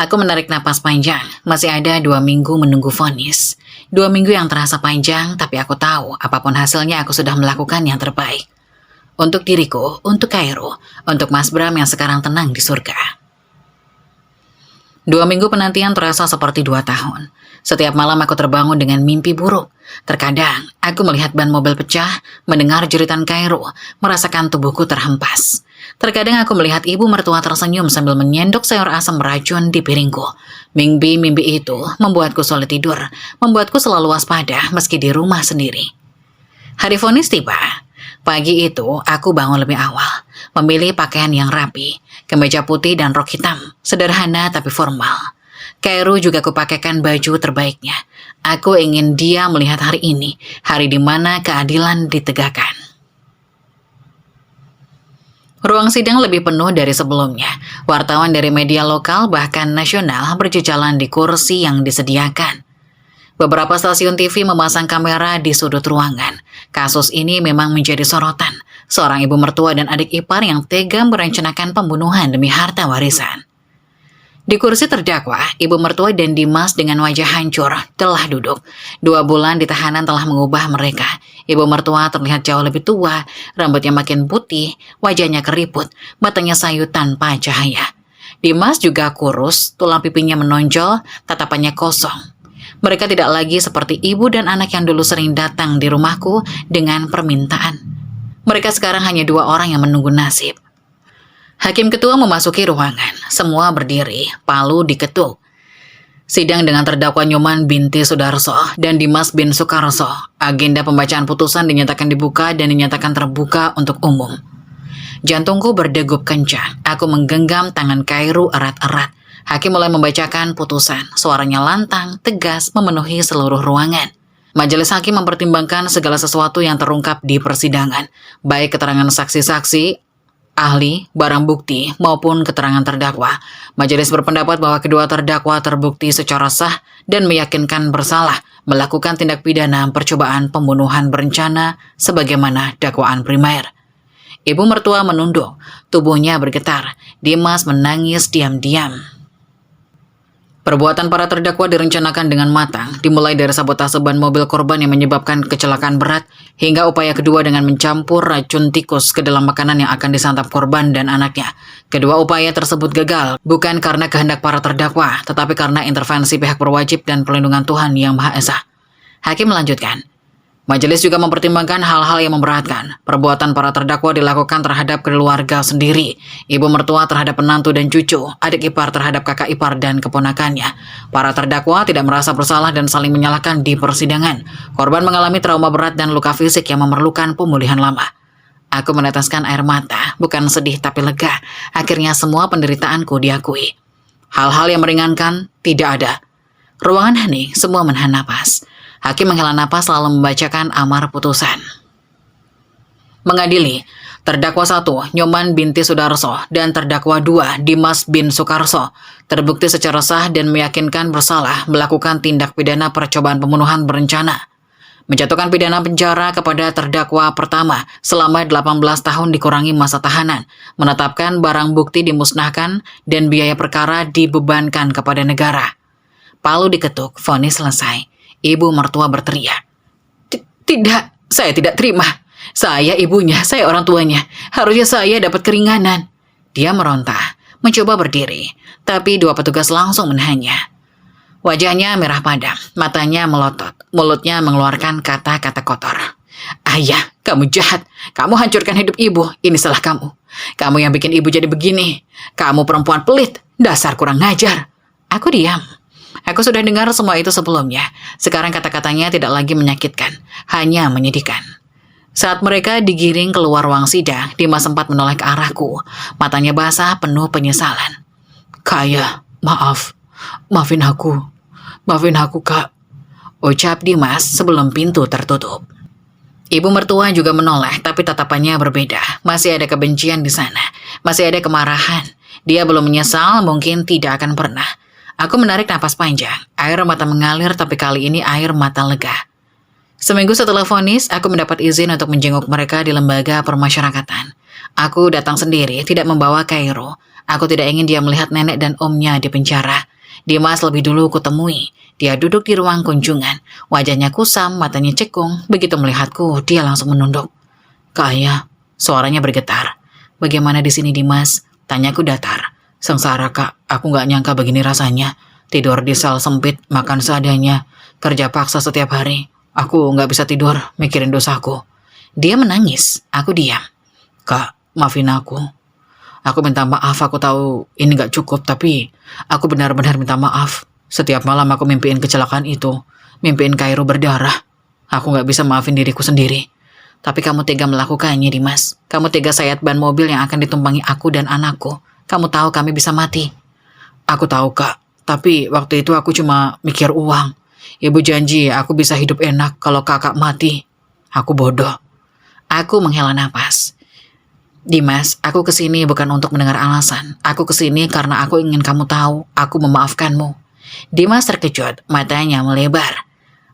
Aku menarik napas panjang, masih ada 2 minggu menunggu vonis. 2 minggu yang terasa panjang, tapi aku tahu apapun hasilnya aku sudah melakukan yang terbaik. Untuk diriku, untuk Kairo, untuk Mas Bram yang sekarang tenang di surga. 2 minggu penantian terasa seperti 2 tahun. Setiap malam aku terbangun dengan mimpi buruk. Terkadang, aku melihat ban mobil pecah, mendengar jeritan Kairo, merasakan tubuhku terhempas. Terkadang aku melihat ibu mertua tersenyum sambil menyendok sayur asam beracun di piringku. Mimpi-mimpi itu membuatku sulit tidur, membuatku selalu waspada meski di rumah sendiri. Hari vonis tiba. Pagi itu, aku bangun lebih awal, memilih pakaian yang rapi, kemeja putih dan rok hitam, sederhana tapi formal. Kairo juga kupakaikan baju terbaiknya. Aku ingin dia melihat hari ini, hari di mana keadilan ditegakkan. Ruang sidang lebih penuh dari sebelumnya. Wartawan dari media lokal bahkan nasional berjejalan di kursi yang disediakan. Beberapa stasiun TV memasang kamera di sudut ruangan. Kasus ini memang menjadi sorotan. Seorang ibu mertua dan adik ipar yang tega merencanakan pembunuhan demi harta warisan. Di kursi terdakwa, ibu mertua dan Dimas dengan wajah hancur telah duduk. 2 bulan di tahanan telah mengubah mereka. Ibu mertua terlihat jauh lebih tua, rambutnya makin putih, wajahnya keriput, matanya sayu tanpa cahaya. Dimas juga kurus, tulang pipinya menonjol, tatapannya kosong. Mereka tidak lagi seperti ibu dan anak yang dulu sering datang di rumahku dengan permintaan. Mereka sekarang hanya 2 orang yang menunggu nasib. Hakim ketua memasuki ruangan. Semua berdiri, palu diketuk. Sidang dengan terdakwa Nyoman binti Sudarso dan Dimas bin Sukarso. Agenda pembacaan putusan dinyatakan dibuka dan dinyatakan terbuka untuk umum. Jantungku berdegup kencang. Aku menggenggam tangan Kairo erat-erat. Hakim mulai membacakan putusan. Suaranya lantang, tegas, memenuhi seluruh ruangan. Majelis hakim mempertimbangkan segala sesuatu yang terungkap di persidangan, baik keterangan saksi-saksi, ahli, barang bukti, maupun keterangan terdakwa. Majelis berpendapat bahwa kedua terdakwa terbukti secara sah dan meyakinkan bersalah melakukan tindak pidana percobaan pembunuhan berencana sebagaimana dakwaan primer. Ibu mertua menunduk, tubuhnya bergetar. Dimas menangis diam-diam. Perbuatan para terdakwa direncanakan dengan matang, dimulai dari sabotase ban mobil korban yang menyebabkan kecelakaan berat, hingga upaya kedua dengan mencampur racun tikus ke dalam makanan yang akan disantap korban dan anaknya. Kedua upaya tersebut gagal, bukan karena kehendak para terdakwa, tetapi karena intervensi pihak berwajib dan perlindungan Tuhan Yang Maha Esa. Hakim melanjutkan. Majelis juga mempertimbangkan hal-hal yang memberatkan. Perbuatan para terdakwa dilakukan terhadap keluarga sendiri, ibu mertua terhadap menantu dan cucu, adik ipar terhadap kakak ipar dan keponakannya. Para terdakwa tidak merasa bersalah dan saling menyalahkan di persidangan. Korban mengalami trauma berat dan luka fisik yang memerlukan pemulihan lama. Aku meneteskan air mata, bukan sedih tapi lega. Akhirnya semua penderitaanku diakui. Hal-hal yang meringankan tidak ada. Ruangan hening, semua menahan napas. Hakim menghela napas lalu membacakan amar putusan. Mengadili, terdakwa 1, Nyoman binti Sudarso, dan terdakwa 2, Dimas bin Sukarso, terbukti secara sah dan meyakinkan bersalah melakukan tindak pidana percobaan pembunuhan berencana. Menjatuhkan pidana penjara kepada terdakwa pertama selama 18 tahun dikurangi masa tahanan, menetapkan barang bukti dimusnahkan, dan biaya perkara dibebankan kepada negara. Palu diketuk, vonis selesai. Ibu mertua berteriak. Tidak, saya tidak terima. Saya ibunya, saya orang tuanya. Harusnya saya dapat keringanan. Dia meronta, mencoba berdiri, tapi 2 petugas langsung menahannya. Wajahnya merah padam, matanya melotot, mulutnya mengeluarkan kata-kata kotor. Ayah, kamu jahat. Kamu hancurkan hidup ibu. Ini salah kamu. Kamu yang bikin ibu jadi begini. Kamu perempuan pelit. Dasar kurang ngajar. Aku diam. Aku sudah dengar semua itu sebelumnya. Sekarang kata-katanya tidak lagi menyakitkan, hanya menyedihkan. Saat mereka digiring keluar ruang sidang, Dimas sempat menoleh ke arahku. Matanya basah, penuh penyesalan. "Kak Ayah, maaf. Maafin aku. Maafin aku, Kak," ucap Dimas sebelum pintu tertutup. Ibu mertua juga menoleh, tapi tatapannya berbeda. Masih ada kebencian di sana. Masih ada kemarahan. Dia belum menyesal, mungkin tidak akan pernah. Aku menarik napas panjang. Air mata mengalir, tapi kali ini air mata lega. Seminggu setelah vonis, aku mendapat izin untuk menjenguk mereka di lembaga permasyarakatan. Aku datang sendiri, tidak membawa Kairo. Aku tidak ingin dia melihat nenek dan omnya di penjara. Dimas lebih dulu kutemui. Dia duduk di ruang kunjungan. Wajahnya kusam, matanya cekung. Begitu melihatku, dia langsung menunduk. "Kak Ayah," suaranya bergetar. "Bagaimana di sini, Dimas?" Tanyaku datar. "Sengsara, Kak. Aku gak nyangka begini rasanya. Tidur di sel sempit, makan seadanya. Kerja paksa setiap hari. Aku gak bisa tidur, mikirin dosaku." Dia menangis. Aku diam. "Kak, maafin aku. Aku minta maaf, aku tahu ini gak cukup, tapi aku benar-benar minta maaf. Setiap malam aku mimpiin kecelakaan itu. Mimpiin Kairo berdarah. Aku gak bisa maafin diriku sendiri. Tapi kamu tega melakukannya, Dimas. Kamu tega sayat ban mobil yang akan ditumpangi aku dan anakku. Kamu tahu kami bisa mati." "Aku tahu, Kak. Tapi waktu itu aku cuma mikir uang. Ibu janji aku bisa hidup enak kalau kakak mati. Aku bodoh." Aku menghela napas. "Dimas, aku kesini bukan untuk mendengar alasan. Aku kesini karena aku ingin kamu tahu aku memaafkanmu." Dimas terkejut, matanya melebar.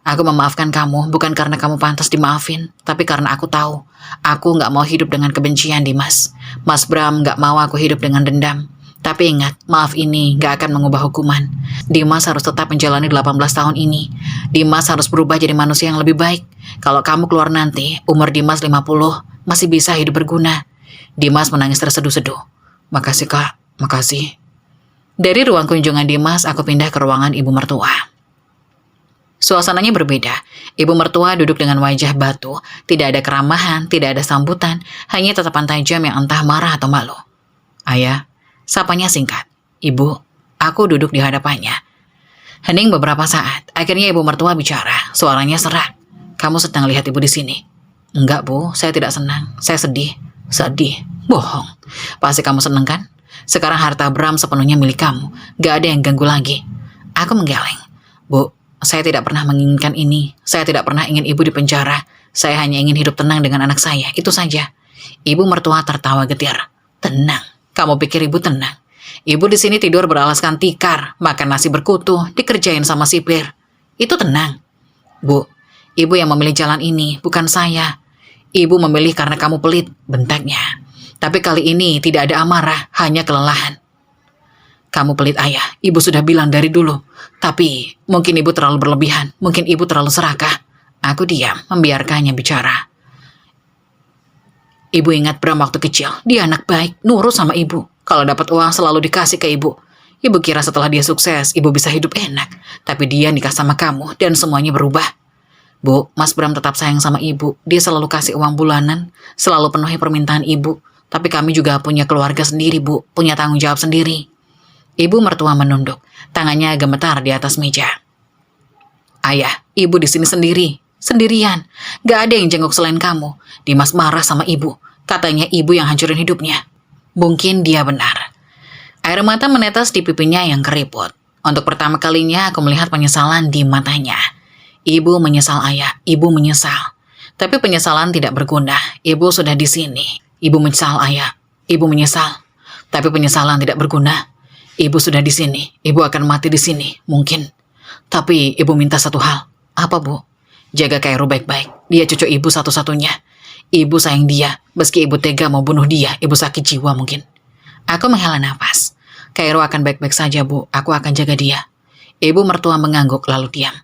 "Aku memaafkan kamu bukan karena kamu pantas dimaafin, tapi karena aku tahu. Aku gak mau hidup dengan kebencian, Dimas. Mas Bram gak mau aku hidup dengan dendam. Tapi ingat, maaf ini gak akan mengubah hukuman. Dimas harus tetap menjalani 18 tahun ini. Dimas harus berubah jadi manusia yang lebih baik. Kalau kamu keluar nanti, umur Dimas 50, masih bisa hidup berguna." Dimas menangis terseduh-seduh. "Makasih, Kak, makasih." Dari ruang kunjungan Dimas, aku pindah ke ruangan ibu mertua. Suasananya berbeda. Ibu mertua duduk dengan wajah batu. Tidak ada keramahan, tidak ada sambutan, hanya tatapan tajam yang entah marah atau malu. "Ayah," sapanya singkat. "Ibu." Aku duduk di hadapannya. Hening beberapa saat. Akhirnya ibu mertua bicara. Suaranya serak. "Kamu sedang lihat ibu di sini?" "Enggak, Bu. Saya tidak senang. Saya sedih." "Sedih? Bohong. Pasti kamu senang kan? Sekarang harta Bram sepenuhnya milik kamu. Gak ada yang ganggu lagi." Aku menggeleng. "Bu, saya tidak pernah menginginkan ini. Saya tidak pernah ingin ibu di penjara. Saya hanya ingin hidup tenang dengan anak saya. Itu saja." Ibu mertua tertawa getir. "Tenang? Kamu pikir ibu tenang? Ibu di sini tidur beralaskan tikar, makan nasi berkutu, dikerjain sama sipir. Itu tenang?" "Bu, ibu yang memilih jalan ini, bukan saya. Ibu memilih karena kamu pelit," bentaknya. "Tapi kali ini tidak ada amarah, hanya kelelahan." "Kamu pelit, Ayah. Ibu sudah bilang dari dulu. Tapi mungkin ibu terlalu berlebihan, mungkin ibu terlalu serakah." Aku diam, membiarkannya bicara. "Ibu ingat Bram waktu kecil. Dia anak baik, nurut sama ibu. Kalau dapat uang selalu dikasih ke ibu. Ibu kira setelah dia sukses, ibu bisa hidup enak. Tapi dia nikah sama kamu dan semuanya berubah. Bu, Mas Bram tetap sayang sama ibu. Dia selalu kasih uang bulanan, selalu penuhi permintaan ibu. Tapi kami juga punya keluarga sendiri, Bu. Punya tanggung jawab sendiri." Ibu mertua menunduk. Tangannya gemetar di atas meja. "Ayah, ibu di sini sendiri. Sendirian. Gak ada yang jenguk selain kamu. Dimas marah sama ibu. Katanya ibu yang hancurin hidupnya." Mungkin dia benar. Air mata menetes di pipinya yang keriput. Untuk pertama kalinya aku melihat penyesalan di matanya. Ibu menyesal, Ayah. Ibu menyesal. Tapi penyesalan tidak berguna. Ibu sudah di sini. Ibu menyesal, Ayah. Ibu menyesal. Tapi penyesalan tidak berguna. Ibu sudah di sini. Ibu akan mati di sini, mungkin. Tapi ibu minta satu hal. "Apa, Bu?" "Jaga Kairo baik-baik. Dia cucu ibu satu-satunya. Ibu sayang dia. Meski ibu tega mau bunuh dia, ibu sakit jiwa mungkin." Aku menghela nafas. "Kairo akan baik-baik saja, Bu. Aku akan jaga dia." Ibu mertua mengangguk lalu diam.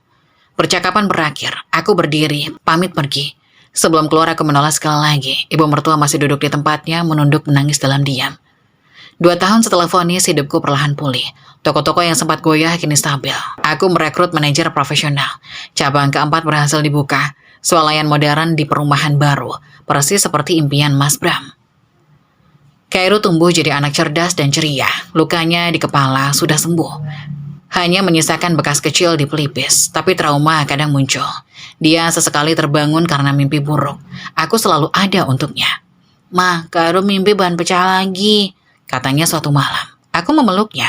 Percakapan berakhir. Aku berdiri, pamit pergi. Sebelum keluar aku menoleh sekali lagi. Ibu mertua masih duduk di tempatnya, menunduk menangis dalam diam. 2 tahun setelah vonis, hidupku perlahan pulih. Toko-toko yang sempat goyah kini stabil. Aku merekrut manajer profesional. Cabang keempat berhasil dibuka. Swalayan modern di perumahan baru. Persis seperti impian Mas Bram. Kairo tumbuh jadi anak cerdas dan ceria. Lukanya di kepala sudah sembuh. Hanya menyisakan bekas kecil di pelipis, tapi trauma kadang muncul. Dia sesekali terbangun karena mimpi buruk. Aku selalu ada untuknya. "Ma, Kak Ero mimpi ban pecah lagi," katanya suatu malam. Aku memeluknya.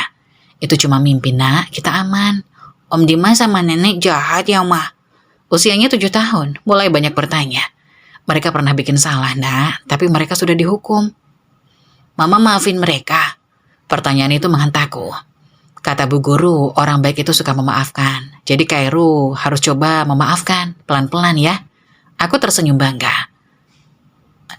"Itu cuma mimpi, Nak, kita aman. Om Dimas sama nenek jahat ya, Ma?" Usianya 7 tahun, mulai banyak bertanya. "Mereka pernah bikin salah, Nak, tapi mereka sudah dihukum." "Mama maafin mereka?" Pertanyaan itu menghentakku. Kata bu guru, orang baik itu suka memaafkan. Jadi Kak Ero harus coba memaafkan, pelan-pelan ya. Aku tersenyum bangga.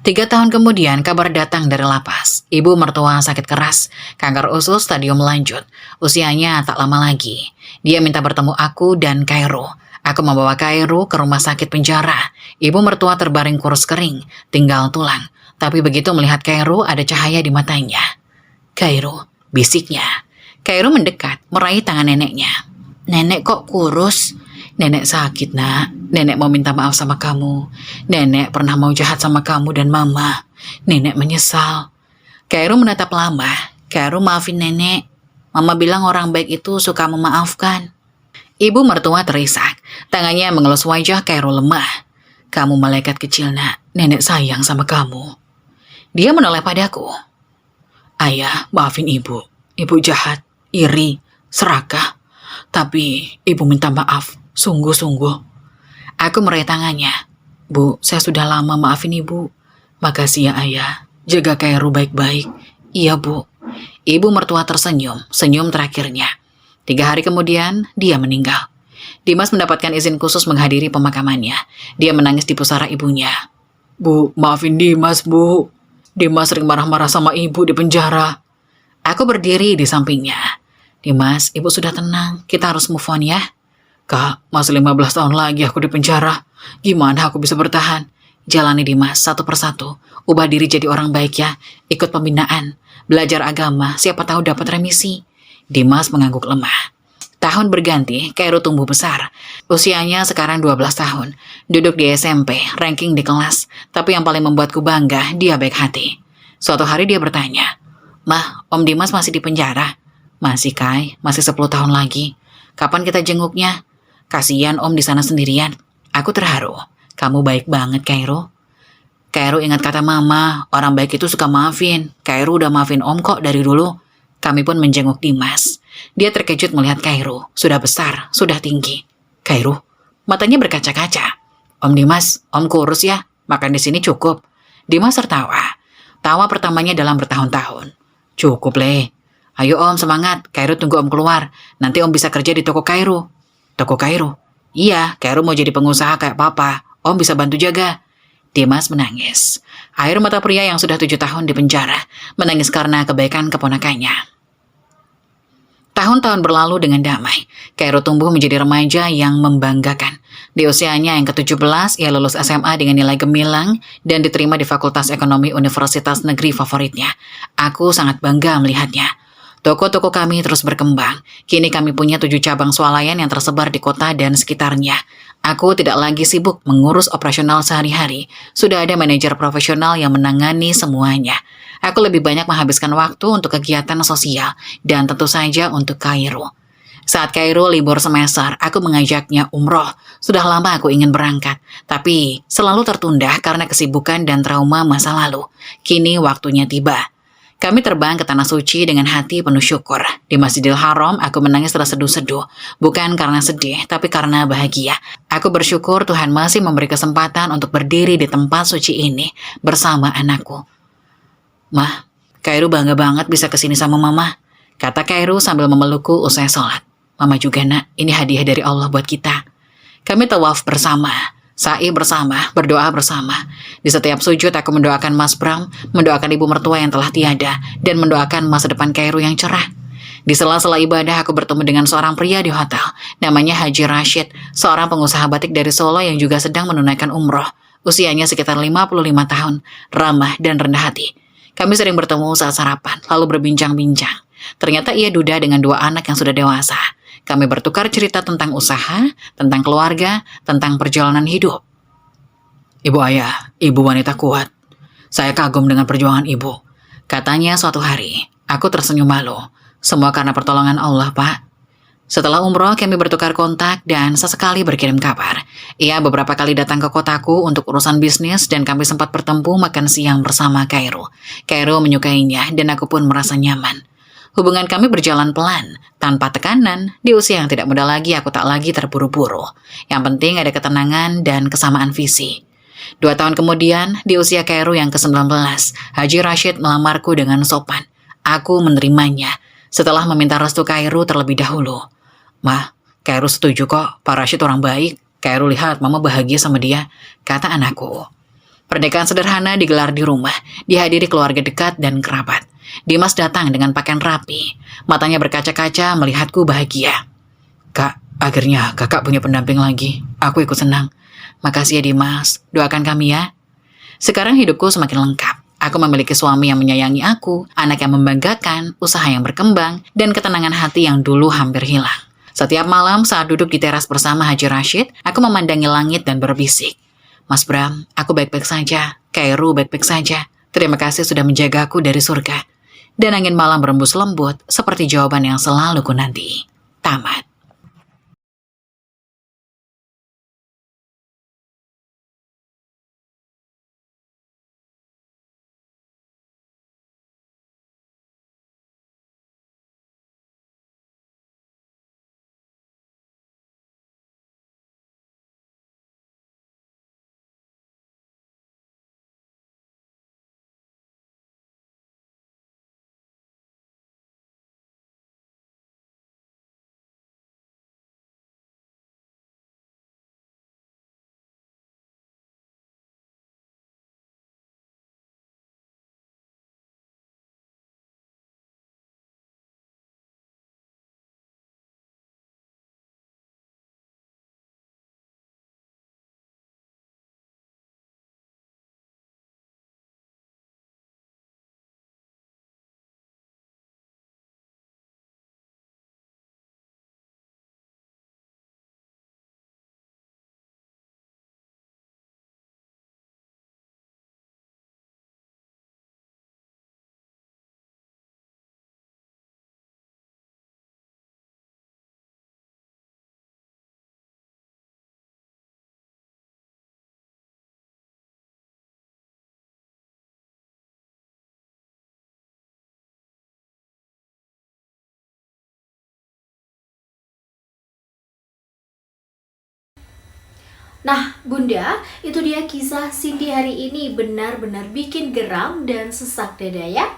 3 tahun kemudian kabar datang dari lapas. Ibu mertua sakit keras, kanker usus stadium lanjut. Usianya tak lama lagi. Dia minta bertemu aku dan Kak Ero. Aku membawa Kak Ero ke rumah sakit penjara. Ibu mertua terbaring kurus kering, tinggal tulang. Tapi begitu melihat Kak Ero ada cahaya di matanya. "Kak Ero," bisiknya. Kak Ero mendekat, meraih tangan neneknya. "Nenek kok kurus?" "Nenek sakit, Nak. Nenek mau minta maaf sama kamu. Nenek pernah mau jahat sama kamu dan Mama. Nenek menyesal." Kak Ero menatap lama. "Kak Ero maafin nenek. Mama bilang orang baik itu suka memaafkan." Ibu mertua terisak. Tangannya mengelus wajah Kak Ero lemah. "Kamu malaikat kecil, Nak. Nenek sayang sama kamu." Dia menoleh padaku. "Ayah, maafin ibu. Ibu jahat, iri, serakah. Tapi ibu minta maaf, sungguh-sungguh." Aku meraih tangannya. "Bu, saya sudah lama maafin ibu. Makasih ya ayah. Jaga Kak Ero baik-baik." "Iya bu." Ibu mertua tersenyum, senyum terakhirnya. 3 hari kemudian, dia meninggal. Dimas mendapatkan izin khusus menghadiri pemakamannya. Dia menangis di pusara ibunya. "Bu, maafin Dimas, Bu. Dimas sering marah-marah sama ibu di penjara." Aku berdiri di sampingnya. "Dimas, ibu sudah tenang. Kita harus move on ya." "Kak, masih 15 tahun lagi aku di penjara. Gimana aku bisa bertahan?" "Jalani Dimas, satu persatu. Ubah diri jadi orang baik ya. Ikut pembinaan. Belajar agama, siapa tahu dapat remisi." Dimas mengangguk lemah. Tahun berganti, Kak Ero tumbuh besar. Usianya sekarang 12 tahun. Duduk di SMP, ranking di kelas. Tapi yang paling membuatku bangga, dia baik hati. Suatu hari dia bertanya, "Mah, Om Dimas masih di penjara?" "Masih, Kai. Masih 10 tahun lagi. Kapan kita jenguknya? Kasihan Om di sana sendirian." Aku terharu. "Kamu baik banget, Kak Ero." Kak Ero ingat kata Mama, orang baik itu suka maafin. Kak Ero udah maafin Om kok dari dulu. Kami pun menjenguk Dimas. Dia terkejut melihat Kak Ero. Sudah besar, sudah tinggi. "Kak Ero?" Matanya berkaca-kaca. "Om Dimas, Om kurus ya? Makan di sini cukup." Dimas tertawa. Tawa pertamanya dalam bertahun-tahun. "Cukup, Le. Ayo Om, semangat. Kak Ero tunggu Om keluar. Nanti Om bisa kerja di toko Kak Ero." "Toko Kak Ero?" "Iya, Kak Ero mau jadi pengusaha kayak Papa. Om bisa bantu jaga." Dimas menangis. Air mata pria yang sudah 7 tahun di penjara, menangis karena kebaikan keponakannya. Tahun-tahun berlalu dengan damai. Kak Ero tumbuh menjadi remaja yang membanggakan. Di usianya yang ke-17, ia lulus SMA dengan nilai gemilang dan diterima di Fakultas Ekonomi Universitas Negeri favoritnya. Aku sangat bangga melihatnya. Toko-toko kami terus berkembang. Kini kami punya 7 cabang swalayan yang tersebar di kota dan sekitarnya. Aku tidak lagi sibuk mengurus operasional sehari-hari. Sudah ada manajer profesional yang menangani semuanya. Aku lebih banyak menghabiskan waktu untuk kegiatan sosial dan tentu saja untuk Kak Ero. Saat Kak Ero libur semester, aku mengajaknya umroh. Sudah lama aku ingin berangkat, tapi selalu tertunda karena kesibukan dan trauma masa lalu. Kini waktunya tiba. Kami terbang ke Tanah Suci dengan hati penuh syukur. Di Masjidil Haram, aku menangis terseduh-seduh. Bukan karena sedih, tapi karena bahagia. Aku bersyukur Tuhan masih memberi kesempatan untuk berdiri di tempat suci ini bersama anakku. "Mah, Kak Ero bangga banget bisa kesini sama Mama," kata Kak Ero sambil memelukku usai sholat. "Mama juga, Nak. Ini hadiah dari Allah buat kita." Kami tawaf bersama. Sa'i bersama, berdoa bersama. Di setiap sujud aku mendoakan Mas Bram, mendoakan ibu mertua yang telah tiada, dan mendoakan masa depan Kak Ero yang cerah. Di sela-sela ibadah aku bertemu dengan seorang pria di hotel, namanya Haji Rashid, seorang pengusaha batik dari Solo yang juga sedang menunaikan umroh. Usianya sekitar 55 tahun, ramah dan rendah hati. Kami sering bertemu saat sarapan, lalu berbincang-bincang. Ternyata ia duda dengan 2 anak yang sudah dewasa. Kami bertukar cerita tentang usaha, tentang keluarga, tentang perjalanan hidup. "Ibu ayah, ibu wanita kuat. Saya kagum dengan perjuangan ibu," katanya suatu hari. Aku tersenyum malu. "Semua karena pertolongan Allah, Pak." Setelah umroh, kami bertukar kontak dan sesekali berkirim kabar. Ia beberapa kali datang ke kotaku untuk urusan bisnis dan kami sempat bertemu makan siang bersama Kairo. Kairo menyukainya dan aku pun merasa nyaman. Hubungan kami berjalan pelan, tanpa tekanan. Di usia yang tidak muda lagi, aku tak lagi terburu-buru. Yang penting ada ketenangan dan kesamaan visi. 2 tahun kemudian, di usia Kairo yang ke-19, Haji Rashid melamarku dengan sopan. Aku menerimanya, setelah meminta restu Kairo terlebih dahulu. "Mah, Kairo setuju kok, Pak Rashid orang baik. Kairo lihat mama bahagia sama dia," kata anakku. Pernikahan sederhana digelar di rumah, dihadiri keluarga dekat dan kerabat. Dimas datang dengan pakaian rapi, matanya berkaca-kaca melihatku bahagia. "Kak, akhirnya kakak punya pendamping lagi. Aku ikut senang. Makasih ya Dimas, doakan kami ya." Sekarang hidupku semakin lengkap. Aku memiliki suami yang menyayangi aku, anak yang membanggakan, usaha yang berkembang, dan ketenangan hati yang dulu hampir hilang. Setiap malam saat duduk di teras bersama Haji Rashid, aku memandangi langit dan berbisik. "Mas Bram, aku baik-baik saja. Kairo baik-baik saja. Terima kasih sudah menjagaku dari surga." Dan angin malam berembus lembut, seperti jawaban yang selalu ku nanti. Tamat. Nah, Bunda, itu dia kisah Cindy hari ini benar-benar bikin geram dan sesak dada ya.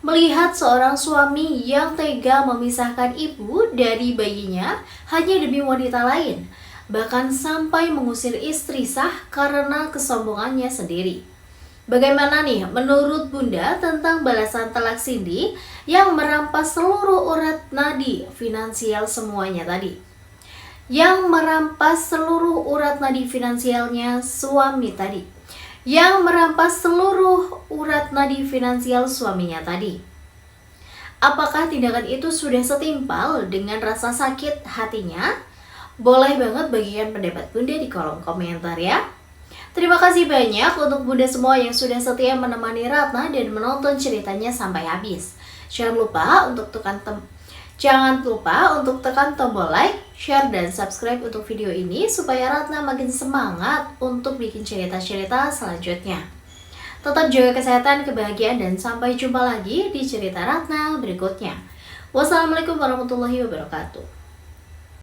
Melihat seorang suami yang tega memisahkan ibu dari bayinya hanya demi wanita lain. Bahkan sampai mengusir istri sah karena kesombongannya sendiri. Bagaimana nih menurut Bunda tentang balasan telak Cindy yang merampas seluruh urat nadi finansial semuanya tadi? Yang merampas seluruh urat nadi finansialnya suami tadi. Yang merampas seluruh urat nadi finansial suaminya tadi. Apakah tindakan itu sudah setimpal dengan rasa sakit hatinya? Boleh banget bagikan pendapat Bunda di kolom komentar ya. Terima kasih banyak untuk Bunda semua yang sudah setia menemani Ratna dan menonton ceritanya sampai habis. Jangan lupa untuk tekan tombol like, share, dan subscribe untuk video ini supaya Ratna makin semangat untuk bikin cerita-cerita selanjutnya. Tetap jaga kesehatan, kebahagiaan, dan sampai jumpa lagi di cerita Ratna berikutnya. Wassalamualaikum warahmatullahi wabarakatuh.